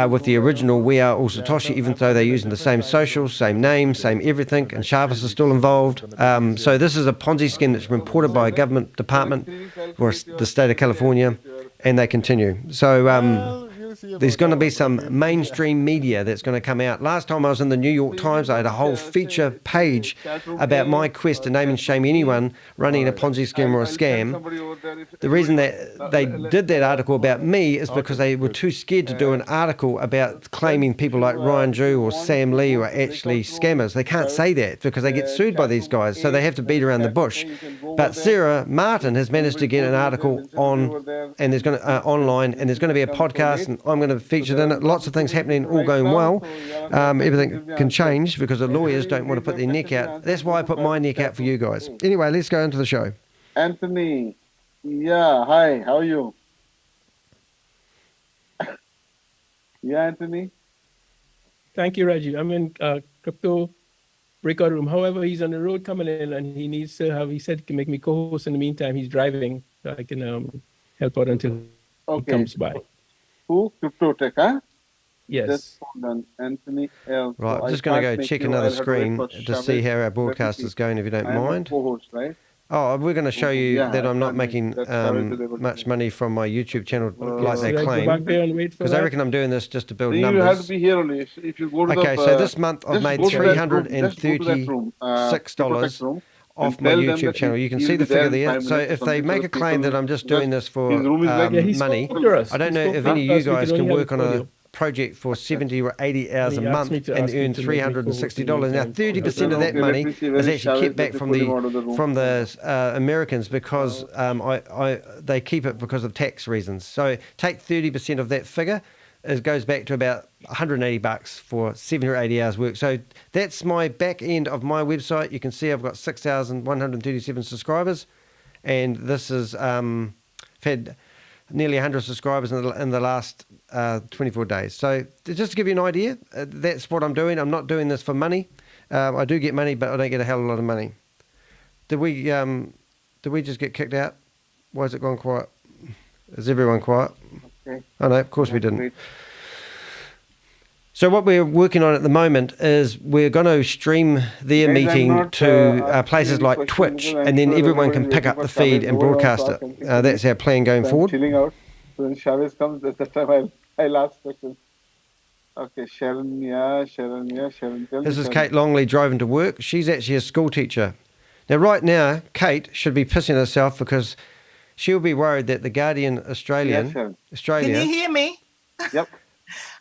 [SPEAKER 1] with the original We Are All Satoshi, even though they're using the same socials, same name, same everything, and ShaveZ is still involved. So this is a Ponzi scheme that's reported by a government department or the state of California, and they continue. So there's going to be some mainstream media that's going to come out. Last time I was in the New York Times, I had a whole feature page about my quest to name and shame anyone running a Ponzi scheme or a scam. The reason that they did that article about me is because they were too scared to do an article about claiming people like Ryan Drew or Sam Lee are actually scammers. They can't say that because they get sued by these guys, so they have to beat around the bush. But Sarah Martin has managed to get an article on, and there's going to online, and there's going to be a podcast, and I'm going to feature in it. Lots of things happening, all going well. Everything can change because the lawyers don't want to put their neck out. That's why I put my neck out for you guys. Anyway, let's go into the show.
[SPEAKER 12] Anthony, yeah, hi, how are you? Yeah, Anthony?
[SPEAKER 14] Thank you, Reggie. I'm in crypto breakout room. However, he's on the road coming in, and he needs to have, he said he can make me co-host in the meantime. He's driving, so I can help out until he comes by.
[SPEAKER 12] Who? Crypto Tech, huh?
[SPEAKER 14] Yes.
[SPEAKER 12] Just hold on. Anthony L.
[SPEAKER 1] Right, I'm just going to go check another screen to see how our broadcast is going, if you don't mind.
[SPEAKER 12] Co-host, right?
[SPEAKER 1] Oh, we're going to show you that I'm not making much money from my YouTube channel like they claim. Because I reckon I'm doing this just to build numbers.
[SPEAKER 12] You have to be here only. If you go to
[SPEAKER 1] okay, so this month I've made $336 off my YouTube channel. You can see the figure there. So if they make a claim that I'm just doing this for money, I don't know if any of you guys can work on a project for 70 or 80 hours a month and earn $360. Now 30% of that money is actually kept back from the Americans because they keep it because of tax reasons. So take 30% of that figure. It goes back to about $180 for 70 or 80 hours work. So that's my back end of my website. You can see I've got 6,137 subscribers, and this is I've had nearly 100 subscribers in the last 24 days. So just to give you an idea, that's what I'm doing. I'm not doing this for money. I do get money, but I don't get a hell of a lot of money. Did we just get kicked out? Why has it gone quiet? Is everyone quiet? Okay. Oh no, of course we didn't. So what we're working on at the moment is we're going to stream their meeting to places like Twitch, and then everyone can pick up the feed and broadcast it. That's our plan going forward.
[SPEAKER 12] Chilling out. So when ShaveZ comes, that's the time I'll ask questions. Okay, Sharon.
[SPEAKER 1] This is Kate Longley driving to work. She's actually a school teacher. Now, right now, Kate should be pissing herself because she'll be worried that the Guardian Australia
[SPEAKER 15] Can you hear me?
[SPEAKER 12] Yep.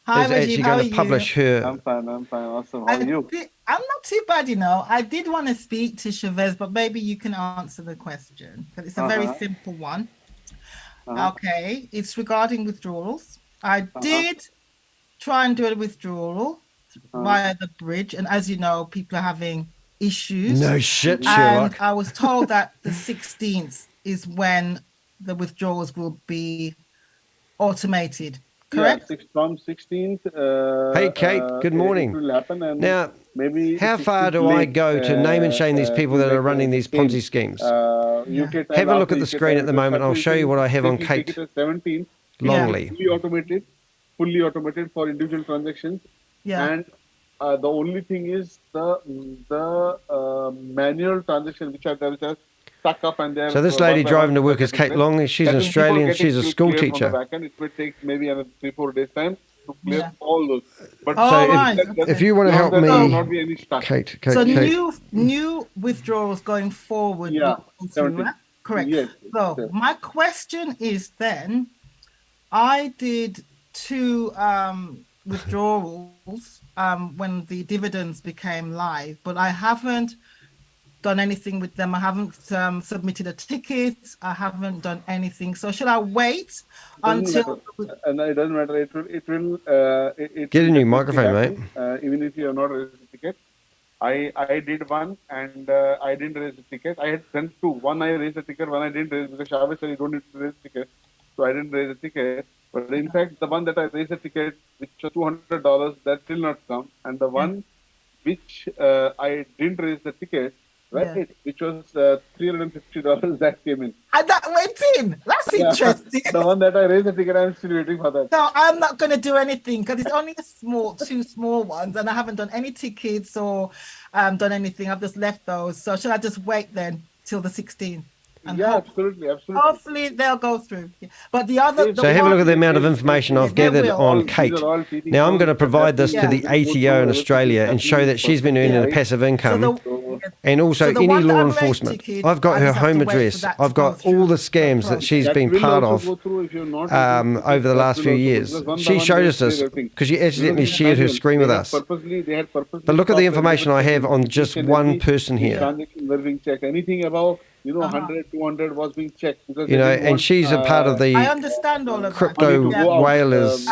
[SPEAKER 15] Hi,
[SPEAKER 1] is actually going to publish her.
[SPEAKER 12] I'm fine, awesome. How are you?
[SPEAKER 15] I'm not too bad, you know. I did want to speak to ShaveZ, but maybe you can answer the question. But it's a very simple one. Okay, it's regarding withdrawals. I did try and do a withdrawal via the bridge, and as you know, people are having issues.
[SPEAKER 1] No shit, Sherlock.
[SPEAKER 15] And I was told that the 16th is when the withdrawals will be automated. Correct?
[SPEAKER 12] Yeah, from 16th.
[SPEAKER 1] Hey, Kate, good morning.
[SPEAKER 12] It will happen, and
[SPEAKER 1] now,
[SPEAKER 12] maybe
[SPEAKER 1] how far do I go to name and shame these people that are running these Ponzi schemes? Have a look at the screen at the moment. I'll show you what I have on Kate Longley.
[SPEAKER 12] Fully automated for individual transactions.
[SPEAKER 15] Yeah.
[SPEAKER 12] And the only thing is the manual transaction which are stuck up and there.
[SPEAKER 1] So this lady driving to work is Kate Longley. She's an Australian. She's a school teacher.
[SPEAKER 12] It may take maybe another 3-4 days time to clear all those. But
[SPEAKER 1] if you want to help me,
[SPEAKER 12] not be any stuck.
[SPEAKER 1] Kate.
[SPEAKER 15] So new withdrawals going forward.
[SPEAKER 12] Yeah.
[SPEAKER 15] Correct.
[SPEAKER 12] Yes,
[SPEAKER 15] so my question is then, I did 2 withdrawals when the dividends became live, but I haven't done anything with them. I haven't submitted a ticket. I haven't done anything. So should I wait until?
[SPEAKER 12] And it doesn't matter. It will.
[SPEAKER 1] Get a new microphone, mate.
[SPEAKER 12] Even if you have not raised a ticket. I did one and I didn't raise the ticket. I had sent two. One I raised the ticket, one I didn't raise because Chavez said you don't need to raise the ticket. So I didn't raise the ticket. But in fact, the one that I raised the ticket, which was $200, that still not come. And the one which I didn't raise the ticket, right, which was $350, that came in.
[SPEAKER 15] And that went in. That's interesting.
[SPEAKER 12] The one that I raised the ticket, I'm still waiting for that.
[SPEAKER 15] No, I'm not going to do anything because it's only two small ones, and I haven't done any tickets or done anything. I've just left those. So should I just wait then till the 16th? And
[SPEAKER 12] absolutely.
[SPEAKER 15] Hopefully they'll go through. But the other.
[SPEAKER 1] So have a look at the amount of information I've gathered on Kate. Now I'm going to provide this to the ATO in Australia and show that she's been earning a passive income, and also any law enforcement. I've got her home address. I've got all the scams that she's been part of over the last few years. She showed us this because she accidentally shared her screen with us. But look at the information I have on just one person here.
[SPEAKER 12] Anything above 100, 200 was being checked. Because
[SPEAKER 1] and she's a part of the
[SPEAKER 15] I understand all of
[SPEAKER 1] Crypto Whalers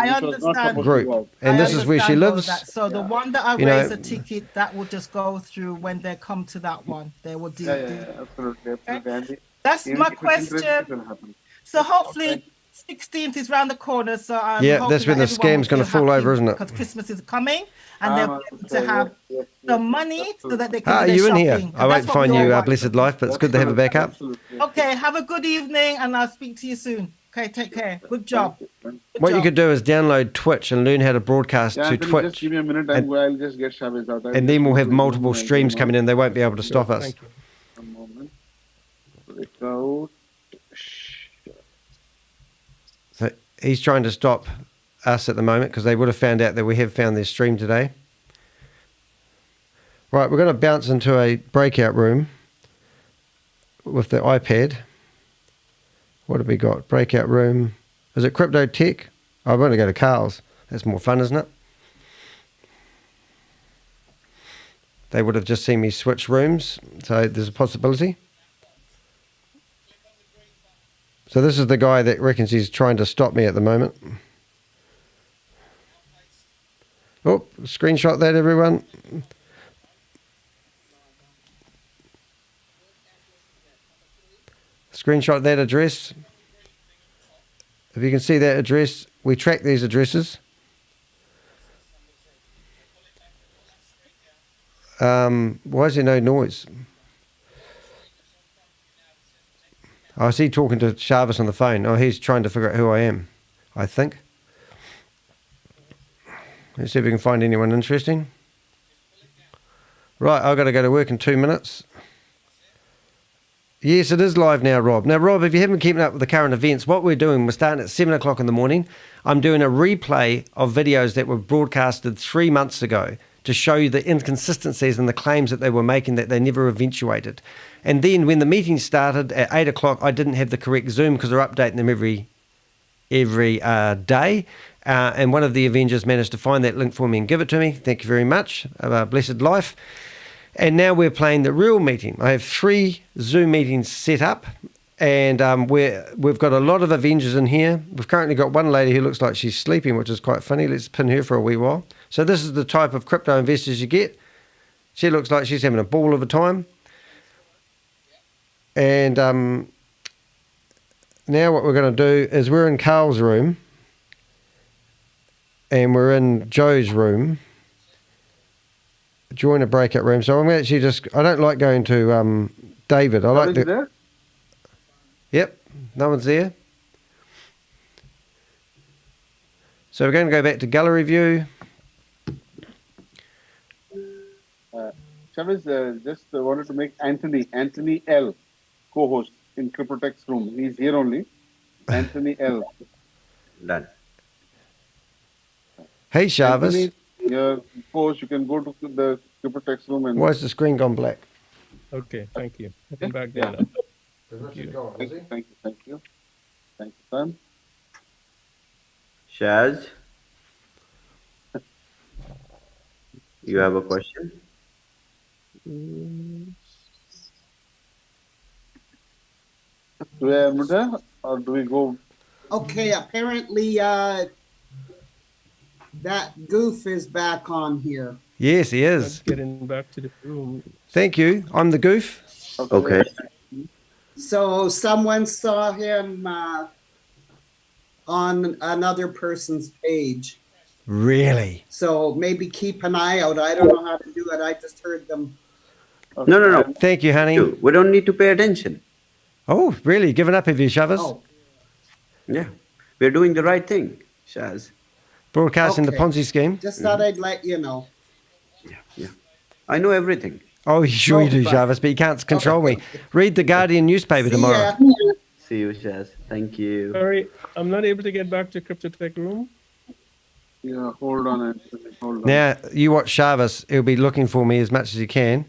[SPEAKER 1] group. And this is where she lives.
[SPEAKER 15] So the one that I raise a ticket, that will just go through when they come to that one. They will do it.
[SPEAKER 12] Absolutely.
[SPEAKER 15] Okay? That's my question. So hopefully 16th is round the corner. So I'm
[SPEAKER 1] that's when the scam's going to fall over, isn't it?
[SPEAKER 15] Because Christmas is coming. And they'll be able to have the money so that they can do
[SPEAKER 1] you
[SPEAKER 15] their
[SPEAKER 1] in here?
[SPEAKER 15] shopping.
[SPEAKER 1] I won't find you blessed life, but it's good to have a backup.
[SPEAKER 15] Okay, have a good evening, and I'll speak to you soon. Okay, take care. Good job.
[SPEAKER 1] What you could do is download Twitch and learn how to broadcast to Twitch.
[SPEAKER 12] Just give me a minute, I'll just get Chavez out.
[SPEAKER 1] And then we'll have multiple streams coming in. They won't be able to stop us.
[SPEAKER 12] A moment. Without.
[SPEAKER 1] So he's trying to stop us at the moment because they would have found out that we have found their stream today. Right, we're going to bounce into a breakout room with the iPad. What have we got? Breakout room. Is it Crypto Tech? I'm going to go to Carl's. That's more fun, isn't it? They would have just seen me switch rooms, so there's a possibility. So this is the guy that reckons he's trying to stop me at the moment. Oh, screenshot that, everyone. Screenshot that address. If you can see that address, we track these addresses. Why is there no noise? I see talking to Chavez on the phone. Oh, he's trying to figure out who I am, I think. Let's see if we can find anyone interesting. Right, I've got to go to work in 2 minutes. Yes, it is live now, Rob. Now, Rob, if you haven't keeping up with the current events, what we're doing, we're starting at 7 o'clock in the morning. I'm doing a replay of videos that were broadcasted 3 months ago to show you the inconsistencies and the claims that they were making that they never eventuated. And then when the meeting started at 8 o'clock, I didn't have the correct Zoom because they're updating them every day. And one of the Avengers managed to find that link for me and give it to me. Thank you very much. Blessed life. And now we're playing the real meeting. I have 3 Zoom meetings set up, and we've got a lot of Avengers in here. We've currently got one lady who looks like she's sleeping, which is quite funny. Let's pin her for a wee while. So this is the type of crypto investors you get. She looks like she's having a ball of a time. And now what we're going to do is we're in Carl's room, and we're in Joe's room. Join a breakout room. So I'm actually I don't like going to David. I like to.
[SPEAKER 12] There?
[SPEAKER 1] Yep, no one's there. So we're going to go back to gallery view.
[SPEAKER 12] Chavez just wanted to make Anthony L, co-host in CryptoTech's room. He's here only. Anthony L.
[SPEAKER 2] Done.
[SPEAKER 1] Hey, Chavez.
[SPEAKER 12] Anthony, your co-host, you can go to the CryptoTech's room and.
[SPEAKER 1] Why is the screen gone black?
[SPEAKER 14] Okay, thank you. I'll come back there. Thank you.
[SPEAKER 12] Thank you. Thank you, son.
[SPEAKER 2] Shaz, you have a question?
[SPEAKER 12] Do we admit her or do we go?
[SPEAKER 16] Okay, apparently that Goof is back on here.
[SPEAKER 1] Yes, he is.
[SPEAKER 14] Getting back to the room.
[SPEAKER 1] Thank you. I'm the Goof.
[SPEAKER 2] Okay.
[SPEAKER 16] So someone saw him on another person's page.
[SPEAKER 1] Really?
[SPEAKER 16] So maybe keep an eye out. I don't know how to do it. I just heard them.
[SPEAKER 2] No.
[SPEAKER 1] Thank you, honey.
[SPEAKER 2] We don't need to pay attention.
[SPEAKER 1] Oh, really? Given up, have you, Shavez?
[SPEAKER 16] Oh,
[SPEAKER 2] Yeah. We're doing the right thing, Shaz.
[SPEAKER 1] Broadcasting the
[SPEAKER 16] okay.
[SPEAKER 1] Ponzi scheme?
[SPEAKER 16] Just thought I'd let you know.
[SPEAKER 2] Yeah. I know everything.
[SPEAKER 1] Oh, sure you do, Shavez, but you can't control me. Read the Guardian newspaper tomorrow.
[SPEAKER 2] See you, Shaz. Thank you.
[SPEAKER 14] Sorry, I'm not able to get back to Crypto Tech Room.
[SPEAKER 12] Yeah, hold on, Anthony. Hold on.
[SPEAKER 1] Now, you watch Shavez. He'll be looking for me as much as he can.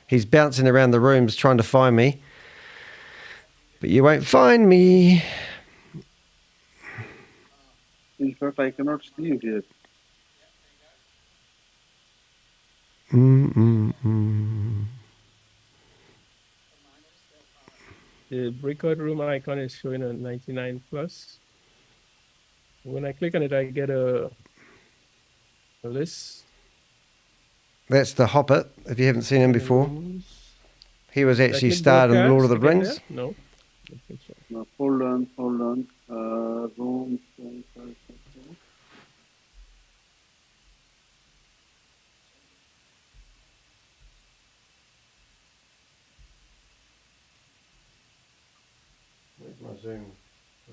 [SPEAKER 1] He's bouncing around the rooms trying to find me. But you won't find me.
[SPEAKER 12] In fact, I cannot see you here.
[SPEAKER 14] The breakout room icon is showing a 99 plus. When I click on it, I get a list.
[SPEAKER 1] That's the Hobbit, if you haven't seen him before. He was actually starred in Lord of the Rings.
[SPEAKER 14] No.
[SPEAKER 12] No, hold on. Room.
[SPEAKER 1] Where's my Zoom?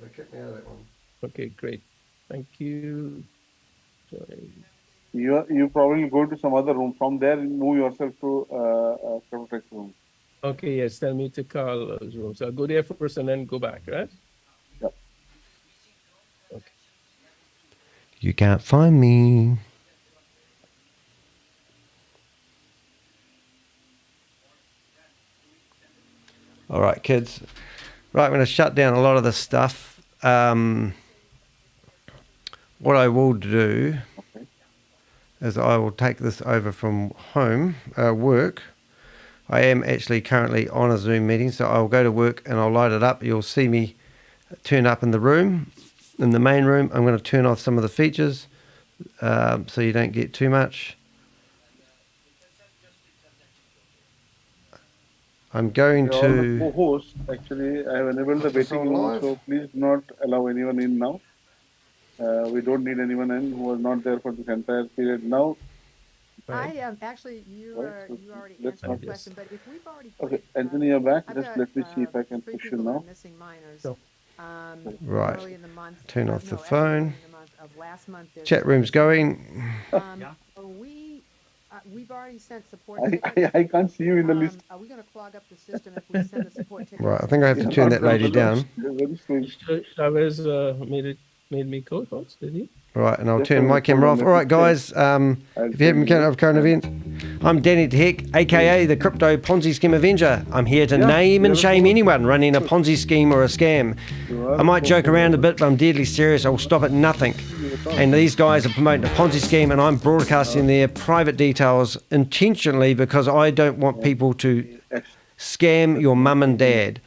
[SPEAKER 1] They kicked me out of that one.
[SPEAKER 14] Okay, great. Thank you.
[SPEAKER 12] You probably go to some other room. From there, move yourself to Crypto Tech room.
[SPEAKER 14] Okay, yes, tell me to call those rooms. I'll go there first and then go back, right?
[SPEAKER 12] Yep.
[SPEAKER 14] Okay.
[SPEAKER 1] You can't find me. All right, kids. Right, I'm going to shut down a lot of this stuff. What I will do is I will take this over from home, work. I am actually currently on a Zoom meeting, so I'll go to work and I'll light it up. You'll see me turn up in the room, in the main room. I'm going to turn off some of the features so you don't get too much. I'm going to...
[SPEAKER 12] Co-host, actually, I have enabled the waiting room, so please do not allow anyone in now. We don't need anyone in who was not there for this entire period now.
[SPEAKER 17] Actually, you already answered the question, but if we've already
[SPEAKER 12] okay, Anthony, you're back. Just let me see if I can push you now.
[SPEAKER 17] Missing minors.
[SPEAKER 1] Right.
[SPEAKER 17] Early in the month,
[SPEAKER 1] Turn off the
[SPEAKER 17] no,
[SPEAKER 1] phone.
[SPEAKER 17] in the month of last month,
[SPEAKER 1] Chat room's going.
[SPEAKER 17] We've already sent support
[SPEAKER 12] I can't see you in the list.
[SPEAKER 17] Are we going to clog up the system if we send the support tickets?
[SPEAKER 1] Right, I think I have to turn that lady down.
[SPEAKER 14] Chavez made me co-host, did he?
[SPEAKER 1] Right, and I'll turn my camera off. All right, guys, if you haven't been of current events, I'm Danny Heck, aka the Crypto Ponzi Scheme Avenger. I'm here to name and shame anyone running a Ponzi scheme or a scam. I might joke around a bit, but I'm deadly serious. I will stop at nothing. And these guys are promoting a Ponzi scheme, and I'm broadcasting their private details intentionally because I don't want people to scam your mum and dad.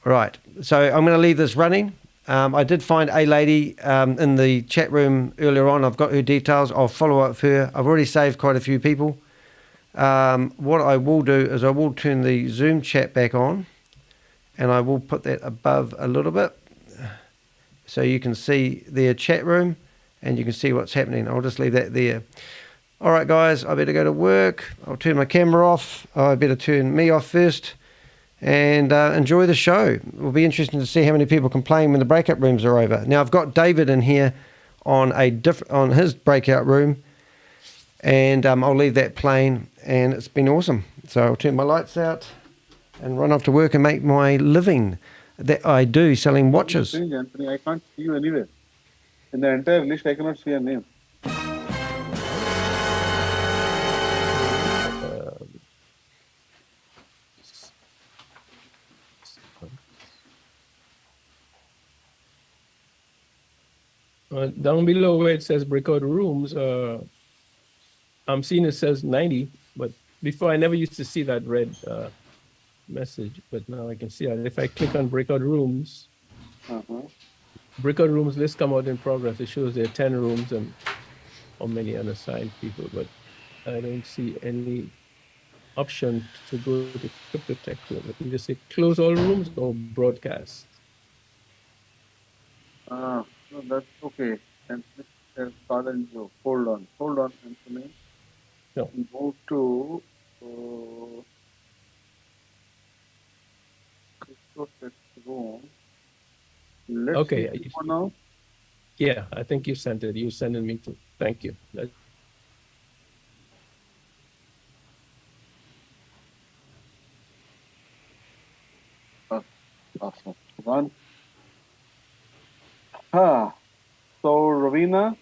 [SPEAKER 1] Right, so I'm going to leave this running. I did find a lady in the chat room earlier on. I've got her details. I'll follow up with her. I've already saved quite a few people. What I will do is I will turn the Zoom chat back on, and I will put that above a little bit so you can see their chat room and you can see what's happening. I'll just leave that there. All right, guys, I better go to work. I'll turn my camera off. I better turn me off first. And enjoy the show. It'll be interesting to see how many people complain when the breakout rooms are over. Now I've got David in here on on his breakout room, and I'll leave that playing. And it's been awesome. So I'll turn my lights out and run off to work and make my living that I do selling watches.
[SPEAKER 12] Anthony, I can't see you anywhere. In the entire list, I cannot see your name.
[SPEAKER 14] Down below where it says breakout rooms, I'm seeing it says 90, but before I never used to see that red message, but now I can see it. If I click on breakout rooms,
[SPEAKER 12] Uh-huh.
[SPEAKER 14] breakout rooms list come out in progress. It shows there are 10 rooms and how many unassigned people, but I don't see any option to go to crypto tech room. It can just say close all rooms or broadcast.
[SPEAKER 12] No, that's okay. And start and go. Hold on, Anthony.
[SPEAKER 14] No.
[SPEAKER 12] Move to crypto tech room. Let's
[SPEAKER 14] Okay.
[SPEAKER 12] see for now.
[SPEAKER 14] Yeah, I think you sent it. You sent it me too. Thank you.
[SPEAKER 12] Awesome. One. So Ravina.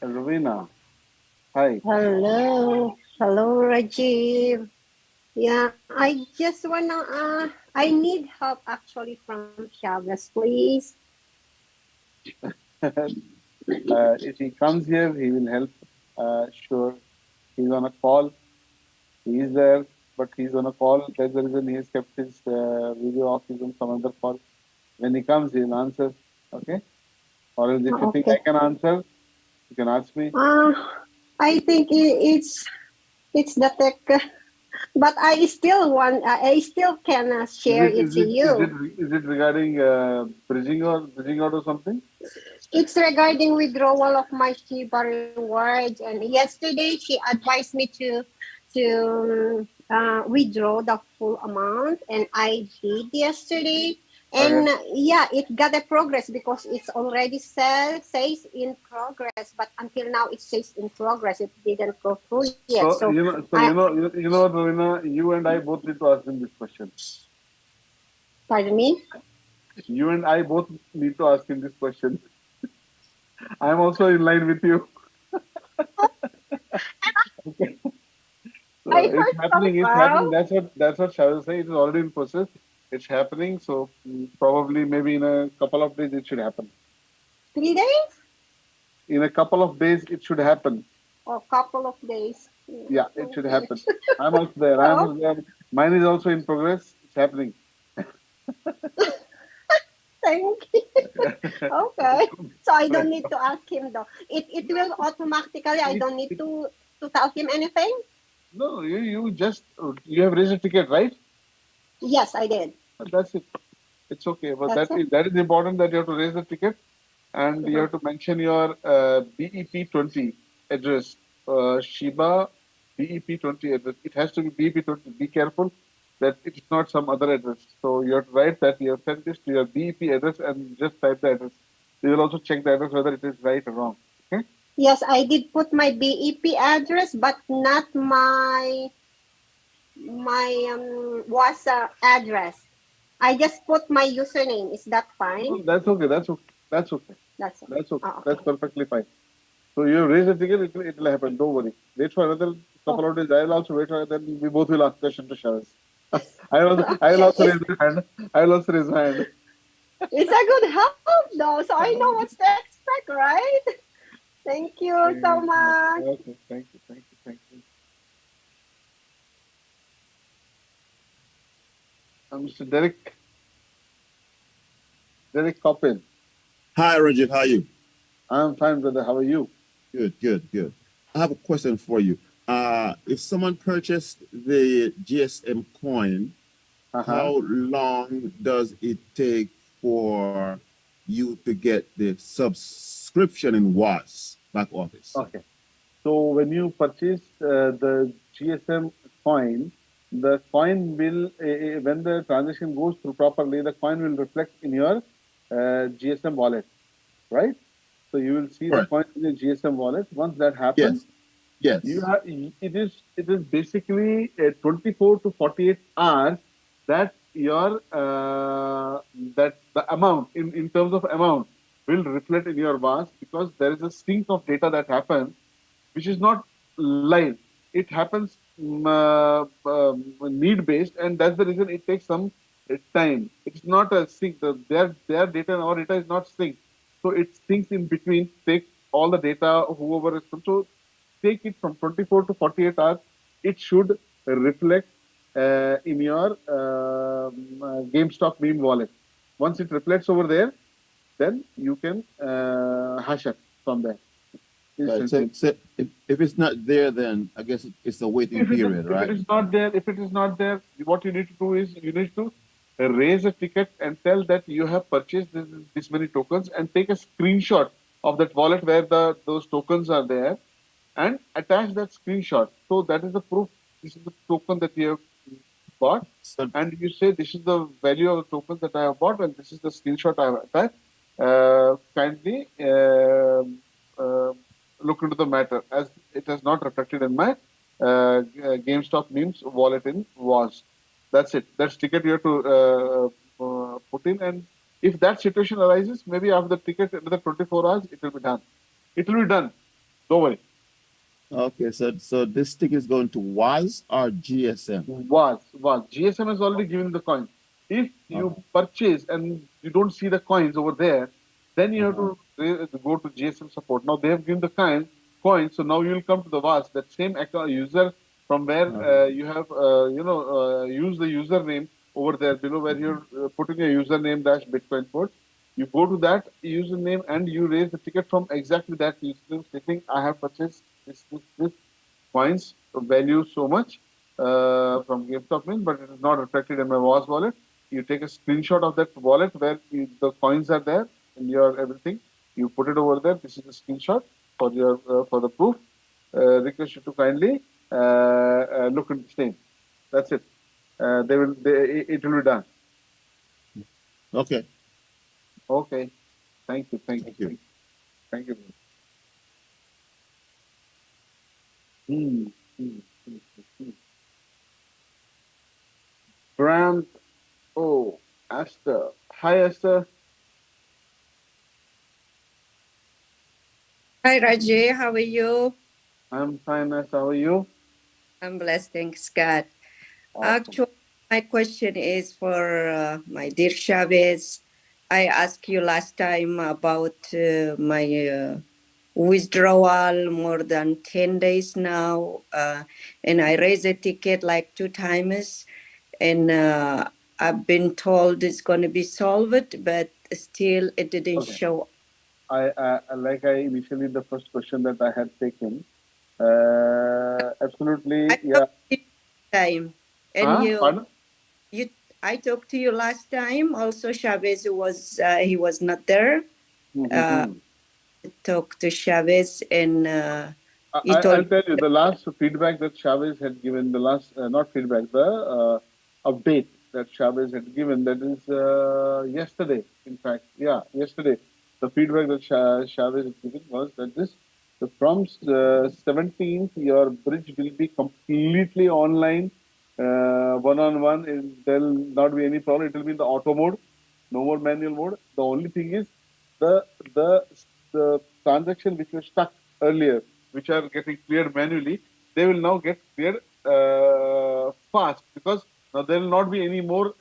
[SPEAKER 12] Ravina. Hi.
[SPEAKER 18] Hello, Rajiv. Yeah, I just wanna. I need help actually from ShaveZ, please.
[SPEAKER 12] If he comes here, he will help. Sure. He's on a call. He is there, but he's on a call. That's the reason he has kept his video off. He's on some other call. When he comes, he'll answer. Okay? Or else if you think I can answer, you can ask me.
[SPEAKER 18] I think it's the tech, but I still want. I still can share it to you.
[SPEAKER 12] Is it regarding bridging out or something?
[SPEAKER 18] It's regarding withdrawal of my Shiba rewards, and yesterday she advised me to withdraw the full amount, and I did yesterday. And yeah, it got a progress because it's already says in progress, but until now it says in progress. It didn't go through yet. So
[SPEAKER 12] you know, Ravina, you and I both need to ask him this question.
[SPEAKER 18] Pardon me?
[SPEAKER 12] You and I both need to ask him this question. I am also in line with you. Okay. So it's happening. That's what Shadow say. It is already in process. It's happening. So probably maybe in a couple of days it should happen.
[SPEAKER 18] 3 days?
[SPEAKER 12] In a couple of days it should happen.
[SPEAKER 18] Or couple of days.
[SPEAKER 12] Yeah, it should happen. I'm also there. I'm also there. Mine is also in progress. It's happening.
[SPEAKER 18] Thank you. Okay. So I don't need to ask him though. It will automatically. I don't need to tell him anything.
[SPEAKER 12] No, you have raised a ticket, right?
[SPEAKER 18] Yes, I did.
[SPEAKER 12] That's it. It's okay. But
[SPEAKER 18] That's
[SPEAKER 12] that is important that you have to raise the ticket and you have to mention your BEP20 address. Shiba BEP20 address. It has to be BEP20. Be careful that it's not some other address. So you have to write that you have sent this to your BEP address and just type the address. They will also check the address whether it is right or wrong. Okay?
[SPEAKER 18] Yes, I did put my BEP address, but not my WAAS address. I just put my username. Is that fine?
[SPEAKER 12] No, that's okay. That's okay. That's okay.
[SPEAKER 18] That's okay.
[SPEAKER 12] That's okay.
[SPEAKER 18] Oh, okay.
[SPEAKER 12] That's perfectly fine. So you raise a ticket, it will happen. Don't worry. Wait for another couple of days. I'll also wait for it. Then we both will ask question to ShaveZ. I will also raise my hand. I will also raise my hand.
[SPEAKER 18] It's a good help though, so I know what to expect, right? Thank you so much.
[SPEAKER 12] Okay, thank you. Mr. Derek Coppin.
[SPEAKER 19] Hi, Rajit. How are you?
[SPEAKER 12] I'm fine, brother. How are you?
[SPEAKER 19] Good. I have a question for you. If someone purchased the GSM coin, how long does it take for you to get the subscription in WAAS back office?
[SPEAKER 12] Okay. So when you purchase the GSM coin, the coin will, when the transaction goes through properly, the coin will reflect in your GSM wallet, right? So you will see the coin in your GSM wallet. Once that happens,
[SPEAKER 19] yes.
[SPEAKER 12] It is basically 24 to 48 hours that your that the amount in terms of amount will reflect in your WAAS, because there is a sync of data that happens, which is not live. It happens need based, and that's the reason it takes some time. It's not a sync. Their data and our data is not synced. So it syncs in between, takes all the data, whoever is. So take it from 24 to 48 hours. It should reflect in your GameStop meme wallet. Once it reflects over there, then you can hash it from there.
[SPEAKER 19] Right. So if it's not there, then I guess it's a waiting period, right?
[SPEAKER 12] If it is not there, what you need to do is you need to raise a ticket and tell that you have purchased this many tokens and take a screenshot of that wallet where those tokens are there and attach that screenshot. So that is the proof. This is the token that you have bought, and you say this is the value of the tokens that I have bought, and this is the screenshot I have attached. Kindly look into the matter, as it has not reflected in my GameStop memes wallet in WAAS. That's it. That's ticket you have to put in, and if that situation arises, maybe after the ticket, another 24 hours, it will be done. It will be done. Don't worry.
[SPEAKER 19] Okay, so this ticket is going to WAAS or GSM?
[SPEAKER 12] WAAS. GSM has already given the coin. If you purchase and you don't see the coins over there, then you have to go to GSM support. Now they have given the coin, so now you will come to the WAAS, that same account user from where you have use the username over there below where you're putting your username -Bitcoin code. You go to that username and you raise the ticket from exactly that username, stating I have purchased this coins value so much from GameStop Mint, but it is not reflected in my WAAS wallet. You take a screenshot of that wallet where the coins are there and your everything. You put it over there. This is the screenshot for your for the proof. Request you to kindly look into the same. That's it. It will be done.
[SPEAKER 19] Okay.
[SPEAKER 12] Okay. Thank you. Thank you. Brand. Oh, Esther. Hi, Esther.
[SPEAKER 20] Hi, Rajay. How are you?
[SPEAKER 12] I'm fine, Esther. How are you?
[SPEAKER 20] I'm blessed. Thanks, God.
[SPEAKER 12] Awesome.
[SPEAKER 20] Actually, my question is for my dear Chavez. I asked you last time about my withdrawal more than 10 days now. And I raised a ticket like 2 times. And I've been told it's going to be solved, but still it didn't show.
[SPEAKER 12] Like I initially, the first question that I had taken, absolutely,
[SPEAKER 20] Time. And I talked to you last time. Also, Chavez he was not there. Talked to Chavez and
[SPEAKER 12] I'll tell you the last feedback that Chavez had given. The last not feedback, the update that Chavez had given. That is yesterday. In fact, yesterday. The feedback that Chavez had given was that from 17th, your bridge will be completely online, one-on-one. There will not be any problem. It will be in the auto mode, no more manual mode. The only thing is the transaction which was stuck earlier, which are getting cleared manually, they will now get cleared fast, because now there will not be any more,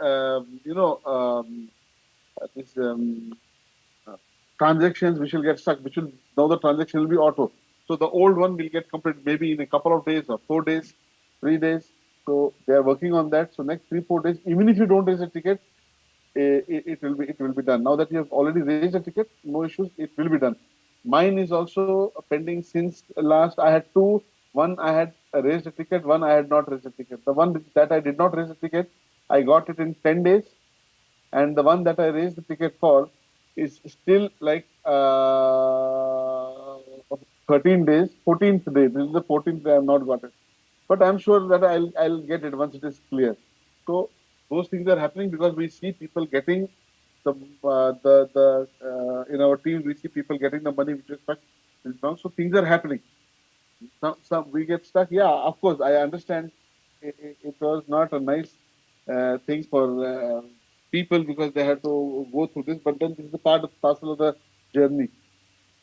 [SPEAKER 12] transactions which will get stuck, now the transaction will be auto. So the old one will get completed maybe in a couple of days or 4 days, 3 days. So they are working on that. So next 3-4 days, even if you don't raise a ticket, it will be done. Now that you have already raised a ticket, no issues, it will be done. Mine is also pending since last. I had 2. One I had raised a ticket, one I had not raised a ticket. The one that I did not raise a ticket, I got it in 10 days. And the one that I raised the ticket for is still like 13 days, 14th day. This is the 14th day I have not got it. But I'm sure that I'll get it once it is clear. So those things are happening because we see people getting in our team, we see people getting the money which is stuck. So things are happening. Some we get stuck. Yeah, of course, I understand. It was not a nice thing for people because they had to go through this. But then this is a parcel of the journey,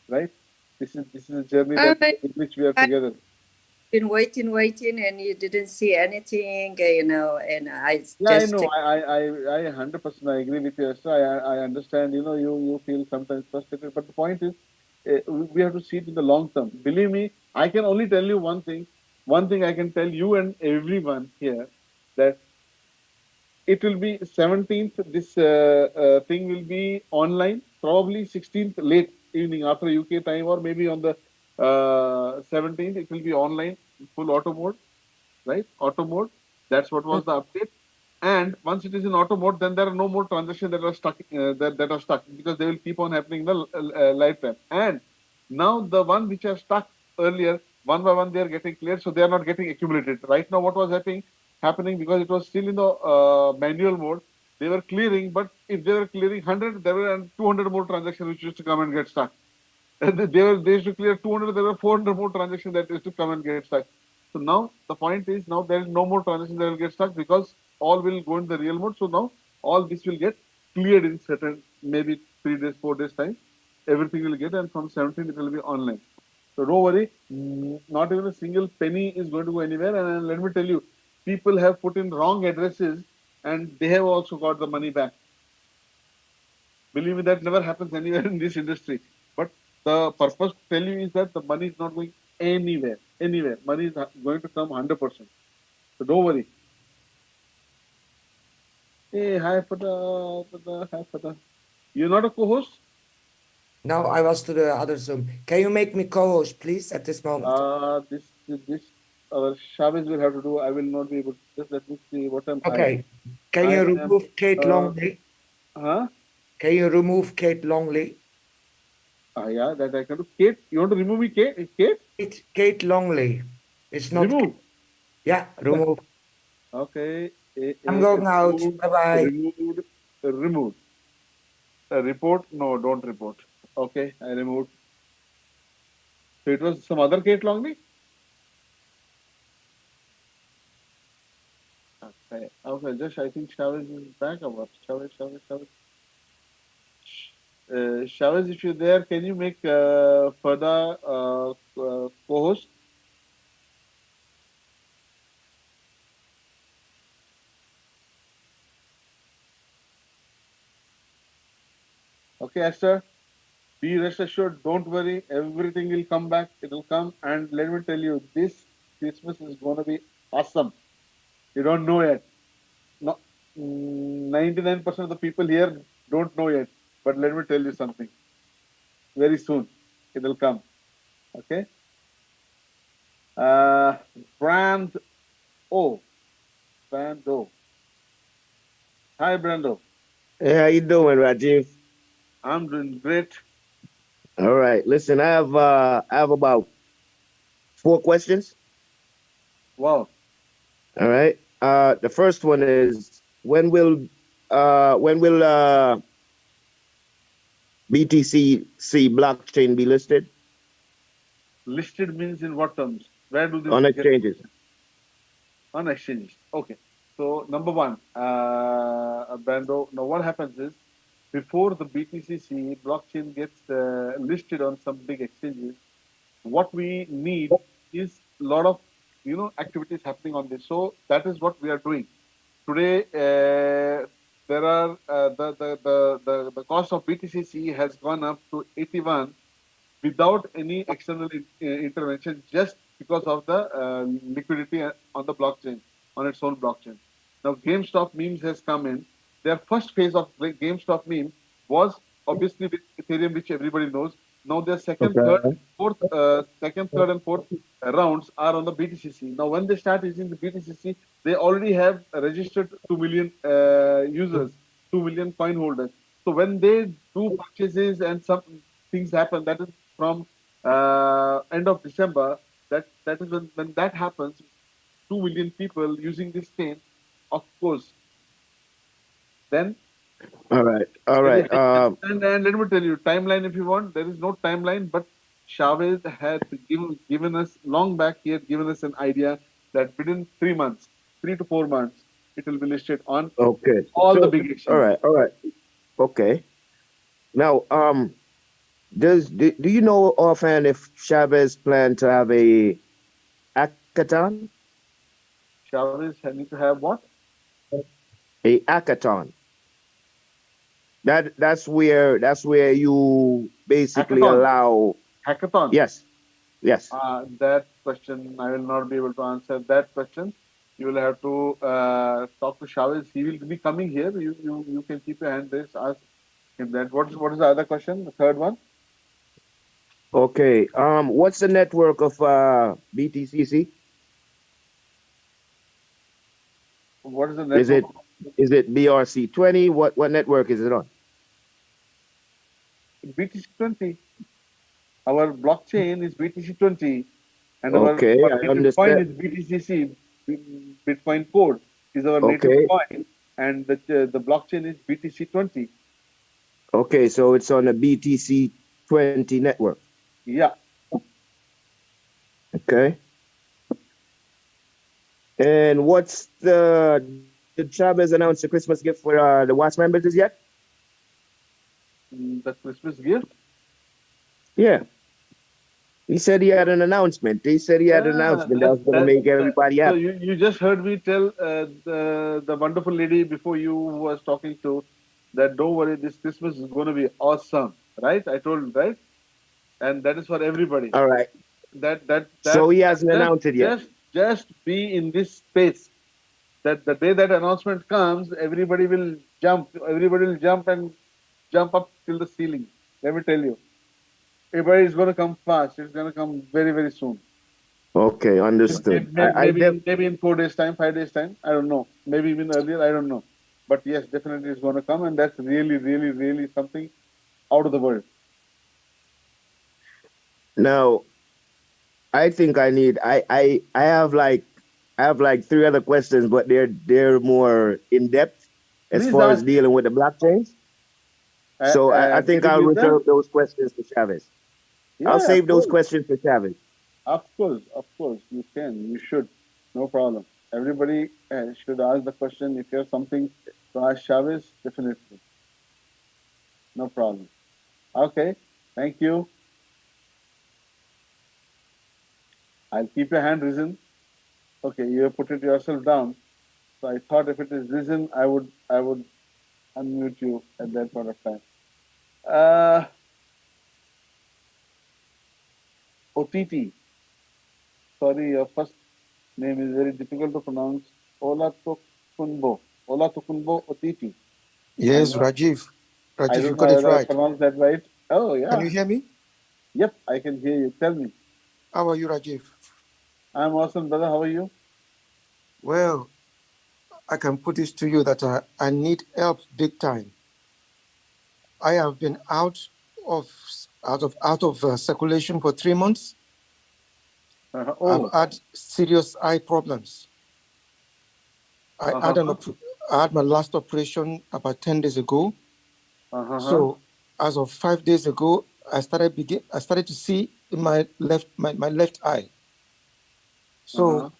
[SPEAKER 12] right? This is a journey in which we are together.
[SPEAKER 20] Been waiting, and you didn't see anything, and I just...
[SPEAKER 12] Yeah, I know. I 100% I agree with you, Esther. I understand, you feel sometimes frustrated. But the point is, we have to see it in the long term. Believe me, I can only tell you one thing. One thing I can tell you and everyone here, that it will be 17th. This thing will be online. Probably 16th late evening after UK time, or maybe on the 17th it will be online, full auto mode, right? Auto mode. That's what was the update. And once it is in auto mode, then there are no more transactions that are stuck, that are stuck, because they will keep on happening in the lifetime. And now the one which are stuck earlier, one by one they are getting cleared, so they are not getting accumulated. Right now, what was happening, because it was still in the manual mode, they were clearing. But if they were clearing 100, there were 200 more transactions which used to come and get stuck. They used to clear 200, there were 400 more transactions that used to come and get stuck. So now the point is, now there is no more transactions that will get stuck, because all will go in the real mode. So now all this will get cleared in certain, maybe 3 days, 4 days time. Everything will get, and from 17 it will be online. So don't worry, not even a single penny is going to go anywhere. And let me tell you, people have put in wrong addresses and they have also got the money back. Believe me, that never happens anywhere in this industry. But the purpose to tell you is that the money is not going anywhere. Anywhere. Money is going to come 100%. So don't worry. Hey, hi, Fata. Hi, Fata. You're not a co-host?
[SPEAKER 21] No, I was to the other Zoom. Can you make me co-host, please, at this moment?
[SPEAKER 12] This our ShaveZ will have to do. I will not be able to. Just let me see what am I.
[SPEAKER 21] Okay. Can you remove Kate Longley?
[SPEAKER 12] Huh?
[SPEAKER 21] Can you remove Kate Longley?
[SPEAKER 12] Yeah, that I can do. Kate, you want to remove me, Kate?
[SPEAKER 21] Kate Longley. It's not.
[SPEAKER 12] Remove.
[SPEAKER 21] Yeah, remove.
[SPEAKER 12] Okay.
[SPEAKER 21] I'm going out. Bye-bye.
[SPEAKER 12] Removed. Report? No, don't report. Okay, I removed. So it was some other Kate Longley? Okay. Okay, just I think ShaveZ is back or what? ShaveZ. ShaveZ, if you're there, can you make further co-host? Okay, Esther, be rest assured, don't worry, everything will come back, it will come. And let me tell you, this Christmas is going to be awesome. You don't know yet. No, 99% of the people here don't know yet. But let me tell you something. Very soon, it will come. Okay? Brand O. Brando. Hi, Brando.
[SPEAKER 22] Hey, how you doing, Rajiv?
[SPEAKER 12] I'm doing great.
[SPEAKER 22] All right. Listen, I have about 4 questions.
[SPEAKER 12] Wow.
[SPEAKER 22] All right. The first one is when will BTC blockchain be listed?
[SPEAKER 12] Listed means in what terms? Where do they
[SPEAKER 22] On exchanges?
[SPEAKER 12] On exchanges. Okay. So number one, Brando. Now what happens is, before the BTC blockchain gets listed on some big exchanges, what we need is a lot of activities happening on this. So that is what we are doing today. There are the cost of BTC has gone up to 81 without any external intervention, just because of the liquidity on the blockchain, on its own blockchain. Now GameStop memes has come in. Their first phase of GameStop meme was obviously with Ethereum, which everybody knows. Now their second, third, and fourth rounds are on the BTC. Now when they start using the BTC, they already have registered 2 million users, 2 million coin holders. So when they do purchases and some things happen, that is from end of December, that is when that happens, 2 million people using this chain, of course, then
[SPEAKER 22] all right.
[SPEAKER 12] and let me tell you, timeline if you want. There is no timeline, but ShaveZ had given us long back. He had given us an idea that within 3 months, 3 to 4 months, it will be listed on all the big exchanges.
[SPEAKER 22] All right. Okay. Now, do you know offhand if ShaveZ plan to have a hackathon?
[SPEAKER 12] ShaveZ need to have what?
[SPEAKER 22] A hackathon. That's where you basically
[SPEAKER 12] Hackathon.
[SPEAKER 22] allow.
[SPEAKER 12] Hackathon.
[SPEAKER 22] Yes. Yes.
[SPEAKER 12] That question, I will not be able to answer that question. You will have to talk to ShaveZ. He will be coming here. You can keep your hand raised. Ask him that. What is the other question? The third one?
[SPEAKER 22] Okay. What's the network of BTCC?
[SPEAKER 12] What is the network?
[SPEAKER 22] Is it BRC20? What network is it on?
[SPEAKER 12] BTC20. Our blockchain is BTC20, and
[SPEAKER 22] Okay,
[SPEAKER 12] our
[SPEAKER 22] I
[SPEAKER 12] native coin
[SPEAKER 22] understand.
[SPEAKER 12] is BTCC. Bitcoin Code is our native
[SPEAKER 22] Okay.
[SPEAKER 12] coin, and the blockchain is BTC20.
[SPEAKER 22] Okay, so it's on the BTC20 network.
[SPEAKER 12] Yeah.
[SPEAKER 22] Okay. And what's did ShaveZ announce the Christmas gift for the WAAS members yet?
[SPEAKER 12] The Christmas gift?
[SPEAKER 22] Yeah. He said he had an announcement. He said he had an announcement that was going to make everybody
[SPEAKER 12] So
[SPEAKER 22] happy.
[SPEAKER 12] you just heard me tell the wonderful lady before you who was talking to that don't worry, this Christmas is going to be awesome, right? I told you, right? And that is for everybody.
[SPEAKER 22] All right.
[SPEAKER 12] That
[SPEAKER 22] So he hasn't announced it yet.
[SPEAKER 12] Just be in this space. That the day that announcement comes, everybody will jump. Everybody will jump and jump up till the ceiling. Let me tell you. Everybody is going to come fast. It's going to come very, very soon.
[SPEAKER 22] Okay, understood.
[SPEAKER 12] Maybe in 4 days' time, 5 days' time. I don't know. Maybe even earlier. I don't know. But yes, definitely it's going to come, and that's really, really, really something out of the world.
[SPEAKER 22] Now, I think I have like 3 other questions, but they're more in depth as far as dealing with the blockchains. So I think I'll reserve those questions for ShaveZ.
[SPEAKER 12] Yeah,
[SPEAKER 22] I'll save those questions for ShaveZ.
[SPEAKER 12] Of course, you can, you should, no problem. Everybody should ask the question. If you have something to ask ShaveZ, definitely, no problem. Okay, thank you. I'll keep your hand risen. Okay, you have put it yourself down. So I thought if it is risen, I would unmute you at that point of time. OTT. Sorry, your first name is very difficult to pronounce. Olatokunbo OTT.
[SPEAKER 3] Yes, Rajiv.
[SPEAKER 12] I
[SPEAKER 3] Rajiv,
[SPEAKER 12] don't
[SPEAKER 3] you
[SPEAKER 12] know
[SPEAKER 3] got it
[SPEAKER 12] whether I
[SPEAKER 3] right.
[SPEAKER 12] pronounced that right. Oh, yeah.
[SPEAKER 3] Can you hear me?
[SPEAKER 12] Yep, I can hear you. Tell me.
[SPEAKER 3] How are you, Rajiv?
[SPEAKER 12] I'm awesome, brother. How are you?
[SPEAKER 3] Well, I can put this to you that I need help big time. I have been out of circulation for 3 months. I've had serious eye problems. I had my last operation about 10 days ago. So as of 5 days ago, I started to see in my left eye. So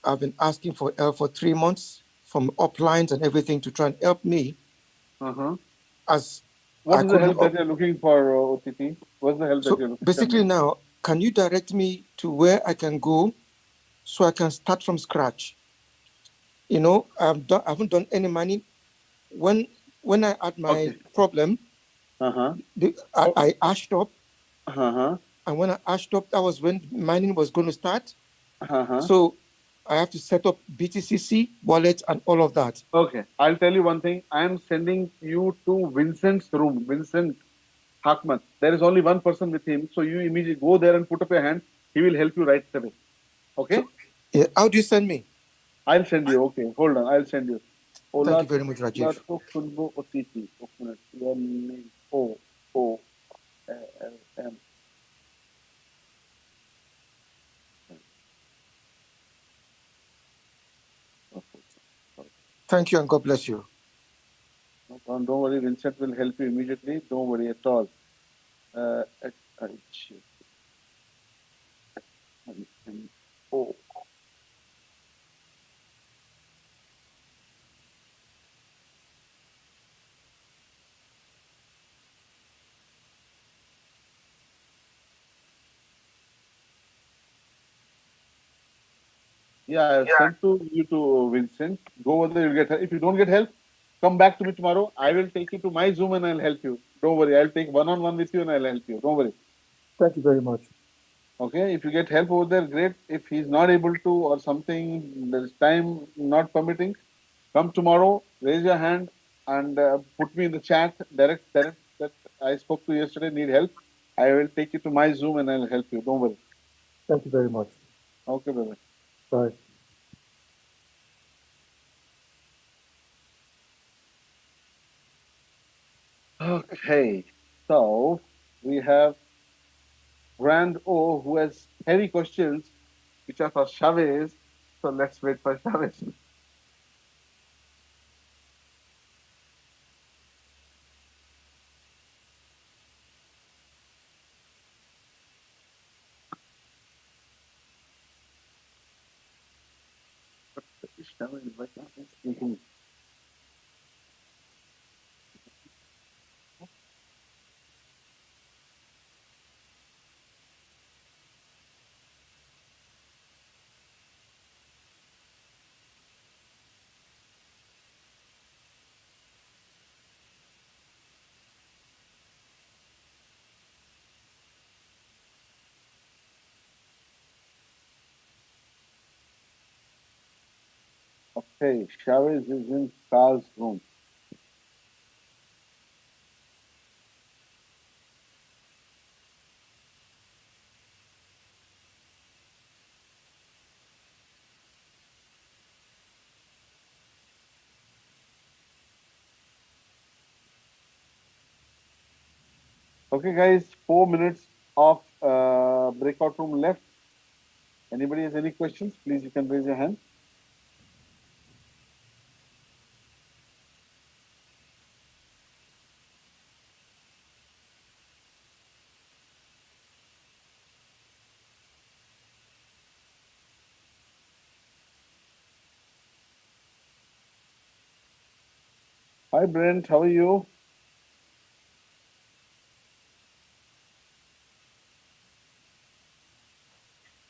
[SPEAKER 3] I've been asking for help for 3 months from uplines and everything to try and help me. As
[SPEAKER 12] what is the help that you're looking for, OTT? What's the help that you're looking for?
[SPEAKER 3] Basically now, can you direct me to where I can go so I can start from scratch? You know, I haven't done any mining. When I had my problem, I ashed up. And when I ashed up, that was when mining was going to start. So I have to set up BTCC, wallet, and all of that.
[SPEAKER 12] Okay, I'll tell you one thing. I am sending you to Vincent's room, Vincent Hakman. There is only one person with him, so you immediately go there and put up your hand. He will help you right away. Okay?
[SPEAKER 3] So, how do you send me?
[SPEAKER 12] I'll send you. Okay, hold on. I'll send you.
[SPEAKER 3] Thank you very much, Rajiv.
[SPEAKER 12] Your name O-O-L-M.
[SPEAKER 3] Thank you and God bless you.
[SPEAKER 12] No problem. Don't worry, Vincent will help you immediately. Don't worry at all. Yeah, I've sent you to Vincent. Go over there, you'll get help. If you don't get help, come back to me tomorrow. I will take you to my Zoom and I'll help you. Don't worry. I'll take one-on-one with you and I'll help you. Don't worry.
[SPEAKER 3] Thank you very much.
[SPEAKER 12] Okay. If you get help over there, great. If he's not able to or something, there's time not permitting, come tomorrow, raise your hand and put me in the chat. Direct that I spoke to yesterday, need help. I will take you to my Zoom and I'll help you. Don't worry.
[SPEAKER 3] Thank you very much.
[SPEAKER 12] Okay, brother.
[SPEAKER 3] Bye.
[SPEAKER 12] Okay. So we have Grand O who has heavy questions, which are for ShaveZ. So let's wait for ShaveZ. Okay, ShaveZ is in Carl's room. Okay, guys, 4 minutes of breakout room left. Anybody has any questions? Please, you can raise your hand. Hi, Brent. How are you?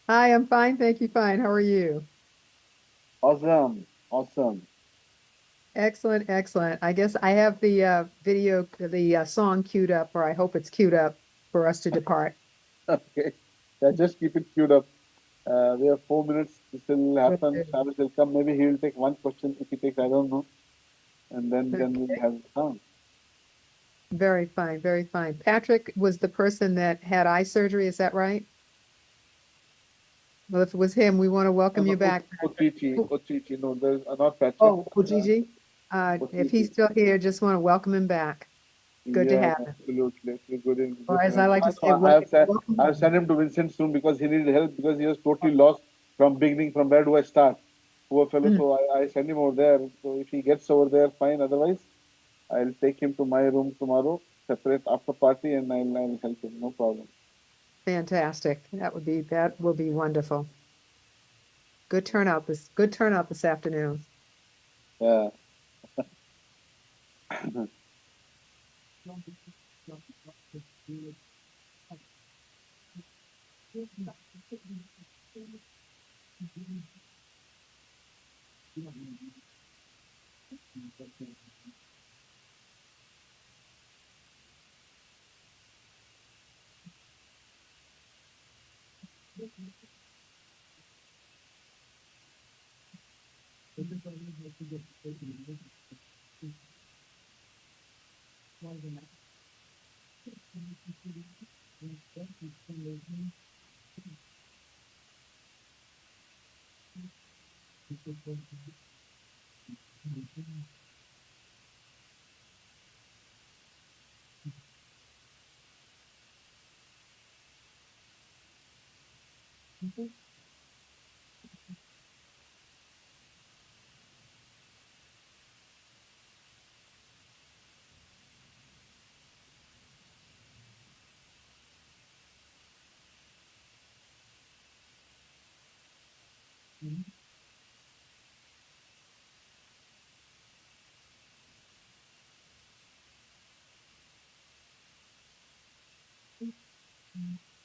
[SPEAKER 17] Hi, I'm fine. Thank you. Fine. How are you?
[SPEAKER 12] Awesome. Awesome.
[SPEAKER 17] Excellent. Excellent. I guess I have the video, the song queued up, or I hope it's queued up for us to depart.
[SPEAKER 12] Okay. Yeah, just keep it queued up. We have 4 minutes. This will happen. ShaveZ will come. Maybe he will take one question. If he takes, I don't know. And then we'll have the sound.
[SPEAKER 17] Very fine. Very fine. Patrick was the person that had eye surgery. Is that right? Well, if it was him, we want to welcome you back.
[SPEAKER 12] Ochichi. No, there's not Patrick.
[SPEAKER 17] Oh, Ojiji. If he's still here, just want to welcome him back. Good to have him.
[SPEAKER 12] Absolutely. Good.
[SPEAKER 17] Or as I like to say,
[SPEAKER 12] I've sent him to Vincent soon because he needed help because he was totally lost from beginning. From where do I start? Poor fellow. So I send him over there. So if he gets over there, fine. Otherwise, I'll take him to my room tomorrow, separate after party, and I'll help him. No problem.
[SPEAKER 17] Fantastic. That will be wonderful. Good turnout this afternoon.
[SPEAKER 12] Yeah.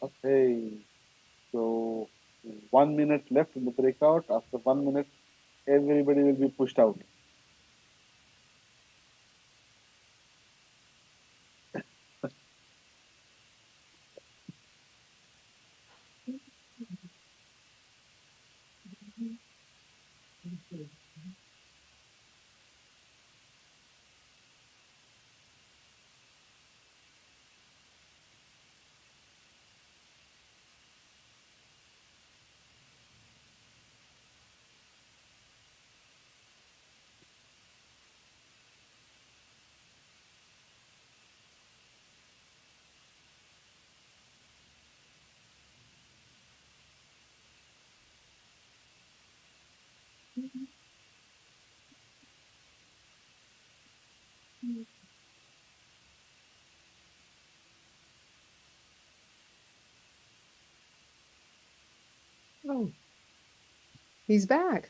[SPEAKER 12] Okay. So 1 minute left in the breakout. After 1 minute, everybody will be pushed out.
[SPEAKER 17] Oh, he's back.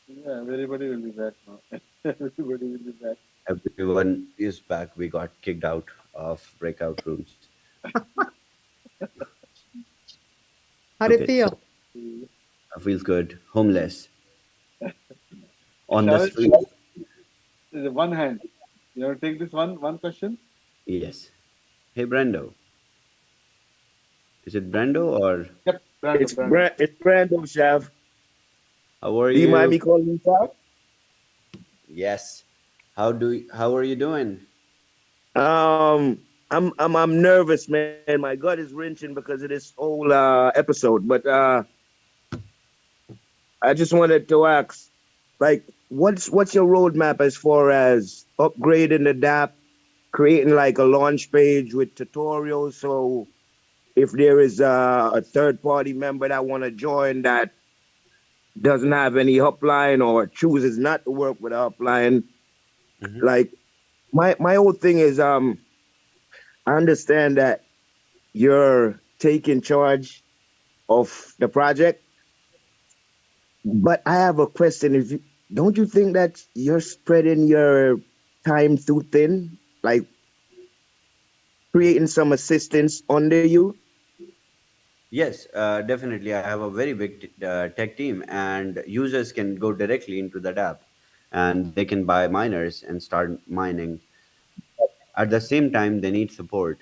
[SPEAKER 12] Yeah, everybody will be back now. Everybody will be back.
[SPEAKER 5] Everyone is back. We got kicked out of breakout rooms.
[SPEAKER 17] How'd it
[SPEAKER 5] Okay, so
[SPEAKER 17] feel?
[SPEAKER 5] feels good. Homeless on the
[SPEAKER 12] Shall
[SPEAKER 5] street.
[SPEAKER 12] one hand. You want to take this one question?
[SPEAKER 5] Yes. Hey, Brando. Is it Brando or?
[SPEAKER 12] Yep, Brando.
[SPEAKER 22] It's Brandon, Chef.
[SPEAKER 5] How are
[SPEAKER 22] Do you mind
[SPEAKER 5] you?
[SPEAKER 22] me calling you Chef?
[SPEAKER 5] Yes. How are you doing?
[SPEAKER 22] I'm nervous, man. My gut is wrenching because of this whole episode. But I just wanted to ask, like, what's your roadmap as far as upgrading the DApp, creating like a launch page with tutorials? So if there is a third party member that want to join that doesn't have any upline or chooses not to work with an upline, like my whole thing is I understand that you're taking charge of the project, but I have a question. Don't you think that you're spreading your time too thin, like creating some assistance under you?
[SPEAKER 5] Yes, definitely. I have a very big tech team, and users can go directly into that app and they can buy miners and start mining. At the same time, they need support.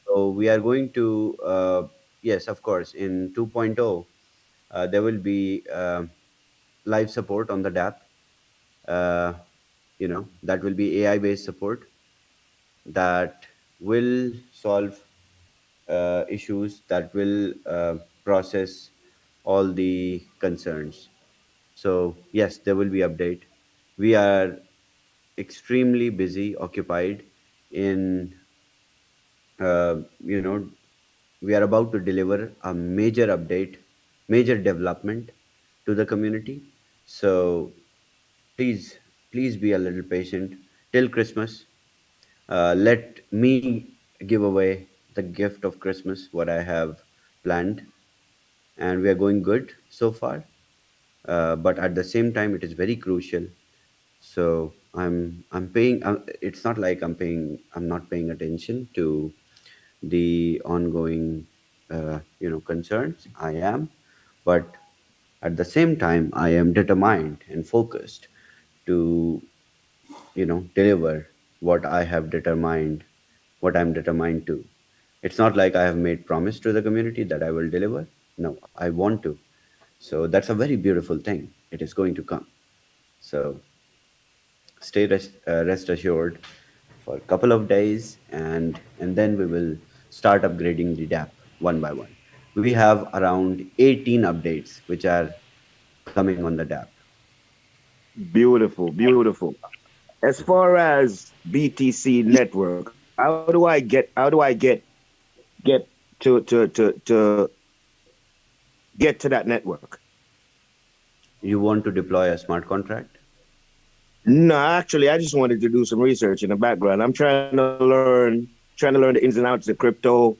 [SPEAKER 5] So we are going to, yes, of course, in 2.0, there will be live support on the app. Uh, that will be AI based support that will solve issues, that will process all the concerns. So yes, there will be update. We are extremely busy, occupied in uh, you know we are about to deliver a major update, major development to the community. So please, please be a little patient till Christmas. Let me give away the gift of Christmas, what I have planned, and we are going good so far. But at the same time, it is very crucial. So I'm paying. It's not like I'm not paying attention to the ongoing concerns. I am, but at the same time, I am determined and focused to deliver what I have determined, what I'm determined to. It's not like I have made promise to the community that I will deliver. No, I want to. So that's a very beautiful thing. It is going to come. So rest assured for a couple of days, and then we will start upgrading the DApp one by one. We have around 18 updates which are coming on the DApp.
[SPEAKER 22] Beautiful, beautiful. As far as BTC network, how do I get to get to that network?
[SPEAKER 5] You want to deploy a smart contract?
[SPEAKER 22] No, actually, I just wanted to do some research in the background. I'm trying to learn the ins and outs of crypto.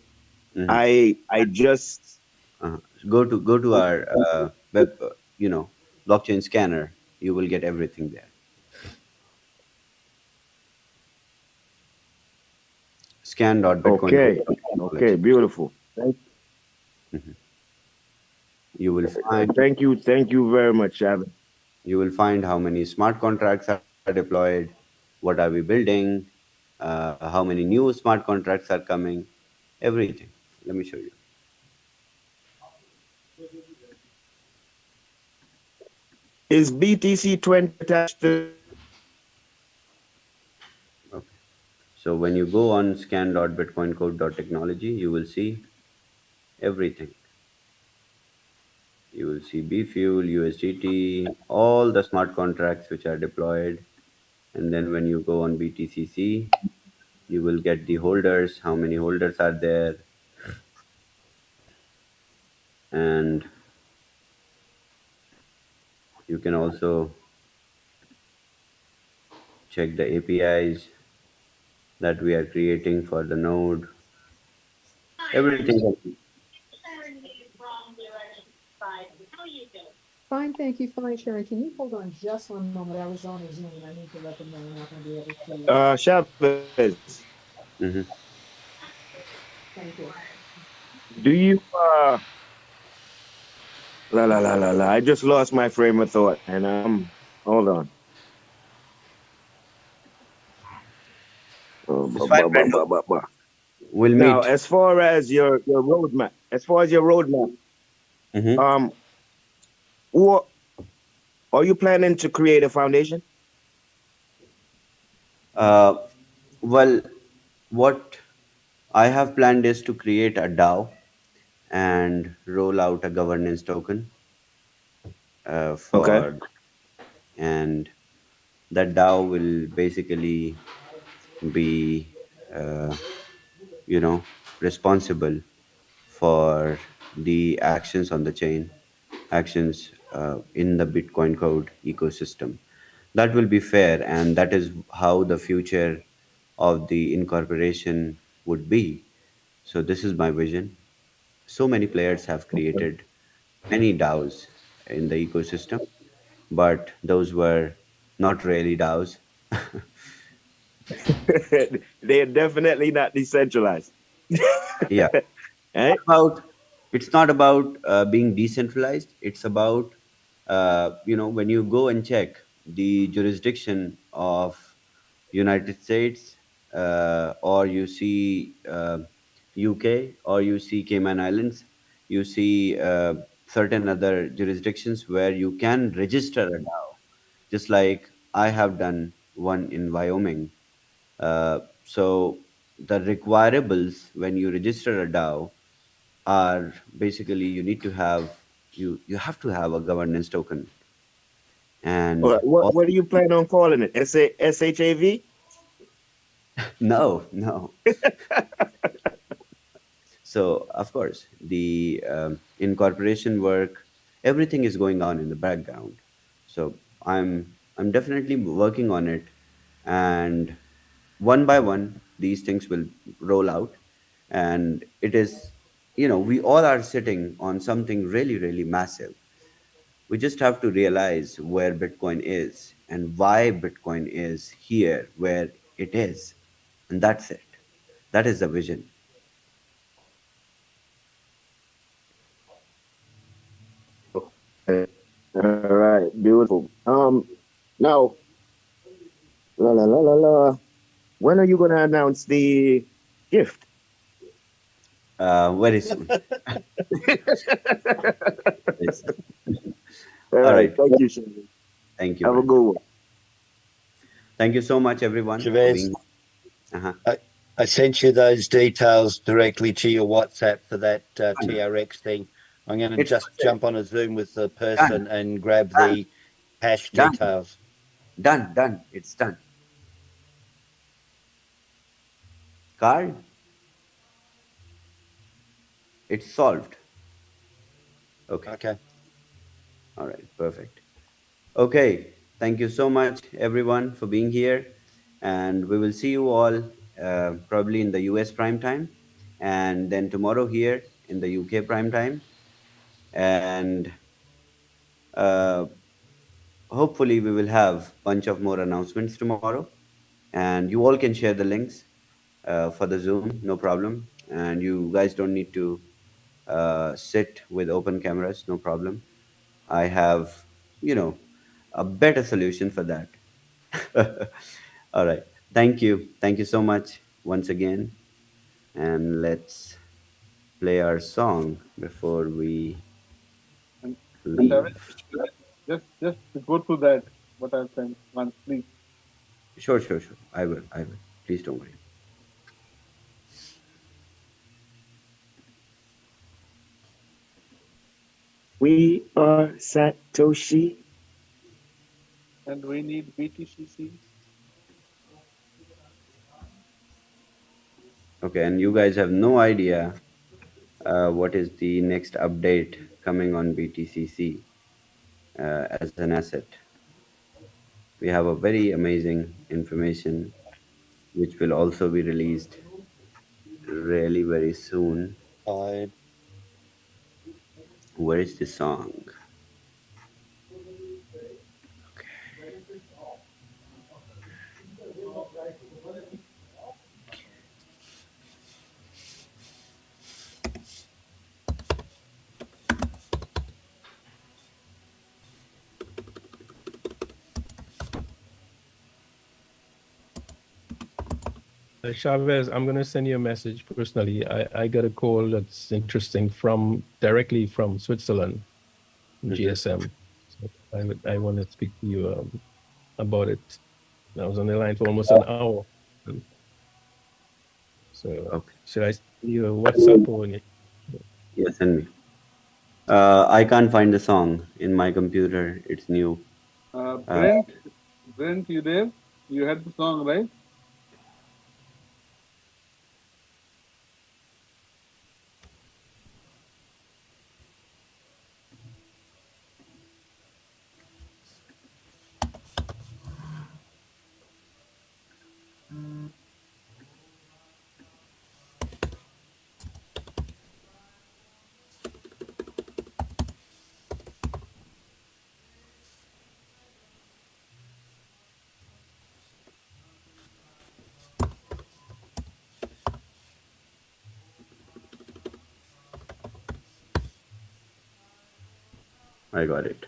[SPEAKER 22] I just
[SPEAKER 5] go to our web, blockchain scanner. You will get everything there. Scan.bitcoin.
[SPEAKER 22] Okay, beautiful.
[SPEAKER 5] You will find.
[SPEAKER 22] Thank you very much, Evan.
[SPEAKER 5] You will find how many smart contracts are deployed, what are we building, how many new smart contracts are coming, everything. Let me show you.
[SPEAKER 22] Is BTC 20 attached to?
[SPEAKER 5] Okay. So when you go on scan.bitcoincode.technology, you will see everything. You will see BFuel, USDT, all the smart contracts which are deployed. And then when you go on BTCC, you will get the holders, how many holders are there. And you can also check the APIs that we are creating for the node. Everything.
[SPEAKER 17] Fine, thank you, fine, Sherry. Can you hold on just one moment? I was on a Zoom and I need to let them know we're not going to be able to.
[SPEAKER 22] Chavez,
[SPEAKER 5] Mm-hmm.
[SPEAKER 17] Thank you.
[SPEAKER 22] do you la. I just lost my frame of thought, and hold on.
[SPEAKER 5] It's fine, Brando. We'll
[SPEAKER 22] Now,
[SPEAKER 5] meet.
[SPEAKER 22] as far as your roadmap,
[SPEAKER 5] Mm-hmm.
[SPEAKER 22] what are you planning to create a foundation?
[SPEAKER 5] Well, what I have planned is to create a DAO and roll out a governance token
[SPEAKER 22] Okay.
[SPEAKER 5] and that DAO will basically be, uh, responsible for the actions on the chain, actions in the Bitcoin code ecosystem. That will be fair, and that is how the future of the incorporation would be. So this is my vision. So many players have created many DAOs in the ecosystem, but those were not really DAOs.
[SPEAKER 22] They're definitely not decentralized.
[SPEAKER 5] Yeah.
[SPEAKER 22] Right?
[SPEAKER 5] About it's not about being decentralized. It's about when you go and check the jurisdiction of United States, or you see UK, or you see Cayman Islands, you see certain other jurisdictions where you can register a DAO, just like I have done one in Wyoming. So the requirables when you register a DAO are basically you have to have a governance token and
[SPEAKER 22] What do you plan on calling it? SHAV?
[SPEAKER 5] no. So of course the incorporation work, everything is going on in the background. So I'm definitely working on it, and one by one these things will roll out. And it is, we all are sitting on something really, really massive. We just have to realize where Bitcoin is and why Bitcoin is here where it is. And that's it. That is the vision.
[SPEAKER 22] All right, beautiful. Now, la. When are you gonna announce the gift?
[SPEAKER 5] Very soon. Yes.
[SPEAKER 22] All
[SPEAKER 5] All
[SPEAKER 22] right,
[SPEAKER 5] right.
[SPEAKER 22] thank you, Sherry.
[SPEAKER 5] Thank you,
[SPEAKER 22] Have a
[SPEAKER 5] Brandon.
[SPEAKER 22] good one.
[SPEAKER 5] Thank you so much, everyone, for
[SPEAKER 7] ShaveZ,
[SPEAKER 5] being. Uh-huh.
[SPEAKER 7] I sent you those details directly to your WhatsApp for that TRX thing. I'm going to
[SPEAKER 5] It's
[SPEAKER 7] just jump on a Zoom with the
[SPEAKER 5] done.
[SPEAKER 7] person and grab
[SPEAKER 5] Done.
[SPEAKER 7] the hash
[SPEAKER 5] Done.
[SPEAKER 7] details.
[SPEAKER 5] Done. It's done. Carl, it's solved. Okay.
[SPEAKER 7] Okay.
[SPEAKER 5] All right. Perfect. Okay. Thank you so much, everyone, for being here. And we will see you all probably in the US prime time, and then tomorrow here in the UK prime time. And uh, hopefully, we will have bunch of more announcements tomorrow. And you all can share the links for the Zoom, no problem. And you guys don't need to sit with open cameras, no problem. I have, a better solution for that. All right. Thank you. Thank you so much once again. And let's play our song before we
[SPEAKER 12] And Shavesh,
[SPEAKER 5] leave.
[SPEAKER 12] just go through that what I've sent once, please.
[SPEAKER 5] Sure. I will. Please don't worry.
[SPEAKER 22] We are Satoshi.
[SPEAKER 12] And we need BTCC.
[SPEAKER 5] Okay. And you guys have no idea what is the next update coming on BTCC as an asset. We have a very amazing information which will also be released really very soon.
[SPEAKER 7] Fine.
[SPEAKER 5] Where is the song?
[SPEAKER 14] Chavez, I'm going to send you a message personally. I got a call that's interesting directly from Switzerland, GSM. So I want to speak to you about it. I was on the line for almost an hour. So should I send you a WhatsApp or?
[SPEAKER 5] Yes, send me. I can't find the song in my computer. It's new.
[SPEAKER 12] Brent, you there? You had the song, right?
[SPEAKER 5] I got it.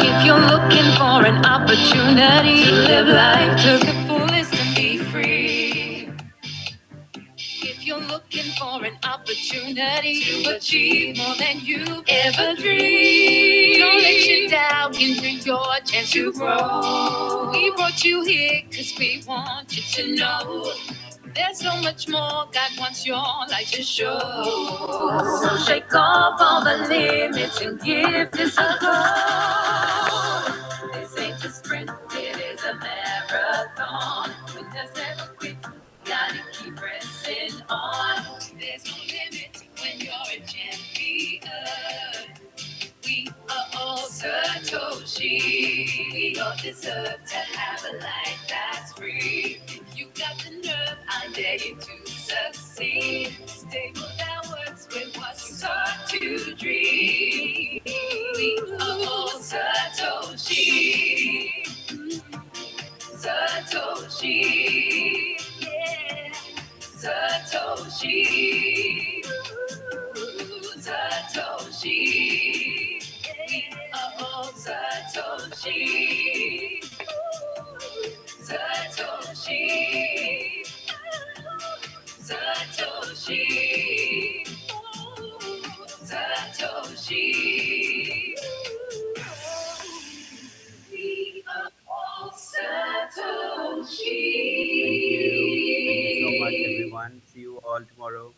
[SPEAKER 6] If you're looking for an opportunity to live life to the fullest and be free. If you're looking for an opportunity to achieve more than you ever dreamed, don't let your doubt hinder your chance to grow. We brought you here because we want you to know there's so much more God wants your life to show. So shake off all the limits and give this a go. This ain't a sprint, it is a marathon. Winners never quit, gotta keep pressing on. There's no limit when you're a champion. We are all Satoshi. We all deserve to have a life that's free. If you got the nerve, I dare you to succeed. Stable that works with what you start to dream. We are all Satoshi. Satoshi. Yeah. Satoshi. Satoshi. Oh, Satoshi. Satoshi. Satoshi. Satoshi. We are all Satoshi.
[SPEAKER 5] Thank you. Thank you so much, everyone. See you all tomorrow.